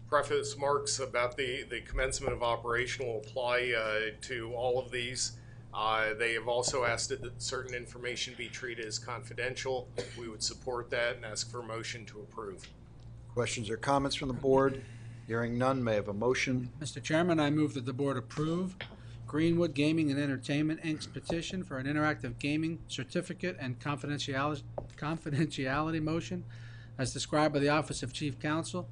preface marks about the commencement of operation will apply to all of these. They have also asked that certain information be treated as confidential. We would support that and ask for a motion to approve. Questions or comments from the board? Hearing none, may I have a motion? Mr. Chairman, I move that the board approve Greenwood Gaming and Entertainment, Inc.'s petition for an interactive gaming certificate and confidentiality motion as described by the Office of Chief Counsel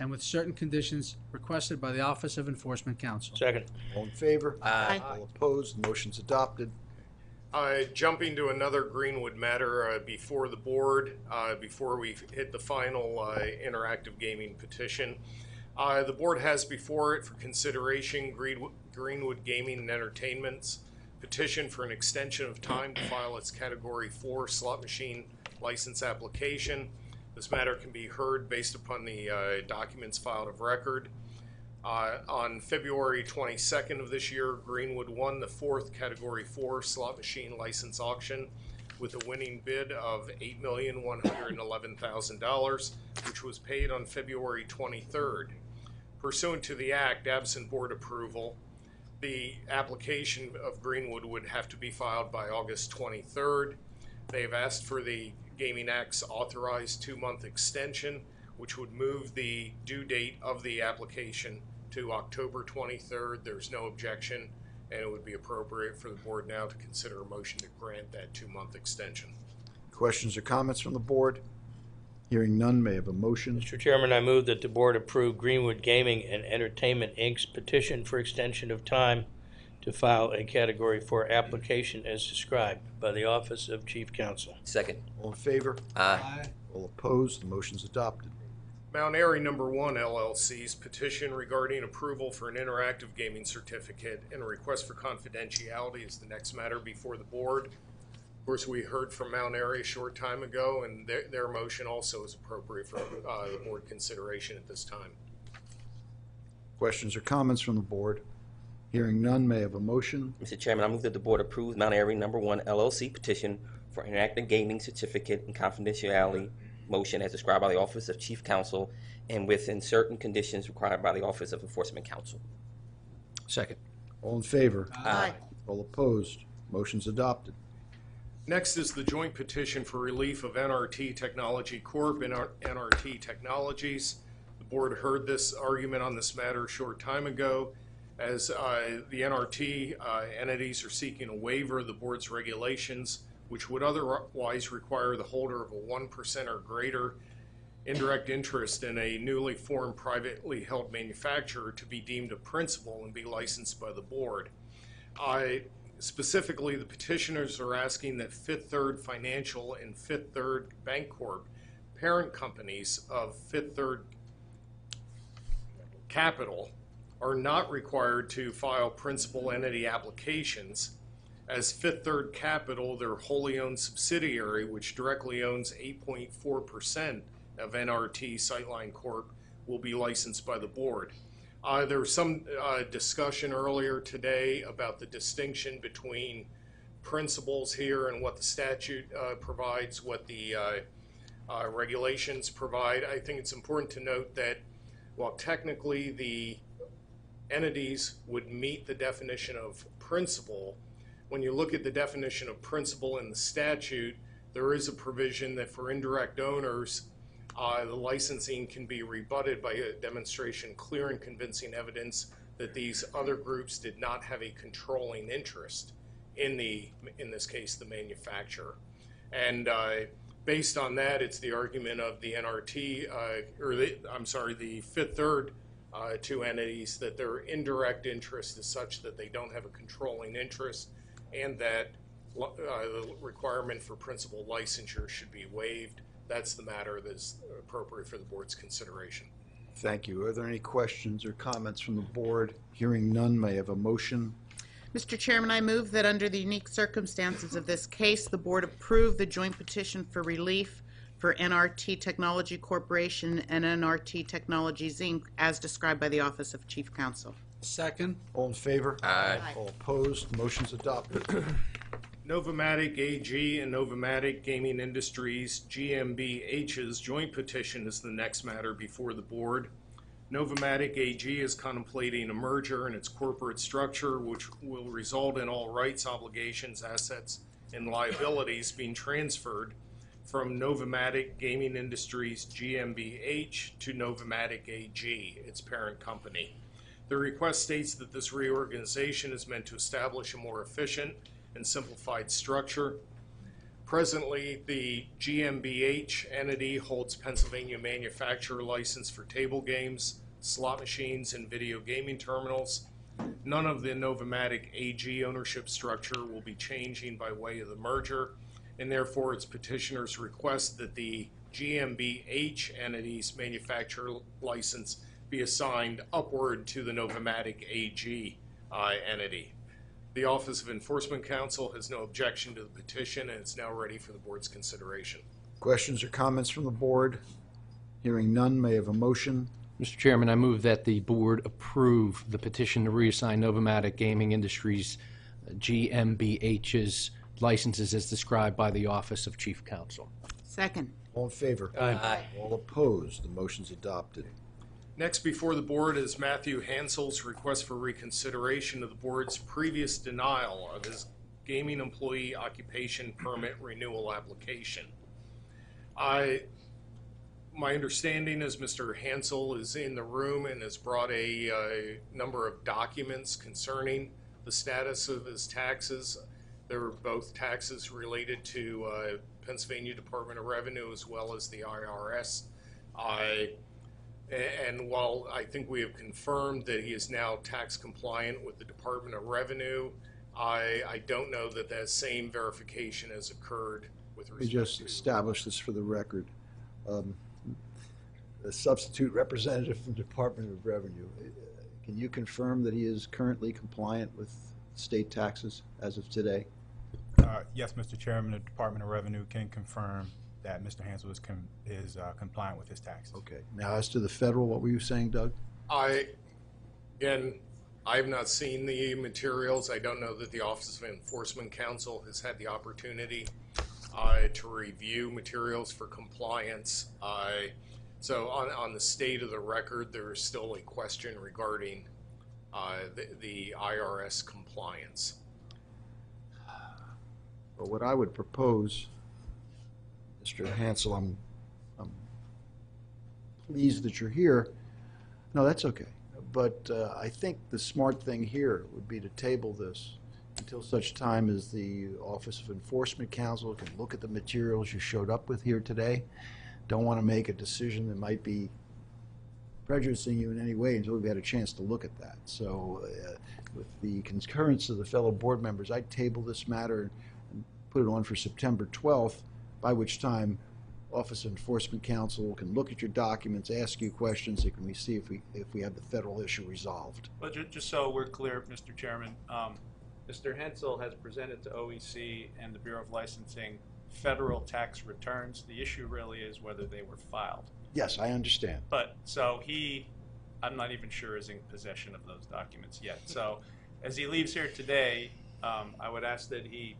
and with certain conditions requested by the Office of Enforcement Counsel. Second. All in favor? Aye. All opposed? Motion's adopted. Jumping to another Greenwood matter before the board, before we hit the final interactive gaming petition. The board has before it for consideration Greenwood Gaming and Entertainment's petition for an extension of time to file its Category 4 slot machine license application. This matter can be heard based upon the documents filed of record. On February 22nd of this year, Greenwood won the 4th Category 4 slot machine license auction with a winning bid of $8,111,000, which was paid on February 23rd. Pursuant to the Act, absent board approval, the application of Greenwood would have to be filed by August 23rd. They have asked for the Gaming Act's authorized 2-month extension, which would move the due date of the application to October 23rd. There's no objection, and it would be appropriate for the board now to consider a motion to grant that 2-month extension. Questions or comments from the board? Hearing none, may I have a motion? Mr. Chairman, I move that the board approve Greenwood Gaming and Entertainment, Inc.'s petition for extension of time to file a Category 4 application as described by the Office of Chief Counsel. Second. All in favor? Aye. All opposed? The motion's adopted. Mount Airy No. 1 LLC's petition regarding approval for an interactive gaming certificate and a request for confidentiality is the next matter before the board. Of course, we heard from Mount Airy a short time ago, and their motion also is appropriate for the board consideration at this time. Questions or comments from the board? Hearing none, may I have a motion? Mr. Chairman, I move that the board approve Mount Airy No. 1 LLC petition for interactive gaming certificate and confidentiality motion as described by the Office of Chief Counsel and within certain conditions required by the Office of Enforcement Counsel. Second. All in favor? Aye. All opposed? Motion's adopted. Next is the joint petition for relief of NRT Technology Corp. and NRT Technologies. The board heard this argument on this matter a short time ago. As the NRT entities are seeking a waiver of the board's regulations, which would otherwise require the holder of a 1% or greater indirect interest in a newly formed privately held manufacturer to be deemed a principal and be licensed by the board. Specifically, the petitioners are asking that Fifth Third Financial and Fifth Third Bancorp, parent companies of Fifth Third Capital, are not required to file principal entity applications, as Fifth Third Capital, their wholly owned subsidiary, which directly owns 8.4% of NRT Sightline Corp., will be licensed by the board. There was some discussion earlier today about the distinction between principles here and what the statute provides, what the regulations provide. I think it's important to note that while technically the entities would meet the definition of principal, when you look at the definition of principal in the statute, there is a provision that for indirect owners, the licensing can be rebutted by a demonstration, clear and convincing evidence that these other groups did not have a controlling interest in this case, the manufacturer. And based on that, it's the argument of the NRT, the Fifth Third two entities, that their indirect interest is such that they don't have a controlling interest, and that the requirement for principal licensure should be waived. That's the matter that's appropriate for the board's consideration. Thank you. Are there any questions or comments from the board? Hearing none, may I have a motion? Mr. Chairman, I move that under the unique circumstances of this case, the board approve the joint petition for relief for NRT Technology Corporation and NRT Technologies, Inc., as described by the Office of Chief Counsel. Second. All in favor? Aye. All opposed? The motion's adopted. Novomatic AG and Novomatic Gaming Industries GmbH's joint petition is the next matter before the board. Novomatic AG is contemplating a merger in its corporate structure, which will result in all rights, obligations, assets, and liabilities being transferred from Novomatic Gaming Industries GmbH to Novomatic AG, its parent company. The request states that this reorganization is meant to establish a more efficient and simplified structure. Presently, the GmbH entity holds Pennsylvania manufacturer license for table games, slot machines, and video gaming terminals. None of the Novomatic AG ownership structure will be changing by way of the merger, and therefore its petitioners request that the GmbH entity's manufacturer license be assigned upward to the Novomatic AG entity. The Office of Enforcement Counsel has no objection to the petition and is now ready for the board's consideration. Questions or comments from the board? Hearing none, may I have a motion? Mr. Chairman, I move that the board approve the petition to reassign Novomatic Gaming Industries GmbH's licenses as described by the Office of Chief Counsel. Second. All in favor? Aye. All opposed? The motion's adopted. Next before the board is Matthew Hansel's request for reconsideration of the board's previous denial of his gaming employee occupation permit renewal application. My understanding is Mr. Hansel is in the room and has brought a number of documents concerning the status of his taxes. There were both taxes related to Pennsylvania Department of Revenue as well as the IRS. And while I think we have confirmed that he is now tax compliant with the Department of Revenue, I don't know that that same verification has occurred with Let me respect just to... establish this for the record. The substitute representative from the Department of Revenue, can you confirm that he is currently compliant with state taxes as of today? Yes, Mr. Chairman, the Department of Revenue can confirm that Mr. Hansel is compliant with his taxes. Okay. Now, as to the federal, what were you saying, Doug? I have not seen the materials. I don't know that the Office of Enforcement Counsel has had the opportunity to review materials for compliance. So on the state of the record, there is still a question regarding the IRS compliance. Well, what I would propose, Mr. Hansel, I'm pleased that you're here. No, that's okay. But I think the smart thing here would be to table this until such time as the Office of Enforcement Counsel can look at the materials you showed up with here today. Don't want to make a decision that might be prejudicing you in any way until we've had a chance to look at that. So with the concurrence of the fellow board members, I'd table this matter and put it on for September 12th, by which time Office of Enforcement Counsel can look at your documents, ask you questions, and we see if we have the federal issue resolved. But just so we're clear, Mr. Chairman, Mr. Hensel has presented to OEC and the Bureau of Licensing federal tax returns. The issue really is whether they were filed. Yes, I understand. But so I'm not even sure is in possession of those documents yet. So as he leaves here today, I would ask that he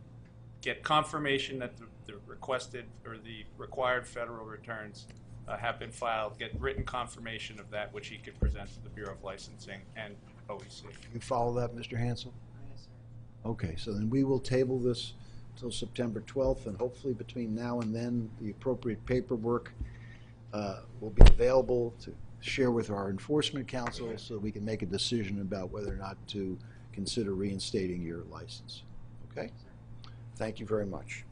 get confirmation that the requested or the required federal returns have been filed, get written confirmation of that, which he could present to the Bureau of Licensing and OEC. You follow that, Mr. Hansel? Yes, sir. Okay, so then we will table this until September 12th, and hopefully between now and then, the appropriate paperwork will be available to share with our enforcement counsel so we can make a decision about whether or not to consider reinstating your license. Okay? Thank you very much.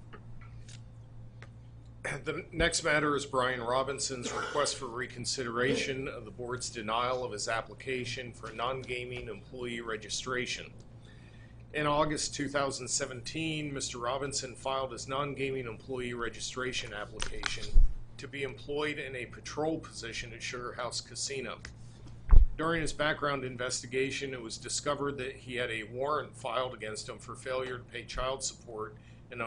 The next matter is Brian Robinson's request for reconsideration of the board's denial of his application for non-gaming employee registration. In August 2017, Mr. Robinson filed his non-gaming employee registration application to be employed in a patrol position at Sugar House Casino. During his background investigation, it was discovered that he had a warrant filed against him for failure to pay child support in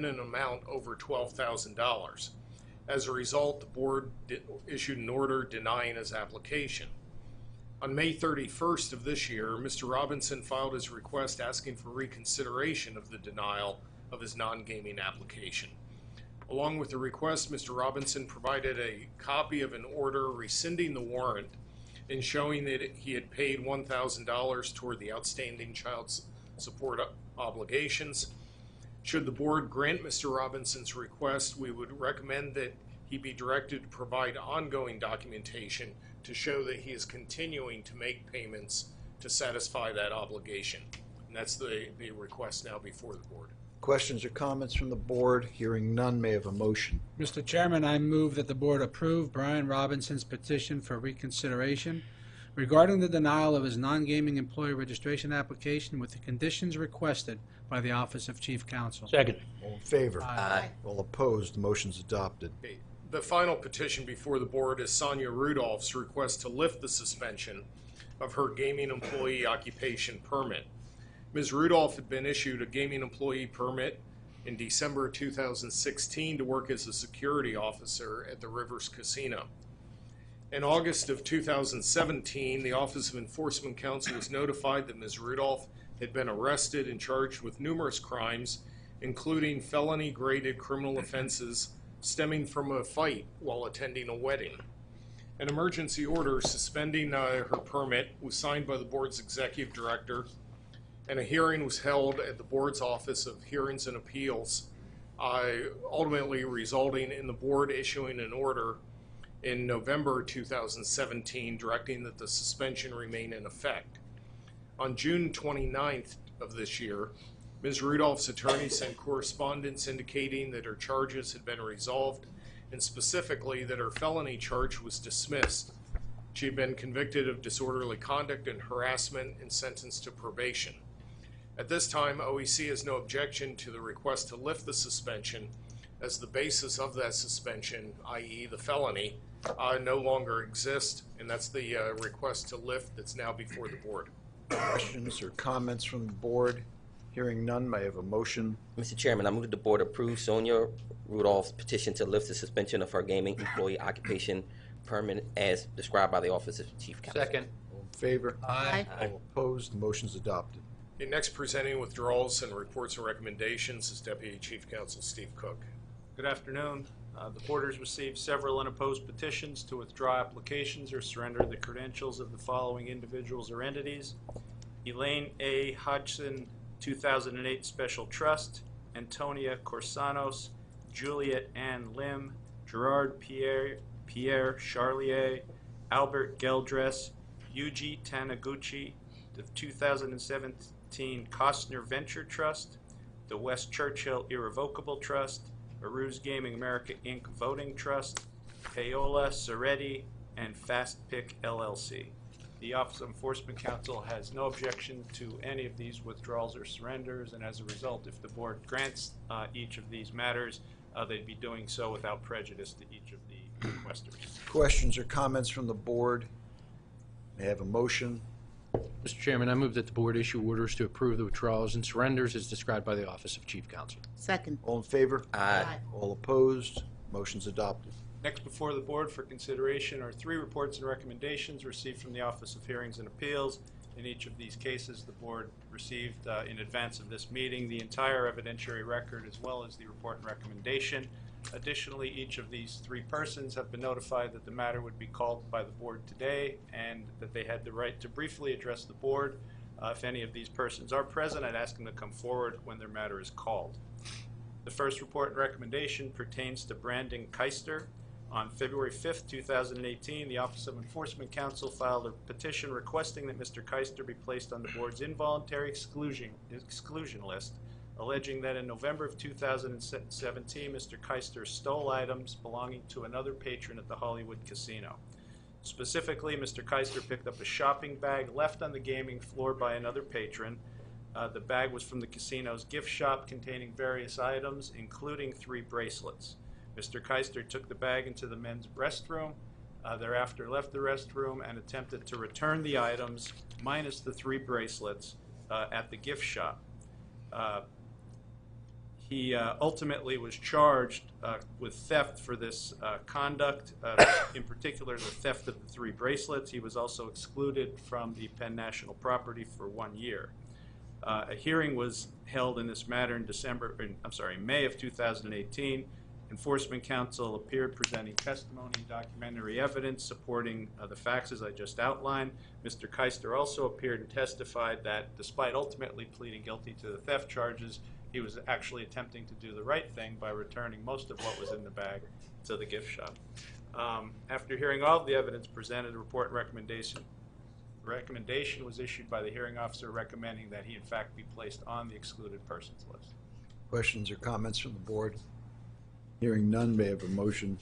an amount over $12,000. As a result, the board issued an order denying his application. On May 31st of this year, Mr. Robinson filed his request asking for reconsideration of the denial of his non-gaming application. Along with the request, Mr. Robinson provided a copy of an order rescinding the warrant and showing that he had paid $1,000 toward the outstanding child support obligations. Should the board grant Mr. Robinson's request, we would recommend that he be directed to provide ongoing documentation to show that he is continuing to make payments to satisfy that obligation. And that's the request now before the board. Questions or comments from the board? Hearing none, may I have a motion? Mr. Chairman, I move that the board approve Brian Robinson's petition for reconsideration regarding the denial of his non-gaming employee registration application with the conditions requested by the Office of Chief Counsel. Second. All in favor? Aye. All opposed? The motion's adopted. Okay. The final petition before the board is Sonia Rudolph's request to lift the suspension of her gaming employee occupation permit. Ms. Rudolph had been issued a gaming employee permit in December 2016 to work as a security officer at the Rivers Casino. In August of 2017, the Office of Enforcement Counsel was notified that Ms. Rudolph had been arrested and charged with numerous crimes, including felony-graded criminal offenses stemming from a fight while attending a wedding. An emergency order suspending her permit was signed by the board's executive director, and a hearing was held at the board's Office of Hearings and Appeals, ultimately resulting in the board issuing an order in November 2017 directing that the suspension remain in effect. On June 29th of this year, Ms. Rudolph's attorney sent correspondence indicating that her charges had been resolved, and specifically that her felony charge was dismissed. She had been convicted of disorderly conduct and harassment and sentenced to probation. At this time, OEC has no objection to the request to lift the suspension, as the basis of that suspension, i.e. the felony, no longer exists, and that's the request to lift that's now before the board. Questions or comments from the board? Hearing none, may I have a motion? Mr. Chairman, I move that the board approve Sonia Rudolph's petition to lift the suspension of her gaming employee occupation permit as described by the Office of Chief Counsel. Second. All in favor? Aye. All opposed? The motion's adopted. The next presenting withdrawals and reports and recommendations is Deputy Chief Counsel Steve Cook. Good afternoon. The board has received several unopposed petitions to withdraw applications or surrender the credentials of the following individuals or entities: Elaine A. Hodgson, 2008 Special Trust; Antonia Corsanos; Juliet Ann Lim; Gerard Pierre Charlier; Albert Geldress; Yuji Taniguchi; the 2017 Costner Venture Trust; the West Churchill Irrevocable Trust; Aruz Gaming America Inc. Voting Trust; Paola Soretti; and Fast Pick LLC. The Office of Enforcement Counsel has no objection to any of these withdrawals or surrenders, and as a result, if the board grants each of these matters, they'd be doing so without prejudice to each of the requesters. Questions or comments from the board? May I have a motion? Mr. Chairman, I move that the board issue orders to approve the withdrawals and surrenders as described by the Office of Chief Counsel. Second. All in favor? Aye. All opposed? Motion's adopted. Next before the board for consideration are 3 reports and recommendations received from the Office of Hearings and Appeals. In each of these cases, the board received in advance of this meeting the entire evidentiary record as well as the report and recommendation. Additionally, each of these 3 persons have been notified that the matter would be called by the board today and that they had the right to briefly address the board. If any of these persons are present, I'd ask them to come forward when their matter is called. The first report and recommendation pertains to Brandon Keister. On February 5th, 2018, the Office of Enforcement Counsel filed a petition requesting that Mr. Keister be placed on the board's involuntary exclusion list, alleging that in November of 2017, Mr. Keister stole items belonging to another patron at the Hollywood Casino. Specifically, Mr. Keister picked up a shopping bag left on the gaming floor by another patron. The bag was from the casino's gift shop containing various items, including 3 bracelets. Mr. Keister took the bag into the men's restroom, thereafter left the restroom and attempted to return the items, minus the 3 bracelets, at the gift shop. He ultimately was charged with theft for this conduct, in particular the theft of the 3 bracelets. He was also excluded from the Penn National property for 1 year. A hearing was held in this matter in May of 2018. Enforcement Counsel appeared presenting testimony and documentary evidence supporting the facts as I just outlined. Mr. Keister also appeared and testified that despite ultimately pleading guilty to the theft charges, he was actually attempting to do the right thing by returning most of what was in the bag to the gift shop. After hearing all of the evidence presented, a report and recommendation was issued by the hearing officer recommending that he in fact be placed on the excluded persons list. Questions or comments from the board? Hearing none, may I have a motion?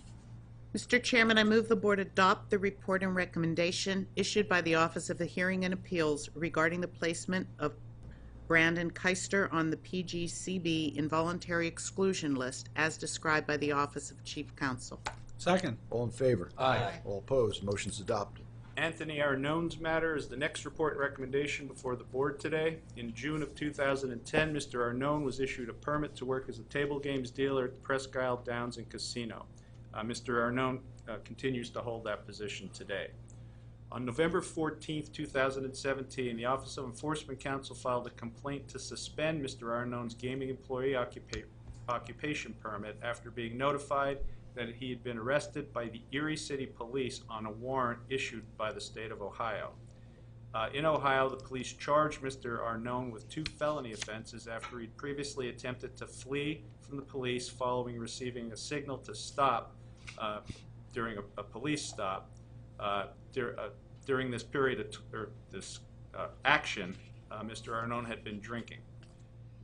Mr. Chairman, I move the board adopt the report and recommendation issued by the Office of the Hearing and Appeals regarding the placement of Brandon Keister on the PGCB involuntary exclusion list as described by the Office of Chief Counsel. Second. All in favor? Aye. All opposed? Motion's adopted. Anthony Arnone's matter is the next report and recommendation before the board today. In June of 2010, Mr. Arnone was issued a permit to work as a table games dealer at the Presque Isle Downs and Casino. Mr. Arnone continues to hold that position today. On November 14, 2017, the Office of Enforcement Counsel filed a complaint to suspend Mr. Arnone's gaming employee occupation permit after being notified that he had been arrested by the Erie City Police on a warrant issued by the state of Ohio. In Ohio, the police charged Mr. Arnone with 2 felony offenses after he'd previously attempted to flee from the police following receiving a signal to stop during a police stop. During this period of action, Mr. Arnone had been drinking.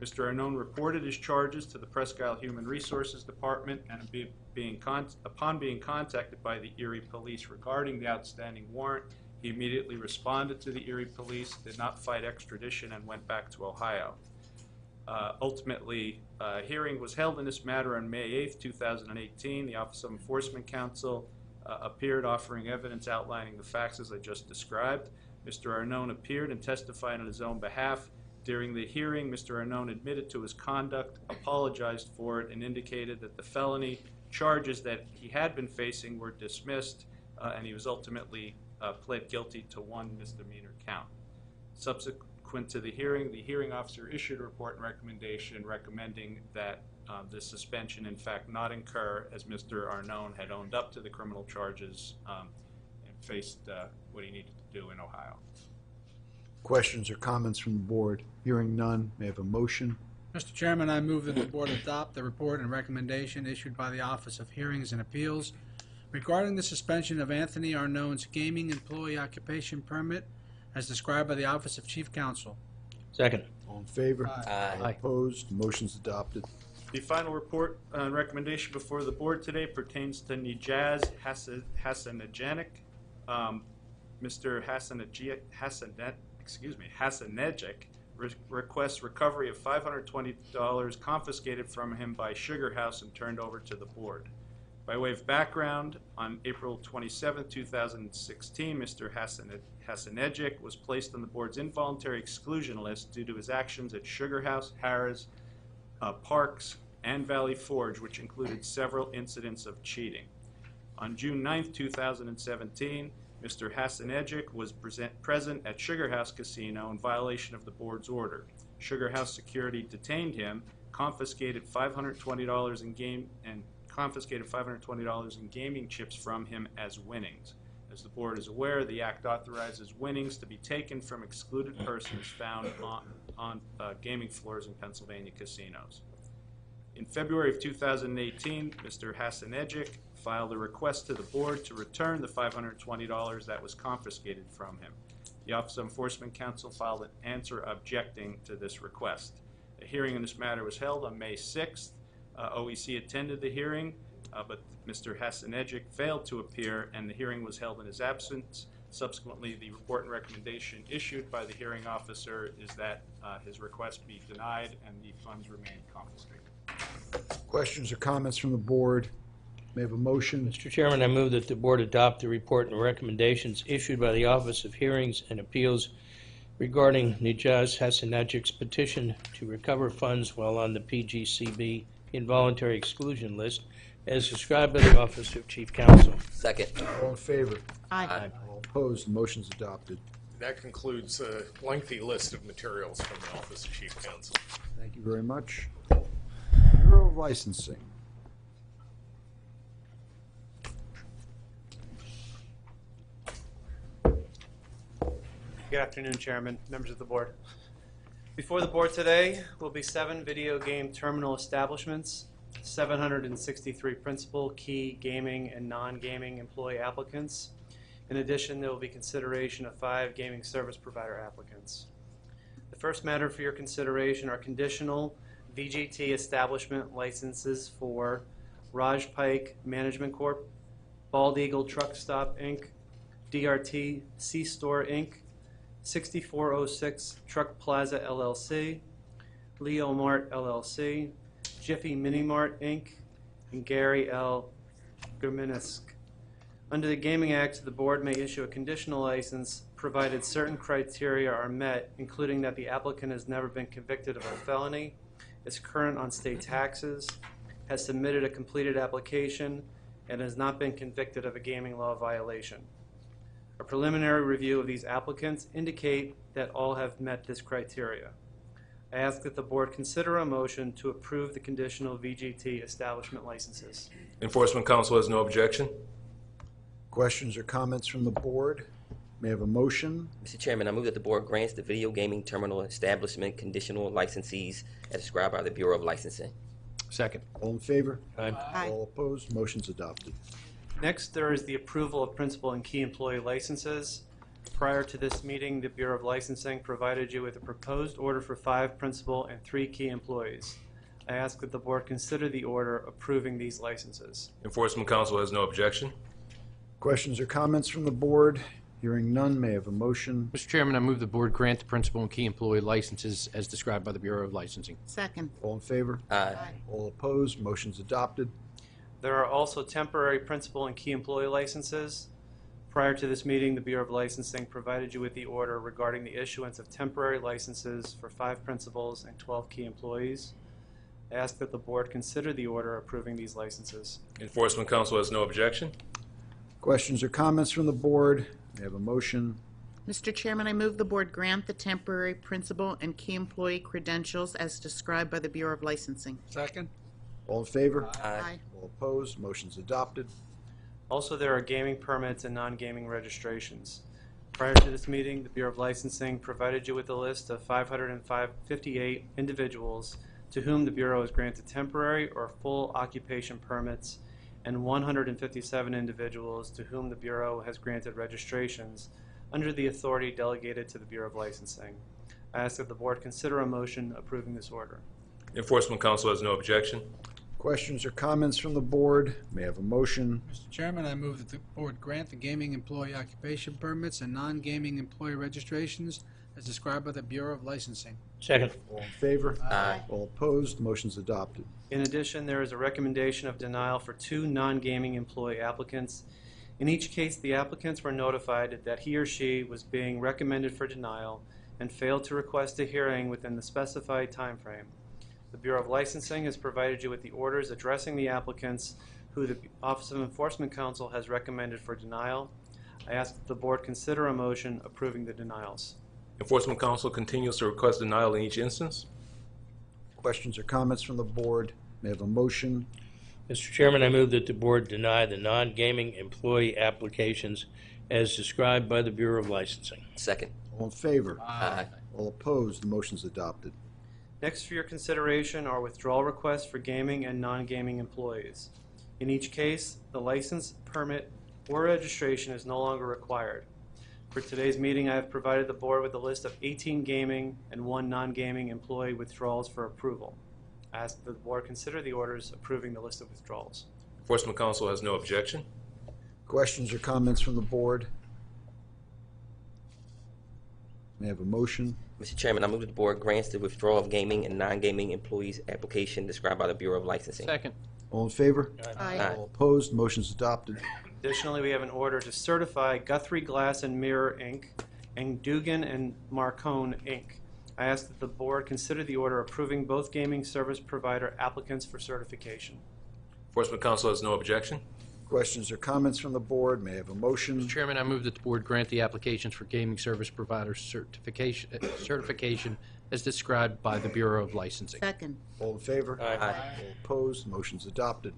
Mr. Arnone reported his charges to the Presque Isle Human Resources Department, and upon being contacted by the Erie Police regarding the outstanding warrant, he immediately responded to the Erie Police, did not fight extradition, and went back to Ohio. Ultimately, a hearing was held in this matter on May 8, 2018. The Office of Enforcement Counsel appeared offering evidence outlining the facts as I just described. Mr. Arnone appeared and testified on his own behalf. During the hearing, Mr. Arnone admitted to his conduct, apologized for it, and indicated that the felony charges that he had been facing were dismissed, and he was ultimately pled guilty to 1 misdemeanor count. Subsequent to the hearing officer issued a report and recommendation recommending that the suspension in fact not incur, as Mr. Arnone had owned up to the criminal charges and faced what he needed to do in Ohio. Questions or comments from the board? Hearing none, may I have a motion? Mr. Chairman, I move that the board adopt the report and recommendation issued by the Office of Hearings and Appeals regarding the suspension of Anthony Arnone's gaming employee occupation permit as described by the Office of Chief Counsel. Second. All in favor? Aye. All opposed? Motion's adopted. The final report and recommendation before the board today pertains to Nijaz Hassanejanic. Mr. Hassanejic requests recovery of $520 confiscated from him by Sugar House and turned over to the board. By way of background, on April 27, 2016, Mr. Hassanejic was placed on the board's involuntary exclusion list due to his actions at Sugar House, Harrah's, Parks, and Valley Forge, which included several incidents of cheating. On June 9, 2017, Mr. Hassanejic was present at Sugar House Casino in violation of the board's order. Sugar House security detained him, confiscated $520 in gaming chips from him as winnings. As the board is aware, the act authorizes winnings to be taken from excluded persons found on gaming floors in Pennsylvania casinos. In February of 2018, Mr. Hassanejic filed a request to the board to return the $520 that was confiscated from him. The Office of Enforcement Counsel filed an answer objecting to this request. A hearing in this matter was held on May 6th. OEC attended the hearing, but Mr. Hassanejic failed to appear, and the hearing was held in his absence. Subsequently, the report and recommendation issued by the hearing officer is that his request be denied and the funds remain confiscated. Questions or comments from the board? May I have a motion? Mr. Chairman, I move that the board adopt the report and recommendations issued by the Office of Hearings and Appeals regarding Nijaz Hassanejic's petition to recover funds while on the PGCB involuntary exclusion list as described by the Office of Chief Counsel. Second. All in favor? Aye. All opposed? The motion's adopted. That concludes a lengthy list of materials from the Office of Chief Counsel. Thank you very much. Bureau of Licensing. Good afternoon, Chairman, members of the board. Before the board today will be 7 video game terminal establishments, 763 principal, key, gaming, and non-gaming employee applicants. In addition, there will be consideration of 5 gaming service provider applicants. The first matter for your consideration are conditional VGT establishment licenses for Raj Pike Management Corp., Bald Eagle Truck Stop, Inc., DRT C-Store, Inc., 6406 Truck Plaza, LLC, Leo Mart, LLC, Jiffy Mini Mart, Inc., and Gary L. Germanisk. Under the Gaming Act, the board may issue a conditional license provided certain criteria are met, including that the applicant has never been convicted of a felony, is current on state taxes, has submitted a completed application, and has not been convicted of a gaming law violation. A preliminary review of these applicants indicate that all have met this criteria. I ask that the board consider a motion to approve the conditional VGT establishment licenses. Enforcement Council has no objection. Questions or comments from the board? May I have a motion? Mr. Chairman, I move that the board grants the video gaming terminal establishment conditional licensees as described by the Bureau of Licensing. Second. All in favor? Aye. All opposed? Motion's adopted. Next, there is the approval of principal and key employee licenses. Prior to this meeting, the Bureau of Licensing provided you with a proposed order for 5 principal and 3 key employees. I ask that the board consider the order approving these licenses. Enforcement Council has no objection. Questions or comments from the board? Hearing none, may I have a motion? Mr. Chairman, I move the board grant the principal and key employee licenses as described by the Bureau of Licensing. Second. All in favor? Aye. All opposed? Motion's adopted. There are also temporary principal and key employee licenses. Prior to this meeting, the Bureau of Licensing provided you with the order regarding the issuance of temporary licenses for 5 principals and 12 key employees. I ask that the board consider the order approving these licenses. Enforcement Council has no objection. Questions or comments from the board? May I have a motion? Mr. Chairman, I move the board grant the temporary principal and key employee credentials as described by the Bureau of Licensing. Second. All in favor? Aye. All opposed? Motion's adopted. Also, there are gaming permits and non-gaming registrations. Prior to this meeting, the Bureau of Licensing provided you with a list of 558 individuals to whom the Bureau has granted temporary or full occupation permits, and 157 individuals to whom the Bureau has granted registrations under the authority delegated to the Bureau of Licensing. I ask that the board consider a motion approving this order. Enforcement Council has no objection. Questions or comments from the board? May I have a motion? Mr. Chairman, I move that the board grant the gaming employee occupation permits and non-gaming employee registrations as described by the Bureau of Licensing. Second. All in favor? Aye. All opposed? Motion's adopted. In addition, there is a recommendation of denial for 2 non-gaming employee applicants. In each case, the applicants were notified that he or she was being recommended for denial and failed to request a hearing within the specified time frame. The Bureau of Licensing has provided you with the orders addressing the applicants who the Office of Enforcement Counsel has recommended for denial. I ask that the board consider a motion approving the denials. Enforcement Council continues to request denial in each instance. Questions or comments from the board? May I have a motion? Mr. Chairman, I move that the board deny the non-gaming employee applications as described by the Bureau of Licensing. Second. All in favor? Aye. All opposed? The motion's adopted. Next for your consideration are withdrawal requests for gaming and non-gaming employees. In each case, the license, permit, or registration is no longer required. For today's meeting, I have provided the board with a list of 18 gaming and 1 non-gaming employee withdrawals for approval. I ask that the board consider the orders approving the list of withdrawals. Enforcement Council has no objection. Questions or comments from the board? May I have a motion? Mr. Chairman, I move that the board grants the withdrawal of gaming and non-gaming employees application described by the Bureau of Licensing. Second. All in favor? Aye. All opposed? Motion's adopted. Additionally, we have an order to certify Guthrie Glass and Mirror, Inc. and Dugan and Marcone, Inc. I ask that the board consider the order approving both gaming service provider applicants for certification. Enforcement Council has no objection. Questions or comments from the board? May I have a motion? Mr. Chairman, I move that the board grant the applications for gaming service provider certification as described by the Bureau of Licensing. Second. All in favor? Aye. All opposed? Motion's adopted.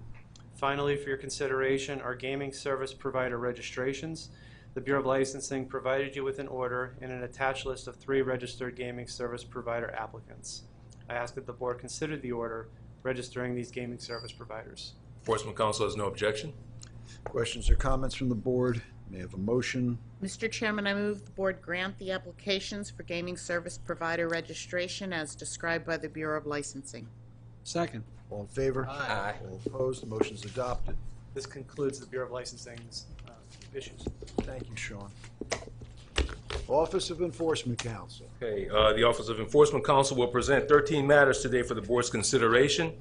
Finally, for your consideration are gaming service provider registrations. The Bureau of Licensing provided you with an order and an attached list of 3 registered gaming service provider applicants. I ask that the board consider the order registering these gaming service providers. Enforcement Council has no objection. Questions or comments from the board? May I have a motion? Mr. Chairman, I move the board grant the applications for gaming service provider registration as described by the Bureau of Licensing. Second. All in favor? Aye. All opposed? The motion's adopted. This concludes the Bureau of Licensing's issues. Thank you, Sean. Office of Enforcement Counsel. Okay, the Office of Enforcement Counsel will present 13 matters today for the board's consideration.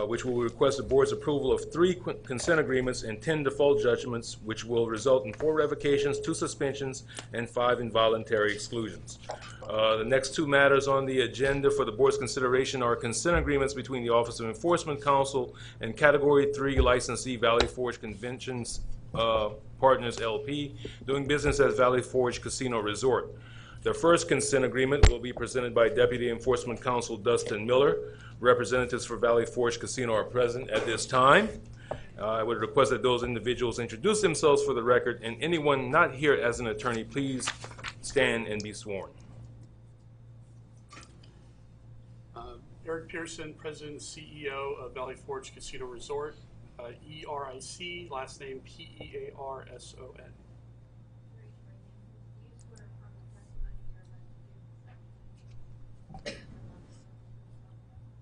which will request the board's approval of 3 consent agreements and 10 default judgments, which will result in 4 revocations, 2 suspensions, and 5 involuntary exclusions. The next 2 matters on the agenda for the board's consideration are consent agreements between the Office of Enforcement Counsel and Category 3 licensee Valley Forge Conventions Partners LP, doing business as Valley Forge Casino Resort. The first consent agreement will be presented by Deputy Enforcement Counsel Dustin Miller. Representatives for Valley Forge Casino are present at this time. I would request that those individuals introduce themselves for the record, and anyone not here as an attorney, please stand and be sworn. Eric Pearson, President and CEO of Valley Forge Casino Resort, ERIC, last name PEARSON.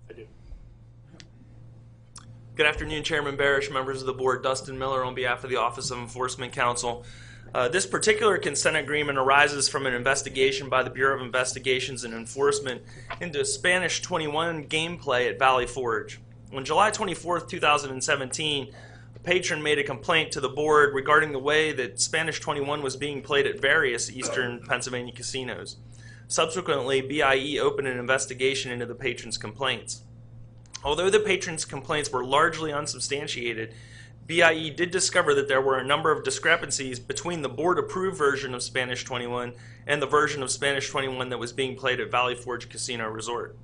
I do. Good afternoon, Chairman Barish, members of the board. Dustin Miller on behalf of the Office of Enforcement Counsel. This particular consent agreement arises from an investigation by the Bureau of Investigations and Enforcement into Spanish 21 gameplay at Valley Forge. On July 24, 2017, a patron made a complaint to the board regarding the way that Spanish 21 was being played at various eastern Pennsylvania casinos. Subsequently, BIE opened an investigation into the patron's complaints. Although the patron's complaints were largely unsubstantiated, BIE did discover that there were a number of discrepancies between the board-approved version of Spanish 21 and the version of Spanish 21 that was being played at Valley Forge Casino Resort.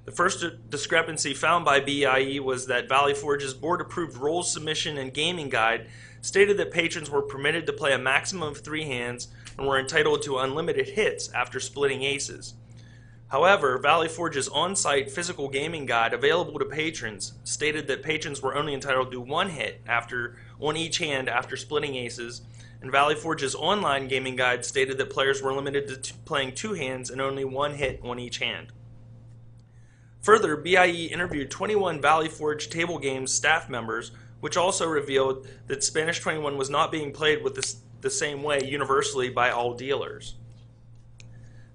The first discrepancy found by BIE was that Valley Forge's board-approved rules submission and gaming guide stated that patrons were permitted to play a maximum of 3 hands and were entitled to unlimited hits after splitting aces. However, Valley Forge's on-site physical gaming guide available to patrons stated that patrons were only entitled to 1 hit on each hand after splitting aces, and Valley Forge's online gaming guide stated that players were limited to playing 2 hands and only 1 hit on each hand. Further, BIE interviewed 21 Valley Forge table games staff members, which also revealed that Spanish 21 was not being played with the same way universally by all dealers.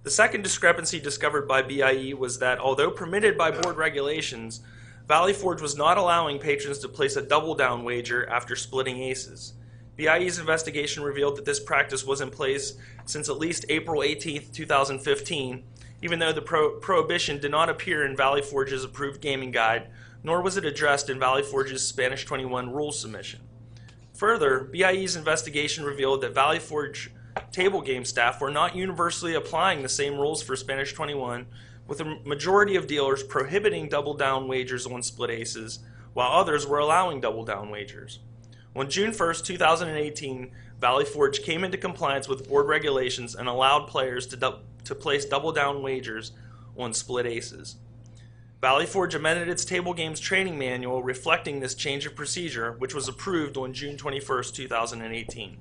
The second discrepancy discovered by BIE was that, although permitted by board regulations, Valley Forge was not allowing patrons to place a double-down wager after splitting aces. BIE's investigation revealed that this practice was in place since at least April 18, 2015, even though the prohibition did not appear in Valley Forge's approved gaming guide, nor was it addressed in Valley Forge's Spanish 21 rules submission. Further, BIE's investigation revealed that Valley Forge table game staff were not universally applying the same rules for Spanish 21, with a majority of dealers prohibiting double-down wagers on split aces, while others were allowing double-down wagers. On June 1, 2018, Valley Forge came into compliance with board regulations and allowed players to place double-down wagers on split aces. Valley Forge amended its table games training manual reflecting this change of procedure, which was approved on June 21, 2018.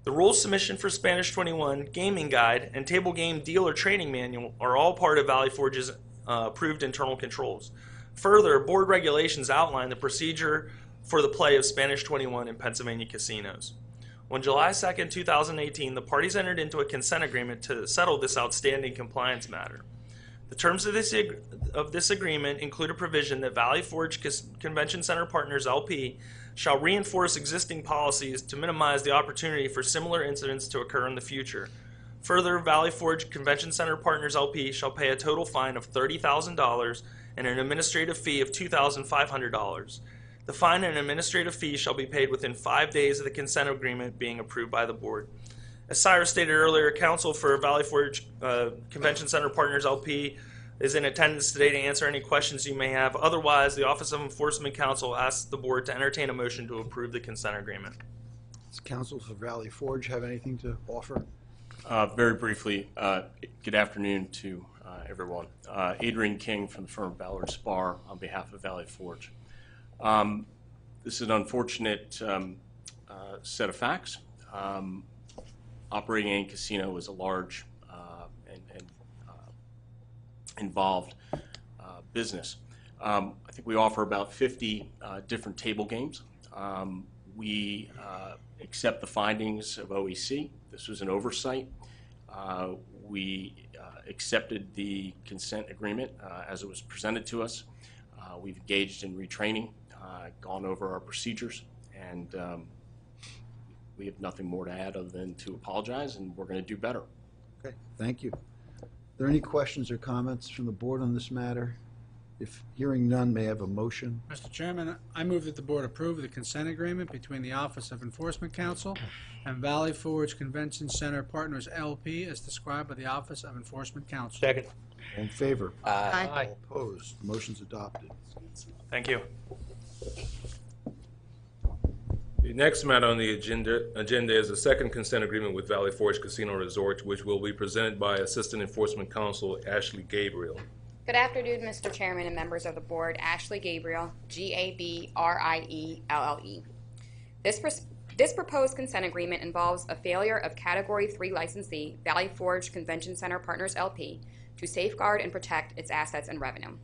The rules submission for Spanish 21, gaming guide, and table game dealer training manual are all part of Valley Forge's approved internal controls. Further, board regulations outline the procedure for the play of Spanish 21 in Pennsylvania casinos. On July 2, 2018, the parties entered into a consent agreement to settle this outstanding compliance matter. The terms of this agreement include a provision that Valley Forge Convention Center Partners LP shall reinforce existing policies to minimize the opportunity for similar incidents to occur in the future. Further, Valley Forge Convention Center Partners LP shall pay a total fine of $30,000 and an administrative fee of $2,500. The fine and administrative fee shall be paid within 5 days of the consent agreement being approved by the board. As Cyrus stated earlier, counsel for Valley Forge Convention Center Partners LP is in attendance today to answer any questions you may have. Otherwise, the Office of Enforcement Counsel asks the board to entertain a motion to approve the consent agreement. Does counsel for Valley Forge have anything to offer? Very briefly, good afternoon to everyone. Adrian King from the firm Ballard Spar on behalf of Valley Forge. This is an unfortunate set of facts. Operating a casino is a large and involved business. I think we offer about 50 different table games. We accept the findings of OEC. This was an oversight. We accepted the consent agreement as it was presented to us. We've engaged in retraining, gone over our procedures, and we have nothing more to add other than to apologize, and we're going to do better. Okay, thank you. Are there any questions or comments from the board on this matter? If hearing none, may I have a motion? Mr. Chairman, I move that the board approve the consent agreement between the Office of Enforcement Counsel and Valley Forge Convention Center Partners LP as described by the Office of Enforcement Counsel. Second. All in favor? Aye. All opposed? The motion's adopted. Thank you. The next matter on the agenda is a second consent agreement with Valley Forge Casino Resort, which will be presented by Assistant Enforcement Counsel Ashley Gabriel. Good afternoon, Mr. Chairman and members of the board. Ashley Gabriel, Gabrielle. This proposed consent agreement involves a failure of Category 3 licensee, Valley Forge Convention Center Partners LP, to safeguard and protect its assets and revenue.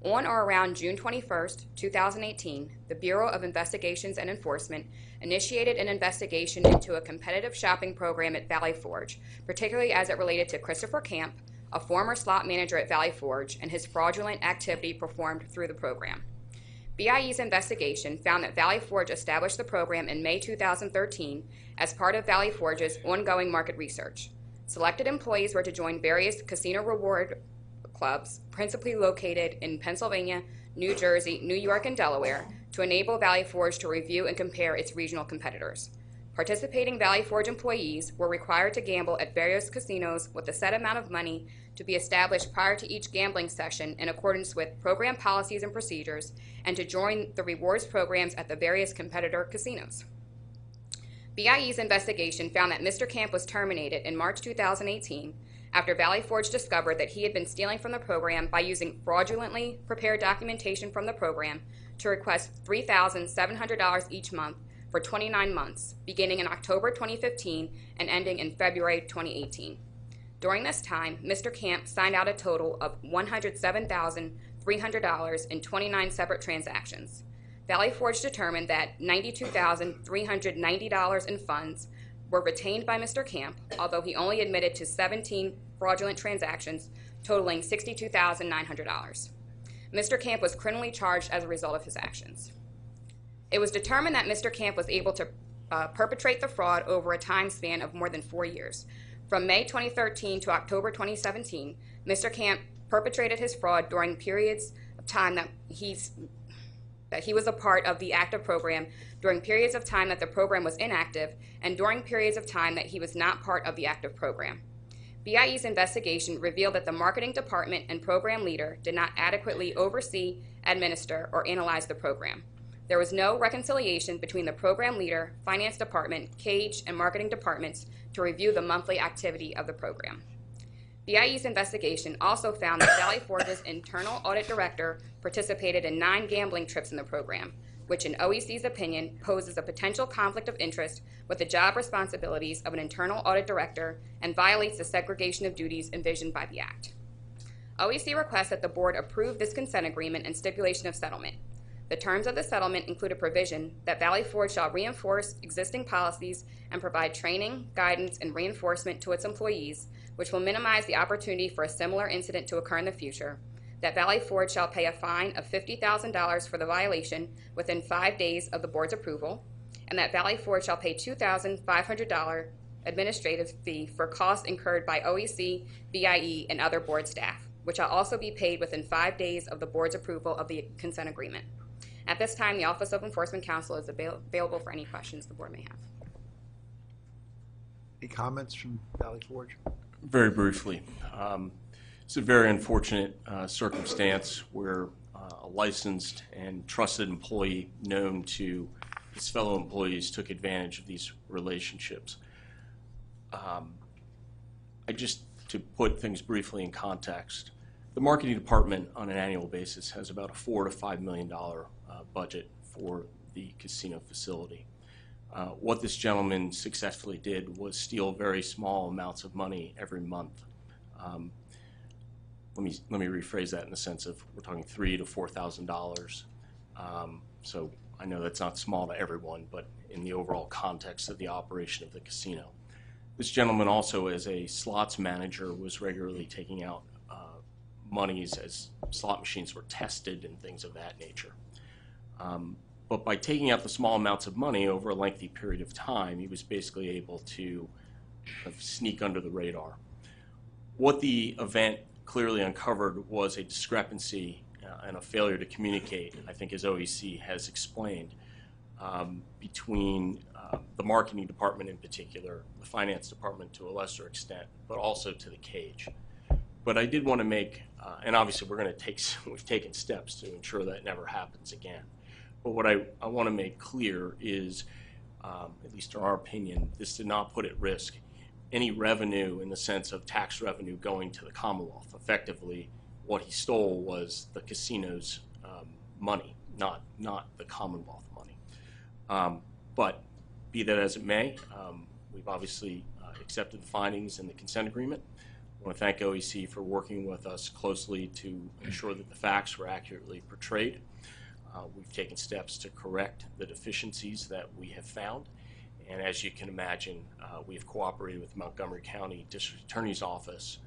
On or around June 21st, 2018, the Bureau of Investigations and Enforcement initiated an investigation into a competitive shopping program at Valley Forge, particularly as it related to Christopher Camp, a former slot manager at Valley Forge, and his fraudulent activity performed through the program. BIE's investigation found that Valley Forge established the program in May 2013 as part of Valley Forge's ongoing market research. Selected employees were to join various casino reward clubs, principally located in Pennsylvania, New Jersey, New York, and Delaware, to enable Valley Forge to review and compare its regional competitors. Participating Valley Forge employees were required to gamble at various casinos with a set amount of money to be established prior to each gambling session in accordance with program policies and procedures, and to join the rewards programs at the various competitor casinos. BIE's investigation found that Mr. Camp was terminated in March 2018 after Valley Forge discovered that he had been stealing from the program by using fraudulently prepared documentation from the program to request $3,700 each month for 29 months, beginning in October 2015 and ending in February 2018. During this time, Mr. Camp signed out a total of $107,300 in 29 separate transactions. Valley Forge determined that $92,390 in funds were retained by Mr. Camp, although he only admitted to 17 fraudulent transactions totaling $62,900. Mr. Camp was criminally charged as a result of his actions. It was determined that Mr. Camp was able to perpetrate the fraud over a time span of more than 4 years. From May 2013 to October 2017, Mr. Camp perpetrated his fraud during periods of time that he was a part of the active program, during periods of time that the program was inactive, and during periods of time that he was not part of the active program. BIE's investigation revealed that the marketing department and program leader did not adequately oversee, administer, or analyze the program. There was no reconciliation between the program leader, finance department, cage, and marketing departments to review the monthly activity of the program. BIE's investigation also found that Valley Forge's internal audit director participated in 9 gambling trips in the program, which in OEC's opinion poses a potential conflict of interest with the job responsibilities of an internal audit director and violates the segregation of duties envisioned by the Act. OEC requests that the board approve this consent agreement and stipulation of settlement. The terms of the settlement include a provision that Valley Forge shall reinforce existing policies and provide training, guidance, and reinforcement to its employees, which will minimize the opportunity for a similar incident to occur in the future, that Valley Forge shall pay a fine of $50,000 for the violation within 5 days of the board's approval, and that Valley Forge shall pay $2,500 administrative fee for costs incurred by OEC, BIE, and other board staff, which shall also be paid within 5 days of the board's approval of the consent agreement. At this time, the Office of Enforcement Counsel is available for any questions the board may have. Any comments from Valley Forge? Very briefly, it's a very unfortunate circumstance where a licensed and trusted employee known to his fellow employees took advantage of these relationships. To put things briefly in context, the marketing department on an annual basis has about a $4 to $5 million budget for the casino facility. What this gentleman successfully did was steal very small amounts of money every month. Let me rephrase that in the sense of we're talking $3,000 to $4,000. So I know that's not small to everyone, but in the overall context of the operation of the casino. This gentleman also, as a slots manager, was regularly taking out monies as slot machines were tested and things of that nature. But by taking out the small amounts of money over a lengthy period of time, he was basically able to kind of sneak under the radar. What the event clearly uncovered was a discrepancy and a failure to communicate, I think as OEC has explained, between the marketing department in particular, the finance department to a lesser extent, but also to the cage. But I did want to make, and obviously we've taken steps to ensure that never happens again. But what I want to make clear is, at least in our opinion, this did not put at risk any revenue in the sense of tax revenue going to the Commonwealth. Effectively, what he stole was the casino's money, not the Commonwealth money. But be that as it may, we've obviously accepted the findings in the consent agreement. I want to thank OEC for working with us closely to ensure that the facts were accurately portrayed. We've taken steps to correct the deficiencies that we have found. And as you can imagine, we have cooperated with Montgomery County District Attorney's Office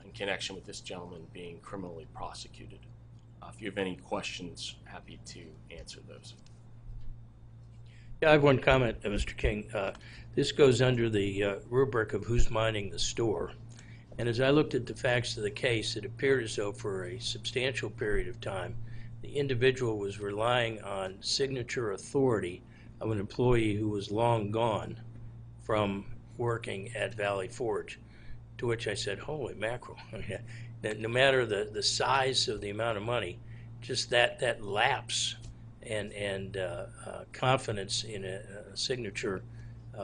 in connection with this gentleman being criminally prosecuted. If you have any questions, happy to answer those. Yeah, I have one comment, Mr. King. This goes under the rubric of who's minding the store. And as I looked at the facts of the case, it appeared as though for a substantial period of time, the individual was relying on signature authority of an employee who was long gone from working at Valley Forge, to which I said, holy mackerel. No matter the size of the amount of money, just that lapse and confidence in a signature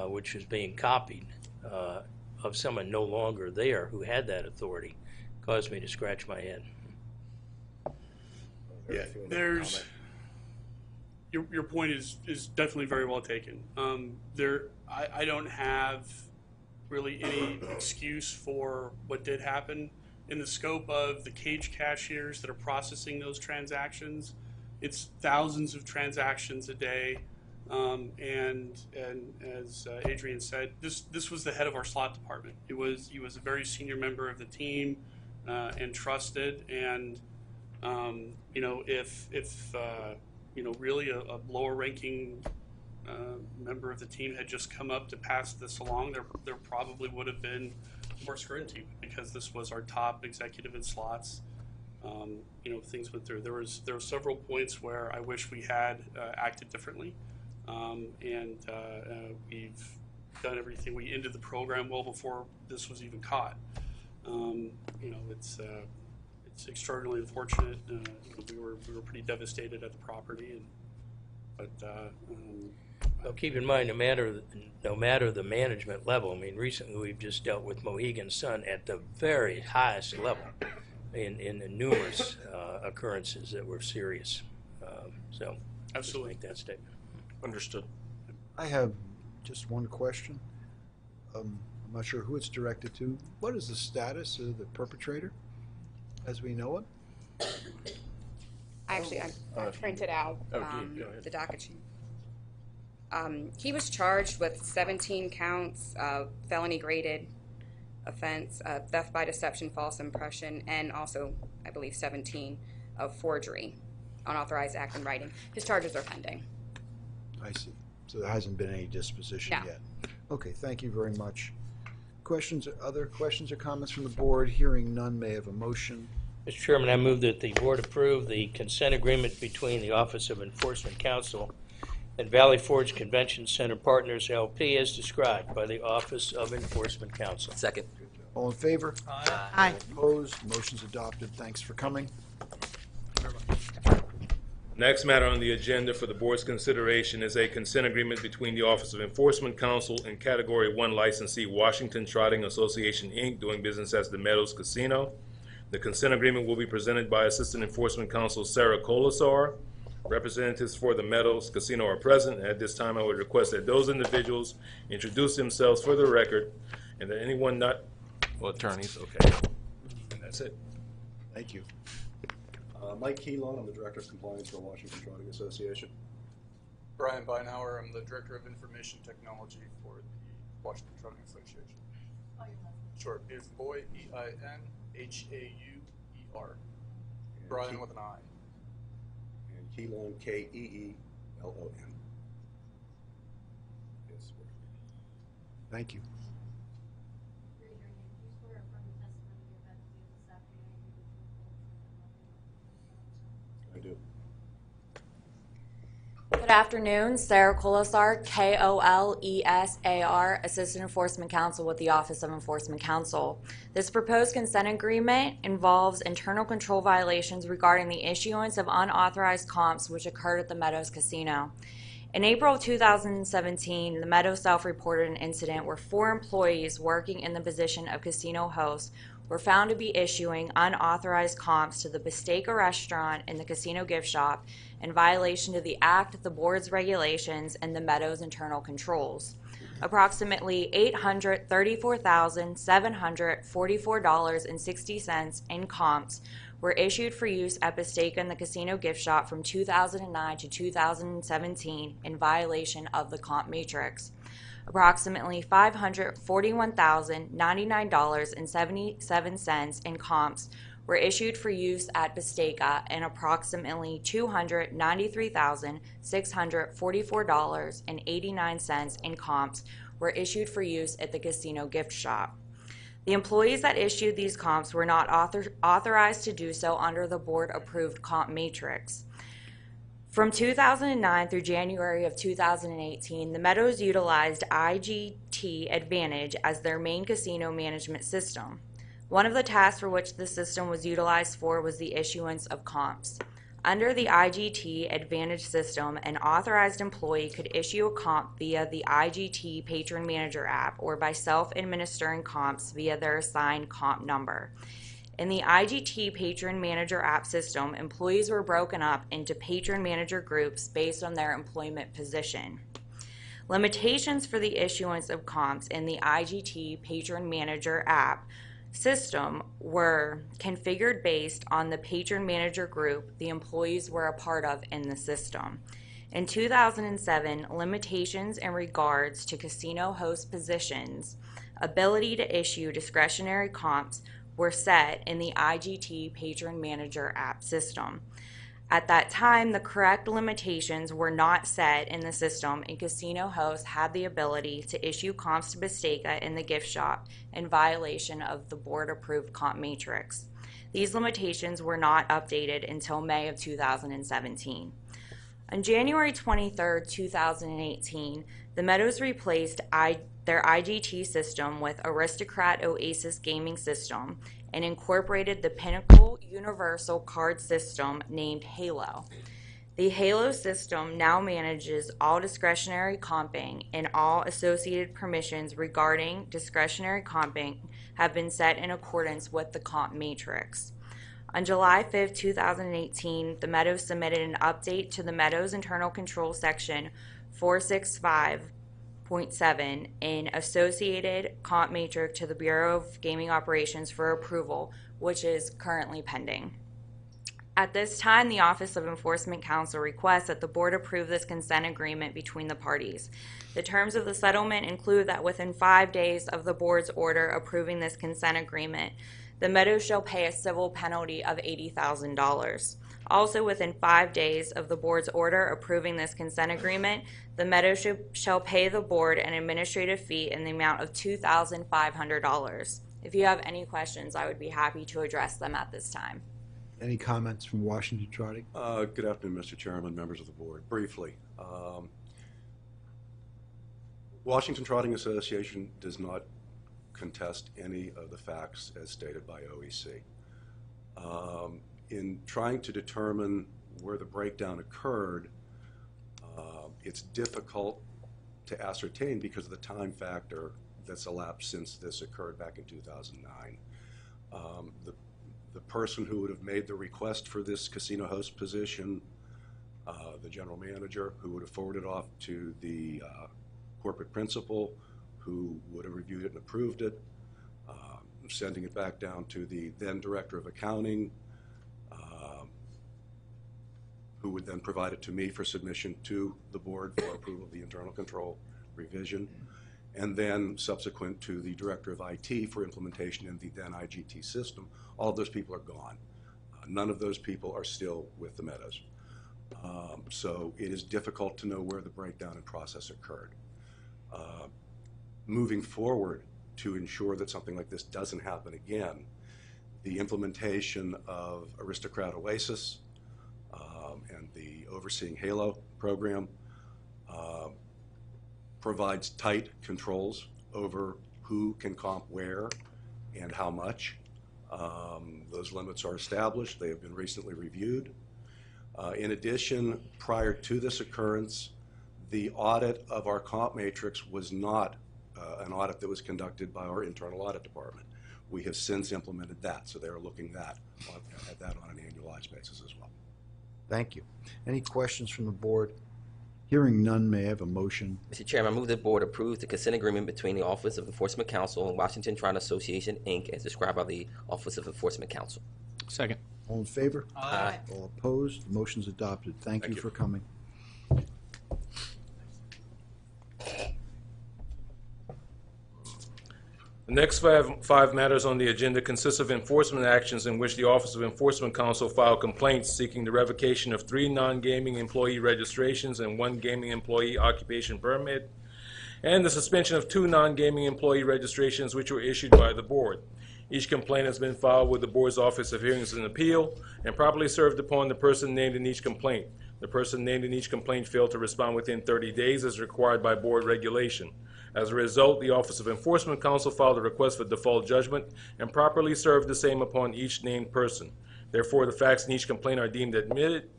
which was being copied of someone no longer there who had that authority caused me to scratch my head. Yeah, your point is definitely very well taken. I don't have really any excuse for what did happen. In the scope of the cage cashiers that are processing those transactions, it's thousands of transactions a day. And as Adrian said, this was the head of our slot department. He was a very senior member of the team and trusted. And if really a lower ranking member of the team had just come up to pass this along, there probably would have been more scrutiny because this was our top executive in slots. Things went through. There were several points where I wish we had acted differently, and we've done everything. We ended the program well before this was even caught. It's extraordinarily unfortunate. We were pretty devastated at the property, Well, keep in mind, no matter the management level. I mean, recently we've just dealt with Mohegan Sun at the very highest level in the numerous occurrences that were serious. So, absolutely, just make that statement. Understood. I have just one question. I'm not sure who it's directed to. What is the status of the perpetrator, as we know it? Actually, I printed out go ahead. the docket sheet. He was charged with 17 counts of felony graded offense, theft by deception, false impression, and also, I believe, 17 of forgery, unauthorized act in writing. His charges are pending. I see. So there hasn't been any disposition No. yet. Okay, thank you very much. Other questions or comments from the board? Hearing none, may I have a motion? Mr. Chairman, I move that the board approve the consent agreement between the Office of Enforcement Counsel and Valley Forge Convention Center Partners, LP, as described by the Office of Enforcement Counsel. Second. All in favor? Aye. Opposed? Motion's adopted. Thanks for coming. Next matter on the agenda for the board's consideration is a consent agreement between the Office of Enforcement Counsel and Category 1 licensee Washington Trotting Association, Inc., doing business as the Meadows Casino. The consent agreement will be presented by Assistant Enforcement Counsel Sarah Colasar. Representatives for the Meadows Casino are present. At this time, I would request that those individuals introduce themselves for the record and that anyone not, well, attorneys, okay. And that's it. Thank you. Mike Keelan, I'm the Director of Compliance for Washington Trotting Association. Brian Beinauer, I'm the Director of Information Technology for the Washington Trotting Association. Sure, it's Boy, E-I-N-H-A-U-E-R. K-E-E-L-O-R. Brian with an I. And Keelon, K-E-E-L-O-N. Yes, sir. Thank you. I do. Good afternoon, Sarah Kolesar, Kolesar, Assistant Enforcement Counsel with the Office of Enforcement Counsel. This proposed consent agreement involves internal control violations regarding the issuance of unauthorized comps which occurred at the Meadows Casino. In April of 2017, the Meadows self-reported an incident where 4 employees working in the position of casino host were found to be issuing unauthorized comps to the Bistecca restaurant and the casino gift shop in violation of the Act, the board's regulations, and the Meadows internal controls. Approximately $834,744.60 in comps were issued for use at Bistecca and the casino gift shop from 2009 to 2017 in violation of the comp matrix. Approximately $541,099.77 in comps were issued for use at Bistecca, and approximately $293,644.89 in comps were issued for use at the casino gift shop. The employees that issued these comps were not authorized to do so under the board-approved comp matrix. From 2009 through January of 2018, the Meadows utilized IGT Advantage as their main casino management system. One of the tasks for which the system was utilized for was the issuance of comps. Under the IGT Advantage system, an authorized employee could issue a comp via the IGT Patron Manager app or by self-administering comps via their assigned comp number. In the IGT Patron Manager app system, employees were broken up into patron manager groups based on their employment position. Limitations for the issuance of comps in the IGT Patron Manager app system were configured based on the patron manager group the employees were a part of in the system. In 2007, limitations in regards to casino host positions' ability to issue discretionary comps were set in the IGT Patron Manager app system. At that time, the correct limitations were not set in the system, and casino hosts had the ability to issue comps to Bistecca in the gift shop in violation of the board-approved comp matrix. These limitations were not updated until May of 2017. On January 23, 2018, the Meadows replaced their IGT system with Aristocrat Oasis Gaming System and incorporated the Pinnacle Universal Card System named Halo. The Halo system now manages all discretionary comping, and all associated permissions regarding discretionary comping have been set in accordance with the comp matrix. On July 5, 2018, the Meadows submitted an update to the Meadows Internal Control Section 465.7 in Associated Comp Matrix to the Bureau of Gaming Operations for approval, which is currently pending. At this time, the Office of Enforcement Counsel requests that the Board approve this consent agreement between the parties. The terms of the settlement include that within 5 days of the Board's order approving this consent agreement, the Meadows shall pay a civil penalty of $80,000. Also, within 5 days of the Board's order approving this consent agreement, the Meadows shall pay the Board an administrative fee in the amount of $2,500. If you have any questions, I would be happy to address them at this time. Any comments from Washington Trotting? Good afternoon, Mr. Chairman, members of the board. Briefly, Washington Trotting Association does not contest any of the facts as stated by OEC. In trying to determine where the breakdown occurred, it's difficult to ascertain because of the time factor that's elapsed since this occurred back in 2009. The person who would have made the request for this casino host position, the general manager, who would have forwarded off to the corporate principal, who would have reviewed it and approved it, sending it back down to the then director of accounting, who would then provide it to me for submission to the board for approval of the internal control revision, and then subsequent to the director of IT for implementation in the then IGT system. All of those people are gone. None of those people are still with the Meadows. So it is difficult to know where the breakdown in process occurred. Moving forward, to ensure that something like this doesn't happen again, the implementation of Aristocrat Oasis and the Overseeing Halo program provides tight controls over who can comp where and how much. Those limits are established. They have been recently reviewed. In addition, prior to this occurrence, the audit of our comp matrix was not an audit that was conducted by our internal audit department. We have since implemented that, so they are looking at that on an annualized basis as well. Thank you. Any questions from the board? Hearing none, may I have a motion? Mr. Chairman, I move the board approve the consent agreement between the Office of Enforcement Counsel and Washington Trine Association, Inc., as described by the Office of Enforcement Counsel. Second. All in favor? Aye. All opposed? The motion's adopted. Thank you for coming. The next five matters on the agenda consist of enforcement actions in which the Office of Enforcement Counsel filed complaints seeking the revocation of 3 non-gaming employee registrations and 1 gaming employee occupation permit, and the suspension of 2 non-gaming employee registrations which were issued by the board. Each complaint has been filed with the board's Office of Hearings and Appeal and properly served upon the person named in each complaint. The person named in each complaint failed to respond within 30 days as required by board regulation. As a result, the Office of Enforcement Counsel filed a request for default judgment and properly served the same upon each named person. Therefore, the facts in each complaint are deemed admitted.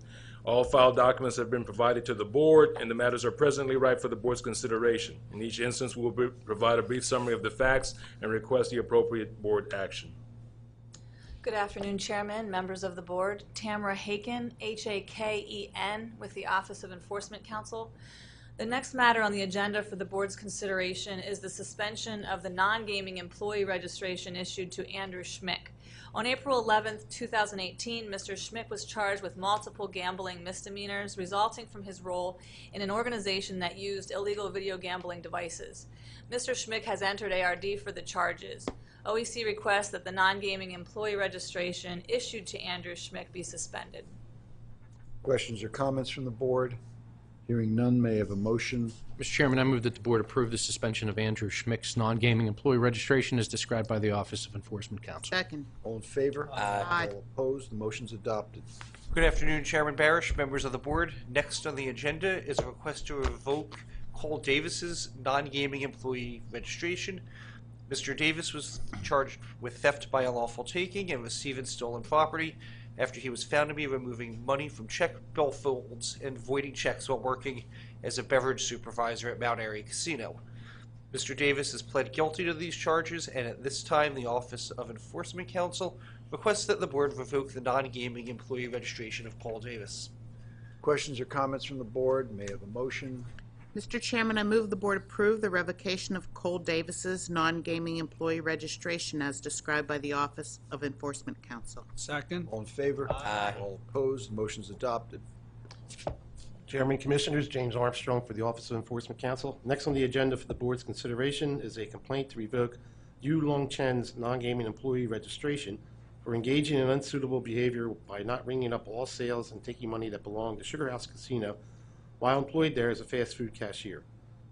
All filed documents have been provided to the board, and the matters are presently ripe for the board's consideration. In each instance, we will provide a brief summary of the facts and request the appropriate board action. Good afternoon, Chairman, members of the board. Tamara Haken, Haken, with the Office of Enforcement Counsel. The next matter on the agenda for the board's consideration is the suspension of the non-gaming employee registration issued to Andrew Schmick. On April 11, 2018, Mr. Schmick was charged with multiple gambling misdemeanors resulting from his role in an organization that used illegal video gambling devices. Mr. Schmick has entered ARD for the charges. OEC requests that the non-gaming employee registration issued to Andrew Schmick be suspended. Questions or comments from the board? Hearing none, may I have a motion? Mr. Chairman, I move that the board approve the suspension of Andrew Schmick's non-gaming employee registration as described by the Office of Enforcement Counsel. Second. All in favor? Aye. All opposed? The motion's adopted. Good afternoon, Chairman Barish, members of the board. Next on the agenda is a request to revoke Cole Davis's non-gaming employee registration. Mr. Davis was charged with theft by unlawful taking and receiving stolen property after he was found to be removing money from check billfolds and voiding checks while working as a beverage supervisor at Mount Airy Casino. Mr. Davis has pled guilty to these charges, and at this time the Office of Enforcement Counsel requests that the board revoke the non-gaming employee registration of Paul Davis. Questions or comments from the board? May I have a motion? Mr. Chairman, I move the board approve the revocation of Cole Davis's non-gaming employee registration as described by the Office of Enforcement Counsel. Second. All in favor? Aye. All opposed? The motion's adopted. Chairman, Commissioners, James Armstrong for the Office of Enforcement Counsel. Next on the agenda for the board's consideration is a complaint to revoke Yu Long Chen's non-gaming employee registration for engaging in unsuitable behavior by not ringing up all sales and taking money that belonged to Sugar House Casino while employed there as a fast food cashier.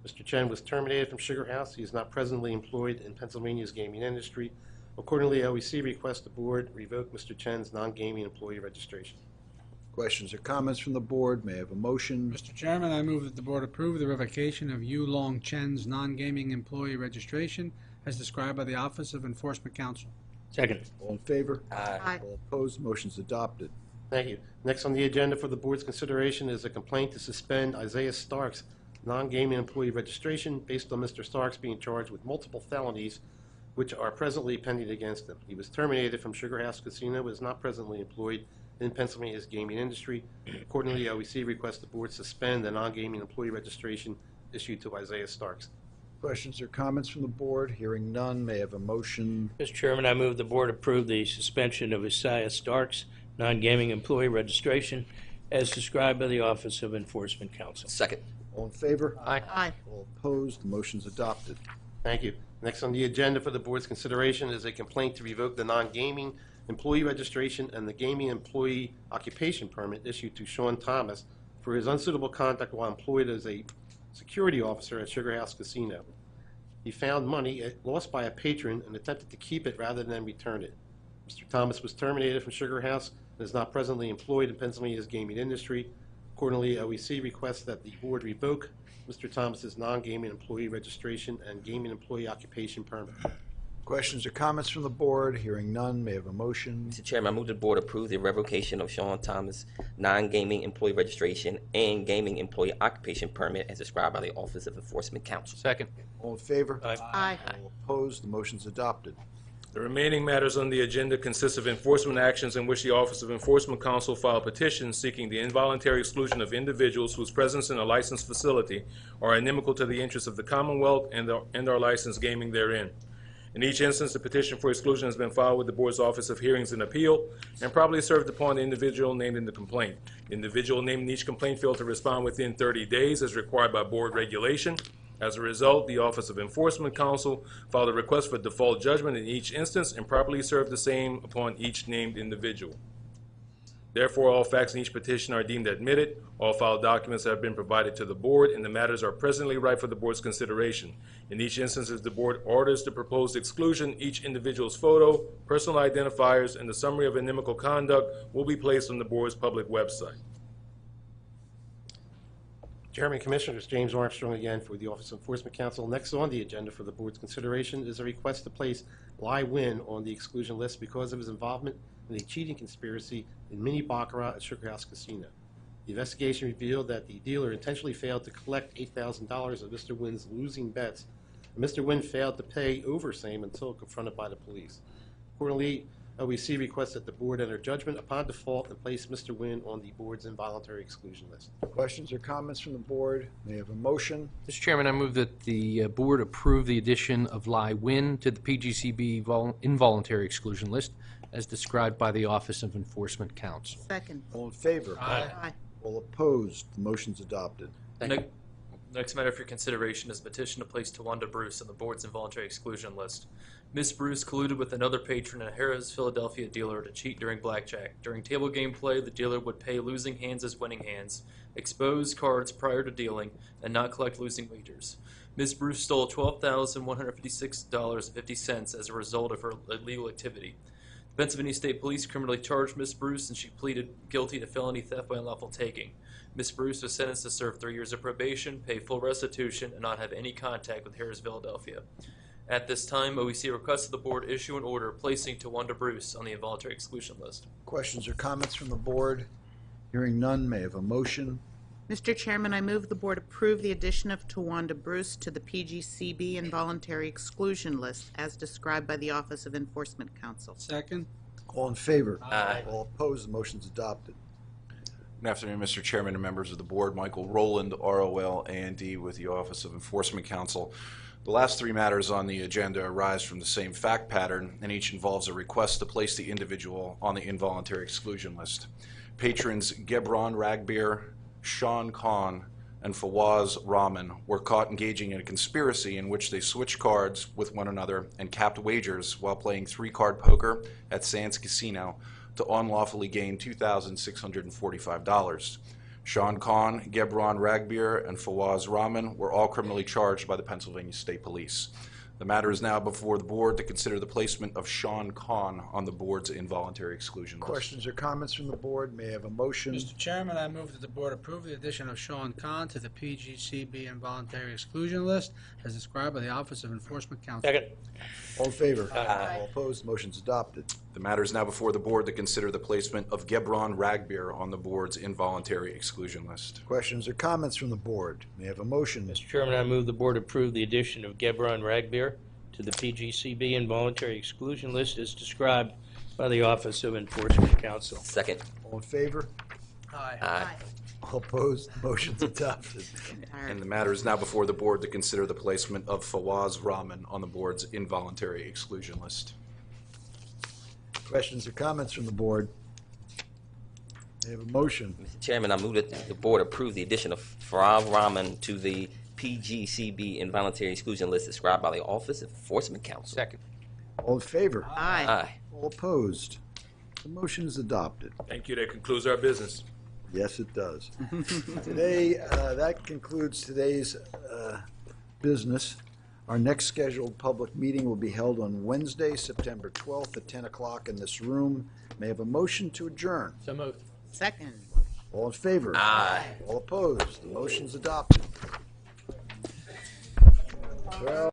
Mr. Chen was terminated from Sugar House. He is not presently employed in Pennsylvania's gaming industry. Accordingly, OEC requests the board revoke Mr. Chen's non-gaming employee registration. Questions or comments from the board? May I have a motion? Mr. Chairman, I move that the board approve the revocation of Yu Long Chen's non-gaming employee registration as described by the Office of Enforcement Counsel. Second. All in favor? Aye. All opposed? The motion's adopted. Thank you. Next on the agenda for the board's consideration is a complaint to suspend Isaiah Stark's non-gaming employee registration based on Mr. Starks being charged with multiple felonies which are presently pending against him. He was terminated from Sugar House Casino but is not presently employed in Pennsylvania's gaming industry. Accordingly, OEC requests the board suspend the non-gaming employee registration issued to Isaiah Starks. Questions or comments from the board? Hearing none, may I have a motion? Mr. Chairman, I move the board approve the suspension of Isaiah Stark's non-gaming employee registration as described by the Office of Enforcement Counsel. Second. All in favor? Aye. Aye. All opposed? The motion's adopted. Thank you. Next on the agenda for the board's consideration is a complaint to revoke the non-gaming employee registration and the gaming employee occupation permit issued to Sean Thomas for his unsuitable conduct while employed as a security officer at Sugar House Casino. He found money lost by a patron and attempted to keep it rather than return it. Mr. Thomas was terminated from Sugar House and is not presently employed in Pennsylvania's gaming industry. Accordingly, OEC requests that the board revoke Mr. Thomas's non-gaming employee registration and gaming employee occupation permit. Questions or comments from the board? Hearing none, may I have a motion? Mr. Chairman, I move the board approve the revocation of Sean Thomas' non-gaming employee registration and gaming employee occupation permit as described by the Office of Enforcement Counsel. Second. All in favor? Aye. All opposed? The motion's adopted. The remaining matters on the agenda consist of enforcement actions in which the Office of Enforcement Counsel filed petitions seeking the involuntary exclusion of individuals whose presence in a licensed facility are inimical to the interests of the Commonwealth and our licensed gaming therein. In each instance, the petition for exclusion has been filed with the Board's Office of Hearings and Appeal and probably served upon the individual named in the complaint. The individual named in each complaint failed to respond within 30 days as required by board regulation. As a result, the Office of Enforcement Counsel filed a request for default judgment in each instance and properly served the same upon each named individual. Therefore, all facts in each petition are deemed admitted, all filed documents have been provided to the board, and the matters are presently ripe for the board's consideration. In each instance, if the board orders the proposed exclusion, each individual's photo, personal identifiers, and the summary of inimical conduct will be placed on the board's public website. Chairman Commissioners, James Armstrong again for the Office of Enforcement Counsel. Next on the agenda for the board's consideration is a request to place Lai Win on the exclusion list because of his involvement in a cheating conspiracy in mini baccarat at Sugar House Casino. The investigation revealed that the dealer intentionally failed to collect $8,000 of Mr. Win's losing bets, and Mr. Win failed to pay over same until confronted by the police. Accordingly, OEC requests that the board enter judgment upon default and place Mr. Win on the board's involuntary exclusion list. Questions or comments from the board? May I have a motion? Mr. Chairman, I move that the board approve the addition of Lai Win to the PGCB involuntary exclusion list as described by the Office of Enforcement Counsel. Second. All in favor? Aye. All opposed? The motion's adopted. Next matter for consideration is a petition to place Tawanda Bruce on the board's involuntary exclusion list. Ms. Bruce colluded with another patron at a Harrah's Philadelphia dealer to cheat during blackjack. During table game play, the dealer would pay losing hands as winning hands, expose cards prior to dealing, and not collect losing wagers. Ms. Bruce stole $12,156.50 as a result of her illegal activity. The Pennsylvania State Police criminally charged Ms. Bruce, and she pleaded guilty to felony theft by unlawful taking. Ms. Bruce was sentenced to serve 3 years of probation, pay full restitution, and not have any contact with Harrah's Philadelphia. At this time, OEC requests that the board issue an order placing Tawanda Bruce on the involuntary exclusion list. Questions or comments from the board? Hearing none, may I have a motion? Mr. Chairman, I move the board approve the addition of Tawanda Bruce to the PGCB involuntary exclusion list as described by the Office of Enforcement Counsel. Second. All in favor? Aye. All opposed? The motion's adopted. Good afternoon, Mr. Chairman and members of the board. Michael Rowland, ROL A&D with the Office of Enforcement Counsel. The last three matters on the agenda arise from the same fact pattern, and each involves a request to place the individual on the involuntary exclusion list. Patrons Gebron Ragbeer, Sean Kahn, and Fawaz Rahman were caught engaging in a conspiracy in which they switched cards with one another and capped wagers while playing three-card poker at Sands Casino to unlawfully gain $2,645. Sean Kahn, Gebron Ragbeer, and Fawaz Rahman were all criminally charged by the Pennsylvania State Police. The matter is now before the board to consider the placement of Sean Kahn on the board's involuntary exclusion list. Questions or comments from the board? May I have a motion? Mr. Chairman, I move that the board approve the addition of Sean Kahn to the PGCB involuntary exclusion list as described by the Office of Enforcement Counsel. Second. All in favor? Aye. All opposed? The motion's adopted. The matter is now before the board to consider the placement of Gebron Ragbeer on the board's involuntary exclusion list. Questions or comments from the board? May I have a motion? Mr. Chairman, I move the board approve the addition of Gebron Ragbeer to the PGCB involuntary exclusion list as described by the Office of Enforcement Counsel. Second. All in favor? Aye. Aye. All opposed? The motion's adopted. And the matter is now before the board to consider the placement of Fawaz Rahman on the board's involuntary exclusion list. Questions or comments from the board? May I have a motion? Mr. Chairman, I move that the board approve the addition of Fawaz Rahman to the PGCB involuntary exclusion list described by the Office of Enforcement Counsel. Second. All in favor? Aye. Aye. All opposed? The motion is adopted. Thank you. That concludes our business. Yes, it does. Today, that concludes today's business. Our next scheduled public meeting will be held on Wednesday, September 12th at 10 o'clock in this room. May I have a motion to adjourn? So moved. Second. All in favor? Aye. All opposed? The motion's adopted. Well.